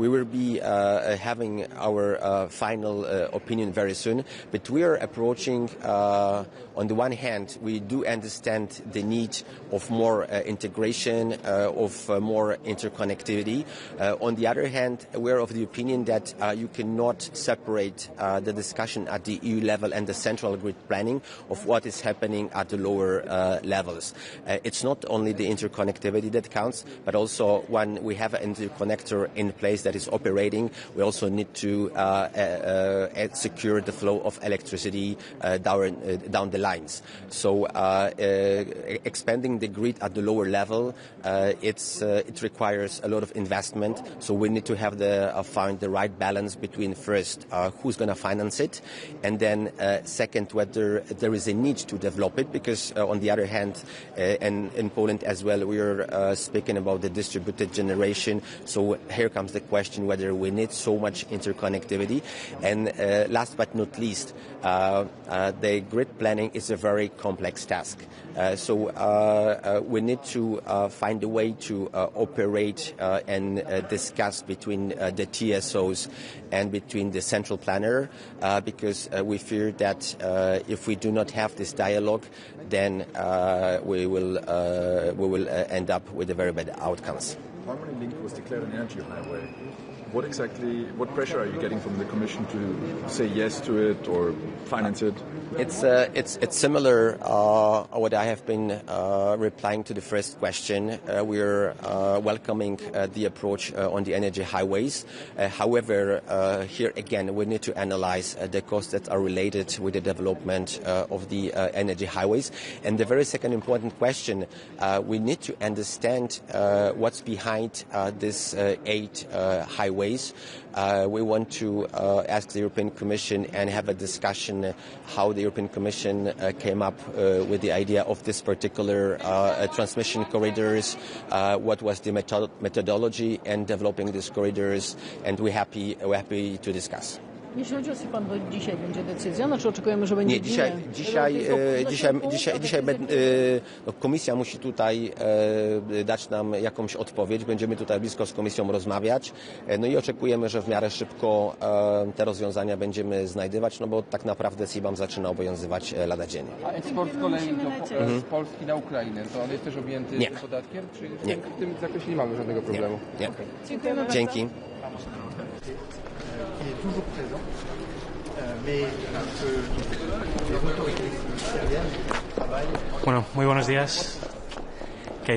will be having our final opinion very soon, but we are approaching, on the one hand, we do understand the need of more integration, of more interconnectivity. On the other hand, we are of the opinion that you cannot separate the discussion at the EU level and the central grid planning of what is happening at the lower levels. It's not only the interconnectivity that counts, but also when we have an interconnector in place that is operating, we also need to secure the flow of electricity down the lines. So expanding the grid at the lower level, it requires a lot of investment. So we need to have find the right balance between first who's going to finance it, and then second whether there is a need to develop it, because on the other hand, and in Poland as well, we are speaking about the distributed generation. So here comes the question whether we need so much interconnectivity. And last but not least, the grid planning is a very complex task. So we need to find a way to operate and discuss between the TSOs and between the central planner, because we fear that if we do not have this dialogue, then we will end up with a very bad outcomes. Harmony Link was declared an energy highway. What pressure are you getting from the Commission to say yes to it or finance it? It's similar what I have been replying to the first question. We're welcoming the approach on the energy highways. However, here again, we need to analyze the costs that are related with the development of the energy highways. And the very second important question, we need to understand what's behind these 8 highways. We want to ask the European Commission and have a discussion how the European Commission came up with the idea of this particular transmission corridors, what was the methodology in developing these corridors, and we're happy to discuss. Jeśli chodzi o SIPAN, to dzisiaj będzie decyzja, znaczy oczekujemy, że będzie nie. Dzisiaj komisja musi tutaj dać nam jakąś odpowiedź. Będziemy tutaj blisko z komisją rozmawiać. No i oczekujemy, że w miarę szybko te rozwiązania będziemy znajdywać, no bo tak naprawdę SIBAM zaczyna obowiązywać lada dzień. A eksport z kolei z Polski na Ukrainę, to on jest też objęty tym podatkiem? Czy nie. W tym zakresie nie mamy żadnego problemu? Nie. Okay. Dziękujemy Dzięki. Est toujours présent, mais les autorités ministérielles travaillent. Bueno, muy buenos días.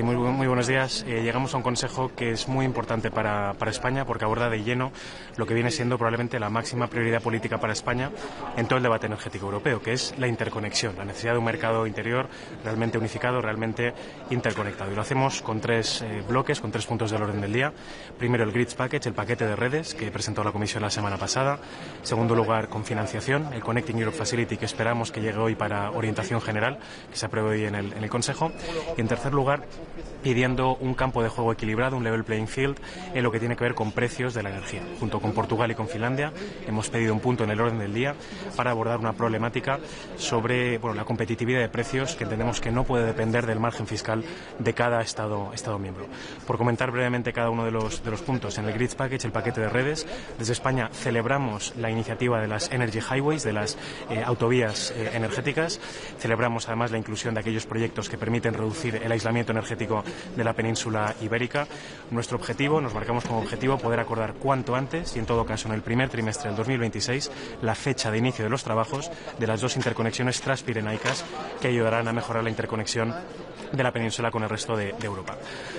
Muy buenos días. Llegamos a un consejo que es muy importante para España porque aborda de lleno lo que viene siendo probablemente la máxima prioridad política para España en todo el debate energético europeo, que es la interconexión, la necesidad de un mercado interior realmente unificado, realmente interconectado. Y lo hacemos con 3 bloques, con 3 puntos del orden del día. Primero, el Grids Package, el paquete de redes que presentó la Comisión la semana pasada. En segundo lugar, con financiación, el Connecting Europe Facility, que esperamos que llegue hoy para orientación general, que se apruebe hoy en el Consejo. Y en tercer lugar, pidiendo un campo de juego equilibrado, un level playing field, en lo que tiene que ver con precios de la energía. Junto con Portugal y con Finlandia hemos pedido un punto en el orden del día para abordar una problemática sobre la competitividad de precios, que entendemos que no puede depender del margen fiscal de cada Estado miembro. Por comentar brevemente cada uno de los puntos, en el Grids Package, el paquete de redes, desde España celebramos la iniciativa de las Energy Highways, de las autovías energéticas. Celebramos además la inclusión de aquellos proyectos que permiten reducir el aislamiento energético de la península ibérica. Nuestro objetivo, nos marcamos como objetivo poder acordar cuanto antes, y en todo caso en el primer trimestre del 2026, la fecha de inicio de los trabajos de las 2 interconexiones transpirenaicas que ayudarán a mejorar la interconexión de la península con el resto de Europa.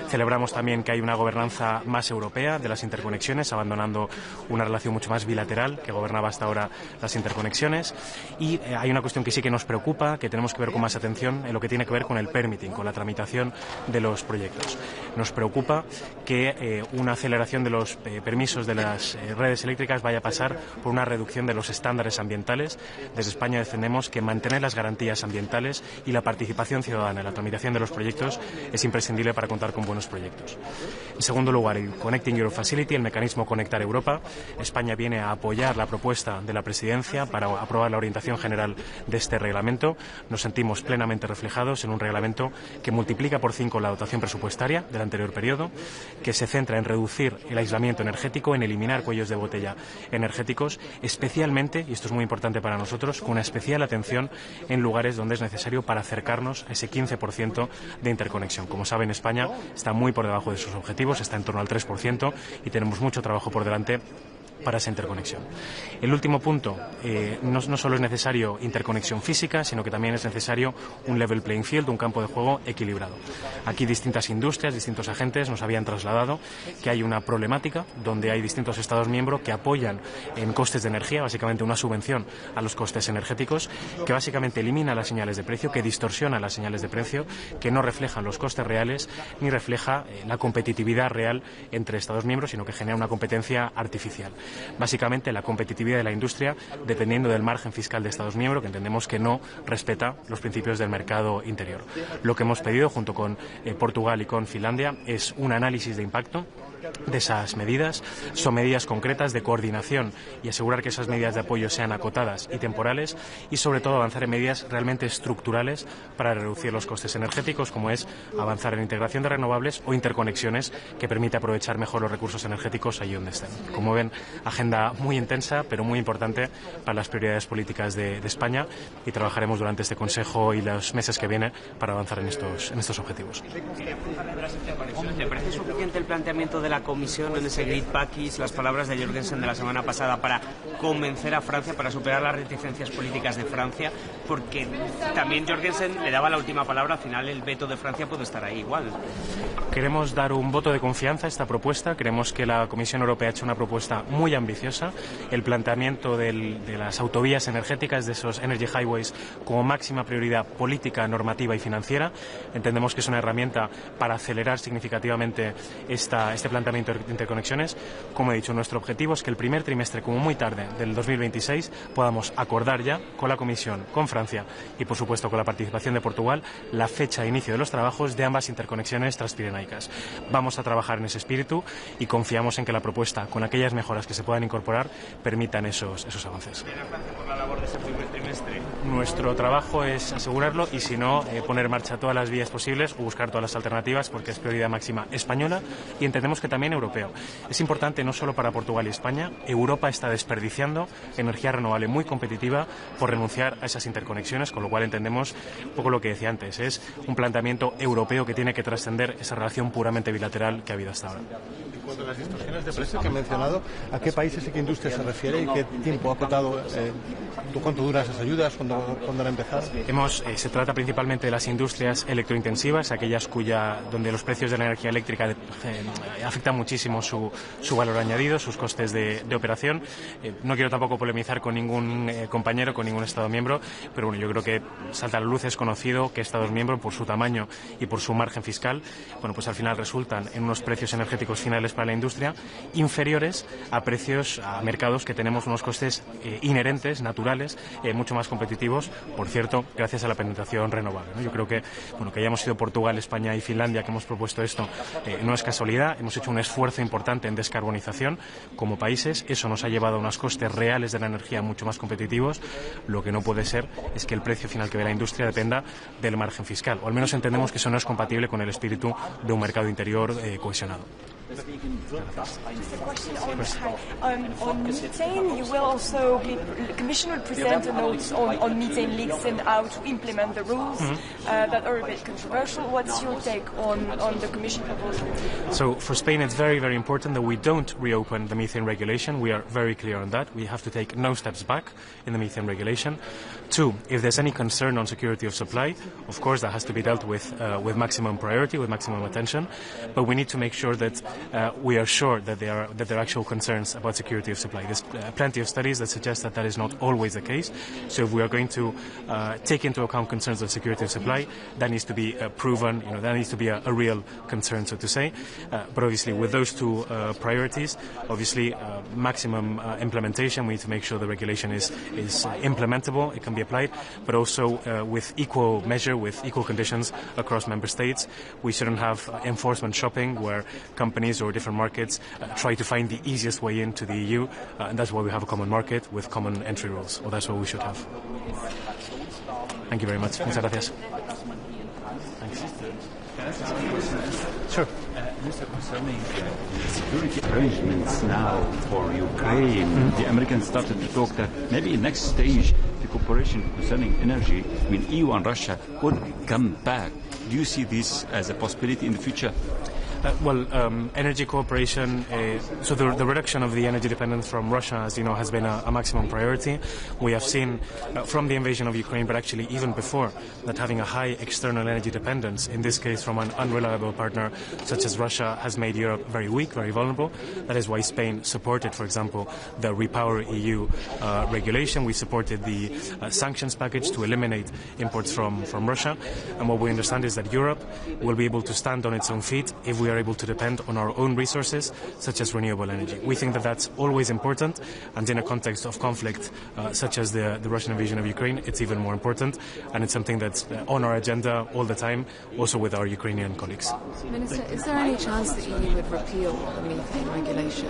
Celebramos también que hay una gobernanza más europea de las interconexiones, abandonando una relación mucho más bilateral que gobernaba hasta ahora las interconexiones. Y hay una cuestión que sí que nos preocupa, que tenemos que ver con más atención, en lo que tiene que ver con el permitting, con la tramitación de los proyectos. Nos preocupa que una aceleración de los permisos de las redes eléctricas vaya a pasar por una reducción de los estándares ambientales. Desde España defendemos que mantener las garantías ambientales y la participación ciudadana en la tramitación de los proyectos es imprescindible para contar con buenos proyectos. En segundo lugar, el Connecting Europe Facility, el mecanismo Conectar Europa. España viene a apoyar la propuesta de la Presidencia para aprobar la orientación general de este reglamento. Nos sentimos plenamente reflejados en un reglamento que multiplica por 5 la dotación presupuestaria del anterior periodo, que se centra en reducir el aislamiento energético, en eliminar cuellos de botella energéticos, especialmente, y esto es muy importante para nosotros, con una especial atención en lugares donde es necesario para acercarnos a ese 15% de interconexión. Como saben, España está muy por debajo de sus objetivos, está en torno al 3%, y tenemos mucho trabajo por delante para esa interconexión. El último punto, no solo es necesario interconexión física, sino que también es necesario un level playing field, un campo de juego equilibrado. Aquí distintas industrias, distintos agentes nos habían trasladado que hay una problemática donde hay distintos Estados miembros que apoyan en costes de energía, básicamente una subvención a los costes energéticos, que básicamente elimina las señales de precio, que distorsiona las señales de precio, que no reflejan los costes reales ni refleja la competitividad real entre Estados miembros, sino que genera una competencia artificial. básicamente la competitividad de la industria dependiendo del margen fiscal de Estados miembros, que entendemos que no respeta los principios del mercado interior. Lo que hemos pedido junto con Portugal y con Finlandia es un análisis de impacto de esas medidas. Son medidas concretas de coordinación y asegurar que esas medidas de apoyo sean acotadas y temporales, y sobre todo avanzar en medidas realmente estructurales para reducir los costes energéticos, como es avanzar en integración de renovables o interconexiones que permite aprovechar mejor los recursos energéticos allí donde estén. Como ven, agenda muy intensa pero muy importante para las prioridades políticas de España, y trabajaremos durante este Consejo y los meses que vienen para avanzar en estos objetivos. ¿Te parece suficiente el planteamiento de la Comisión en ese Grid Package, las palabras de Jorgensen de la semana pasada, para convencer a Francia, para superar las reticencias políticas de Francia? Porque también Jorgensen le daba la última palabra, al final el veto de Francia puede estar ahí igual. Queremos dar un voto de confianza a esta propuesta. Creemos que la Comisión Europea ha hecho una propuesta muy ambiciosa. El planteamiento de las autovías energéticas, de esos energy highways, como máxima prioridad política, normativa y financiera. Entendemos que es una herramienta para acelerar significativamente este planteamiento de interconexiones. Como he dicho, nuestro objetivo es que el primer trimestre, como muy tarde, del 2026, podamos acordar ya con la Comisión, con Francia y, por supuesto, con la participación de Portugal, la fecha de inicio de los trabajos de ambas interconexiones transpirenaicas. Vamos a trabajar en ese espíritu y confiamos en que la propuesta, con aquellas mejoras que se puedan incorporar, permitan esos avances. Nuestro trabajo es asegurarlo y, si no, poner en marcha todas las vías posibles o buscar todas las alternativas, porque es prioridad máxima española y entendemos que también europeo. Es importante no solo para Portugal y España. Europa está desperdiciando energía renovable muy competitiva por renunciar a esas interconexiones, con lo cual entendemos un poco lo que decía antes. Es un planteamiento europeo que tiene que trascender esa relación puramente bilateral que ha habido hasta ahora. En cuanto a las distorsiones de precio que ha mencionado, ¿a qué países y qué industria se refiere y qué tiempo ha acotado? ¿Cuánto duran esas ayudas? ¿Cuándo han empezado? Se trata principalmente de las industrias electrointensivas, aquellas donde los precios de la energía eléctrica afectan muchísimo su valor añadido, sus costes de operación. No quiero tampoco polemizar con ningún compañero, con ningún Estado miembro, pero bueno, yo creo que salta a la luz, es conocido que Estados miembros, por su tamaño y por su margen fiscal, bueno, pues al final resultan en unos precios energéticos finales para la industria inferiores a mercados que tenemos unos costes inherentes, naturales, mucho más competitivos, por cierto, gracias a la penetración renovable, ¿no? Yo creo que hayamos sido Portugal, España y Finlandia que hemos propuesto esto no es casualidad. Hemos hecho un esfuerzo importante en descarbonización como países. Eso nos ha llevado a unos costes reales de la energía mucho más competitivos. Lo que no puede ser es que el precio final que ve la industria dependa del margen fiscal, o al menos entendemos que eso no es compatible con el espíritu de un mercado interior cohesionado. Just a question on methane. You will also the Commission will present a note on methane leaks and how to implement the rules that are a bit controversial. What's your take on the Commission proposal? So for Spain, it's very, very important that we don't reopen the methane regulation. We are very clear on that. We have to take no steps back in the methane regulation. 2, if there's any concern on security of supply, of course that has to be dealt with maximum priority, with maximum attention. But we need to make sure that we are sure that there are actual concerns about security of supply. There's plenty of studies that suggest that is not always the case. So if we are going to take into account concerns of security of supply, that needs to be proven. That needs to be a real concern, so to say. But obviously, with those two priorities, obviously maximum implementation. We need to make sure the regulation is implementable. It can be applied, but also with equal measure, with equal conditions across member states. We shouldn't have enforcement shopping where companies or different markets try to find the easiest way into the EU, and that's why we have a common market with common entry rules. Well, that's what we should have. Thank you very much. Muchas gracias. Sure. Mr. Concerning security arrangements now for Ukraine, the Americans started to talk that maybe next stage the cooperation concerning energy between EU and Russia could come back. Do you see this as a possibility in the future? Energy cooperation, so the reduction of the energy dependence from Russia, as you know, has been a maximum priority. We have seen from the invasion of Ukraine, but actually even before, that having a high external energy dependence, in this case from an unreliable partner such as Russia, has made Europe very weak, very vulnerable. That is why Spain supported, for example, the Repower EU regulation. We supported the sanctions package to eliminate imports from Russia. And what we understand is that Europe will be able to stand on its own feet if we we are able to depend on our own resources, such as renewable energy. We think that that's always important, and in a context of conflict such as the Russian invasion of Ukraine, it's even more important, and it's something that's on our agenda all the time, also with our Ukrainian colleagues. Minister, is there any chance the EU would repeal the methane regulation?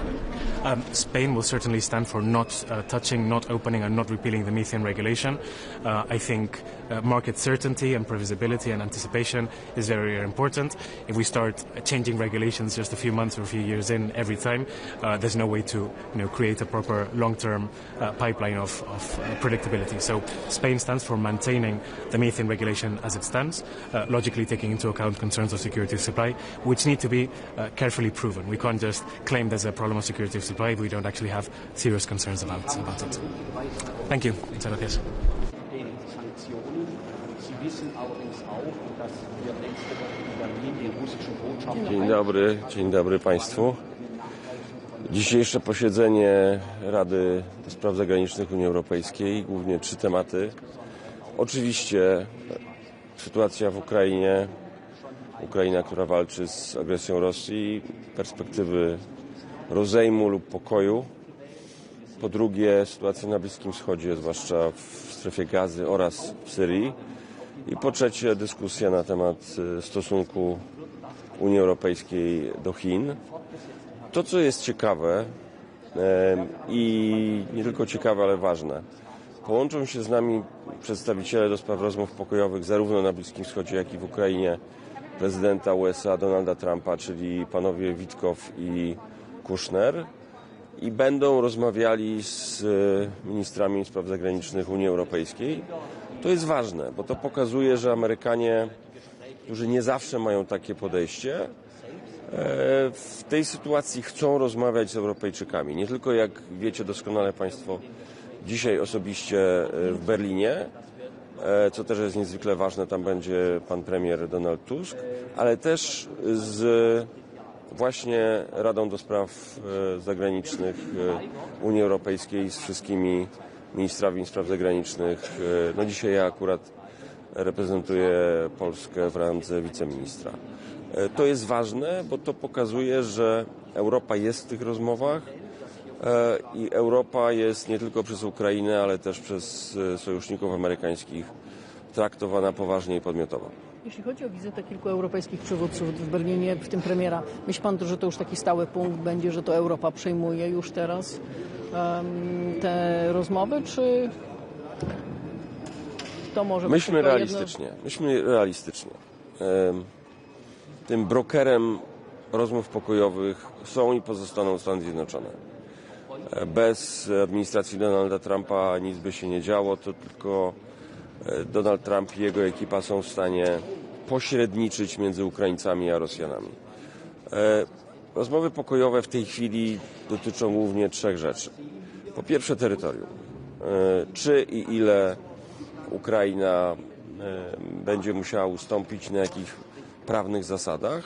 Spain will certainly stand for not touching, not opening and not repealing the methane regulation. I think market certainty and previsibility and anticipation is very, very important. If we start changing regulations just a few months or a few years in every time, there's no way to create a proper long-term pipeline of predictability. So Spain stands for maintaining the methane regulation as it stands, logically taking into account concerns of security of supply, which need to be carefully proven. We can't just claim there's a problem of security of supply if we don't actually have serious concerns about it. Thank you. Gracias. Dzień dobry Państwu. Dzisiejsze posiedzenie Rady do Spraw Zagranicznych Unii Europejskiej, głównie 3 tematy. Oczywiście sytuacja w Ukrainie, Ukraina, która walczy z agresją Rosji, perspektywy rozejmu lub pokoju. Po drugie, sytuacja na Bliskim Wschodzie, zwłaszcza w strefie Gazy oraz w Syrii. I po trzecie, dyskusja na temat stosunku Unii Europejskiej do Chin. To, co jest ciekawe i nie tylko ciekawe, ale ważne, połączą się z nami przedstawiciele do spraw rozmów pokojowych zarówno na Bliskim Wschodzie, jak i w Ukrainie prezydenta USA Donalda Trumpa, czyli panowie Witkow i Kushner, i będą rozmawiali z ministrami spraw zagranicznych Unii Europejskiej. To jest ważne, bo to pokazuje, że Amerykanie, którzy nie zawsze mają takie podejście, w tej sytuacji chcą rozmawiać z Europejczykami. Nie tylko, jak wiecie doskonale Państwo, dzisiaj osobiście w Berlinie, co też jest niezwykle ważne, tam będzie pan premier Donald Tusk, ale też z właśnie Radą do Spraw Zagranicznych Unii Europejskiej, z wszystkimi ministrami spraw zagranicznych. No dzisiaj ja akurat reprezentuję Polskę w randze wiceministra. To jest ważne, bo to pokazuje, że Europa jest w tych rozmowach i Europa jest nie tylko przez Ukrainę, ale też przez sojuszników amerykańskich traktowana poważnie i podmiotowo. Jeśli chodzi o wizytę kilku europejskich przywódców w Berlinie, w tym premiera, myśli pan, że to już taki stały punkt będzie, że to Europa przejmuje już teraz te rozmowy, czy to może być Myślmy realistycznie. Tym brokerem rozmów pokojowych są i pozostaną Stany Zjednoczone. Bez administracji Donalda Trumpa nic by się nie działo, to tylko Donald Trump i jego ekipa są w stanie pośredniczyć między Ukraińcami a Rosjanami. Rozmowy pokojowe w tej chwili dotyczą głównie 3 rzeczy. Po pierwsze terytorium. Czy i ile Ukraina będzie musiała ustąpić, na jakich prawnych zasadach.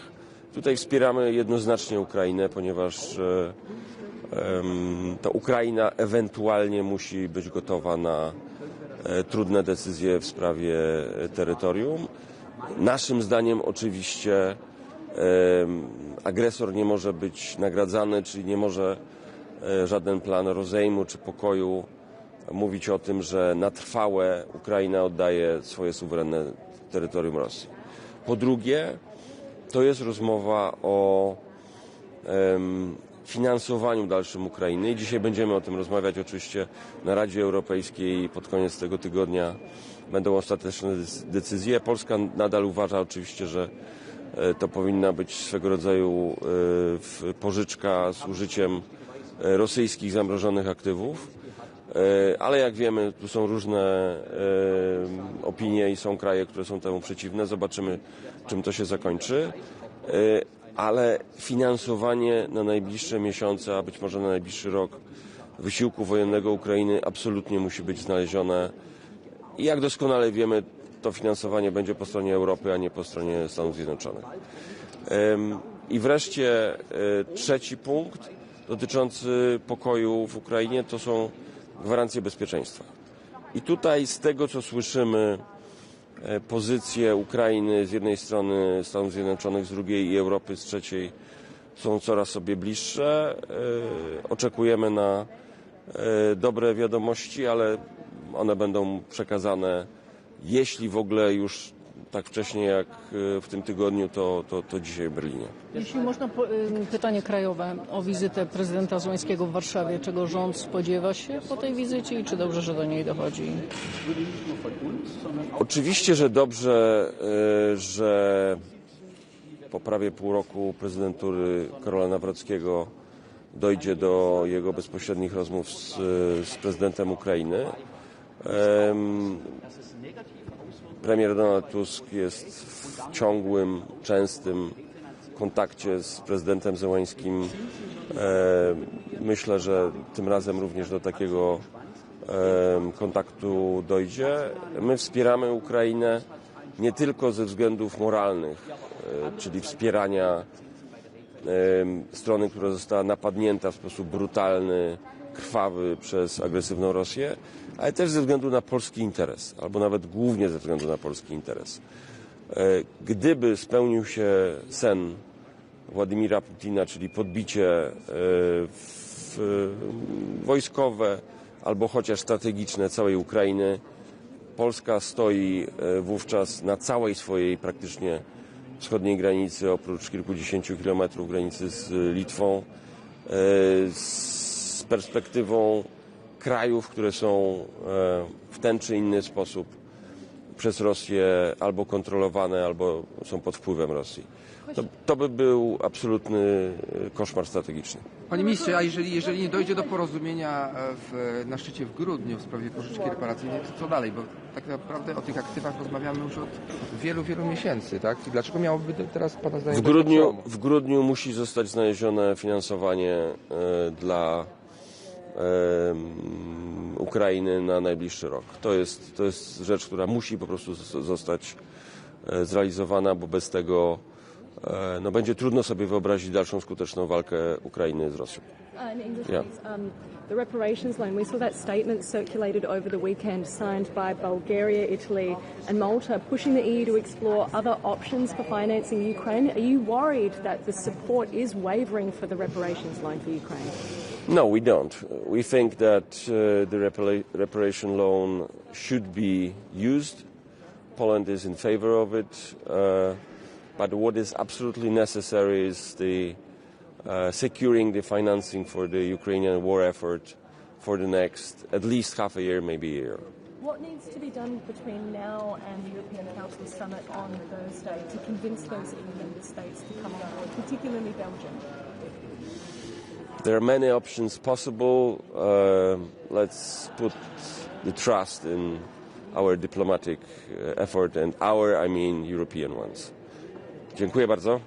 Tutaj wspieramy jednoznacznie Ukrainę, ponieważ to Ukraina ewentualnie musi być gotowa na trudne decyzje w sprawie terytorium. Naszym zdaniem oczywiście agresor nie może być nagradzany, czyli nie może żaden plan rozejmu czy pokoju mówić o tym, że na trwałe Ukraina oddaje swoje suwerenne terytorium Rosji. Po drugie, to jest rozmowa o finansowaniu dalszym Ukrainy i dzisiaj będziemy o tym rozmawiać oczywiście na Radzie Europejskiej. Pod koniec tego tygodnia będą ostateczne decyzje. Polska nadal uważa oczywiście, że to powinna być swego rodzaju pożyczka z użyciem rosyjskich zamrożonych aktywów, ale jak wiemy, tu są różne opinie i są kraje, które są temu przeciwne. Zobaczymy, czym to się zakończy. Ale finansowanie na najbliższe miesiące, a być może na najbliższy rok wysiłku wojennego Ukrainy absolutnie musi być znalezione. I jak doskonale wiemy, to finansowanie będzie po stronie Europy, a nie po stronie Stanów Zjednoczonych. I wreszcie trzeci punkt dotyczący pokoju w Ukrainie to są gwarancje bezpieczeństwa. I tutaj z tego, co słyszymy pozycje Ukrainy z jednej strony, Stanów Zjednoczonych z drugiej i Europy z trzeciej są coraz sobie bliższe. Oczekujemy na dobre wiadomości, ale one będą przekazane, jeśli w ogóle już tak wcześnie jak w tym tygodniu, to dzisiaj w Berlinie. Jeśli można, pytanie krajowe o wizytę prezydenta Zełenskiego w Warszawie. Czego rząd spodziewa się po tej wizycie i czy dobrze, że do niej dochodzi? Oczywiście, że dobrze, że po prawie pół roku prezydentury Karola Nawrockiego dojdzie do jego bezpośrednich rozmów z prezydentem Ukrainy. Premier Donald Tusk jest w ciągłym, częstym kontakcie z prezydentem Zełenskim. Myślę, że tym razem również do takiego kontaktu dojdzie. My wspieramy Ukrainę nie tylko ze względów moralnych, czyli wspierania strony, która została napadnięta w sposób brutalny, krwawy przez agresywną Rosję, ale też ze względu na polski interes, albo nawet głównie ze względu na polski interes. Gdyby spełnił się sen Władimira Putina, czyli podbicie wojskowe albo chociaż strategiczne całej Ukrainy, Polska stoi wówczas na całej swojej praktycznie wschodniej granicy, oprócz kilkudziesięciu kilometrów granicy z Litwą, z perspektywą krajów, które są w ten czy inny sposób przez Rosję albo kontrolowane, albo są pod wpływem Rosji. To by był absolutny koszmar strategiczny. Panie ministrze, a jeżeli nie dojdzie do porozumienia na szczycie w grudniu w sprawie pożyczki reparacyjnej, to co dalej? Bo tak naprawdę o tych aktywach rozmawiamy już od wielu, wielu miesięcy, tak? I dlaczego miałoby teraz Pana zdaniem w grudniu musi zostać znalezione finansowanie dla Ukrainy na najbliższy rok. To jest rzecz, która musi po prostu zostać zrealizowana, bo bez tego będzie trudno sobie wyobrazić dalszą skuteczną walkę Ukrainy z Rosją. The reparations loan, we saw that statement circulated over the weekend signed by Bulgaria, Italy and Malta, pushing the EU to explore other options for financing Ukraine. Are you worried that the support is wavering for the reparations loan for Ukraine? No, we don't. We think that the reparation loan should be used. Poland is in favor of it. But what is absolutely necessary is the securing the financing for the Ukrainian war effort for the next at least half a year, maybe a year. What needs to be done between now and the European Council summit on Thursday to convince those EU member states to come on board, particularly Belgium? There are many options possible. Let's put the trust in our diplomatic effort, and I mean European ones. Dziękuję bardzo.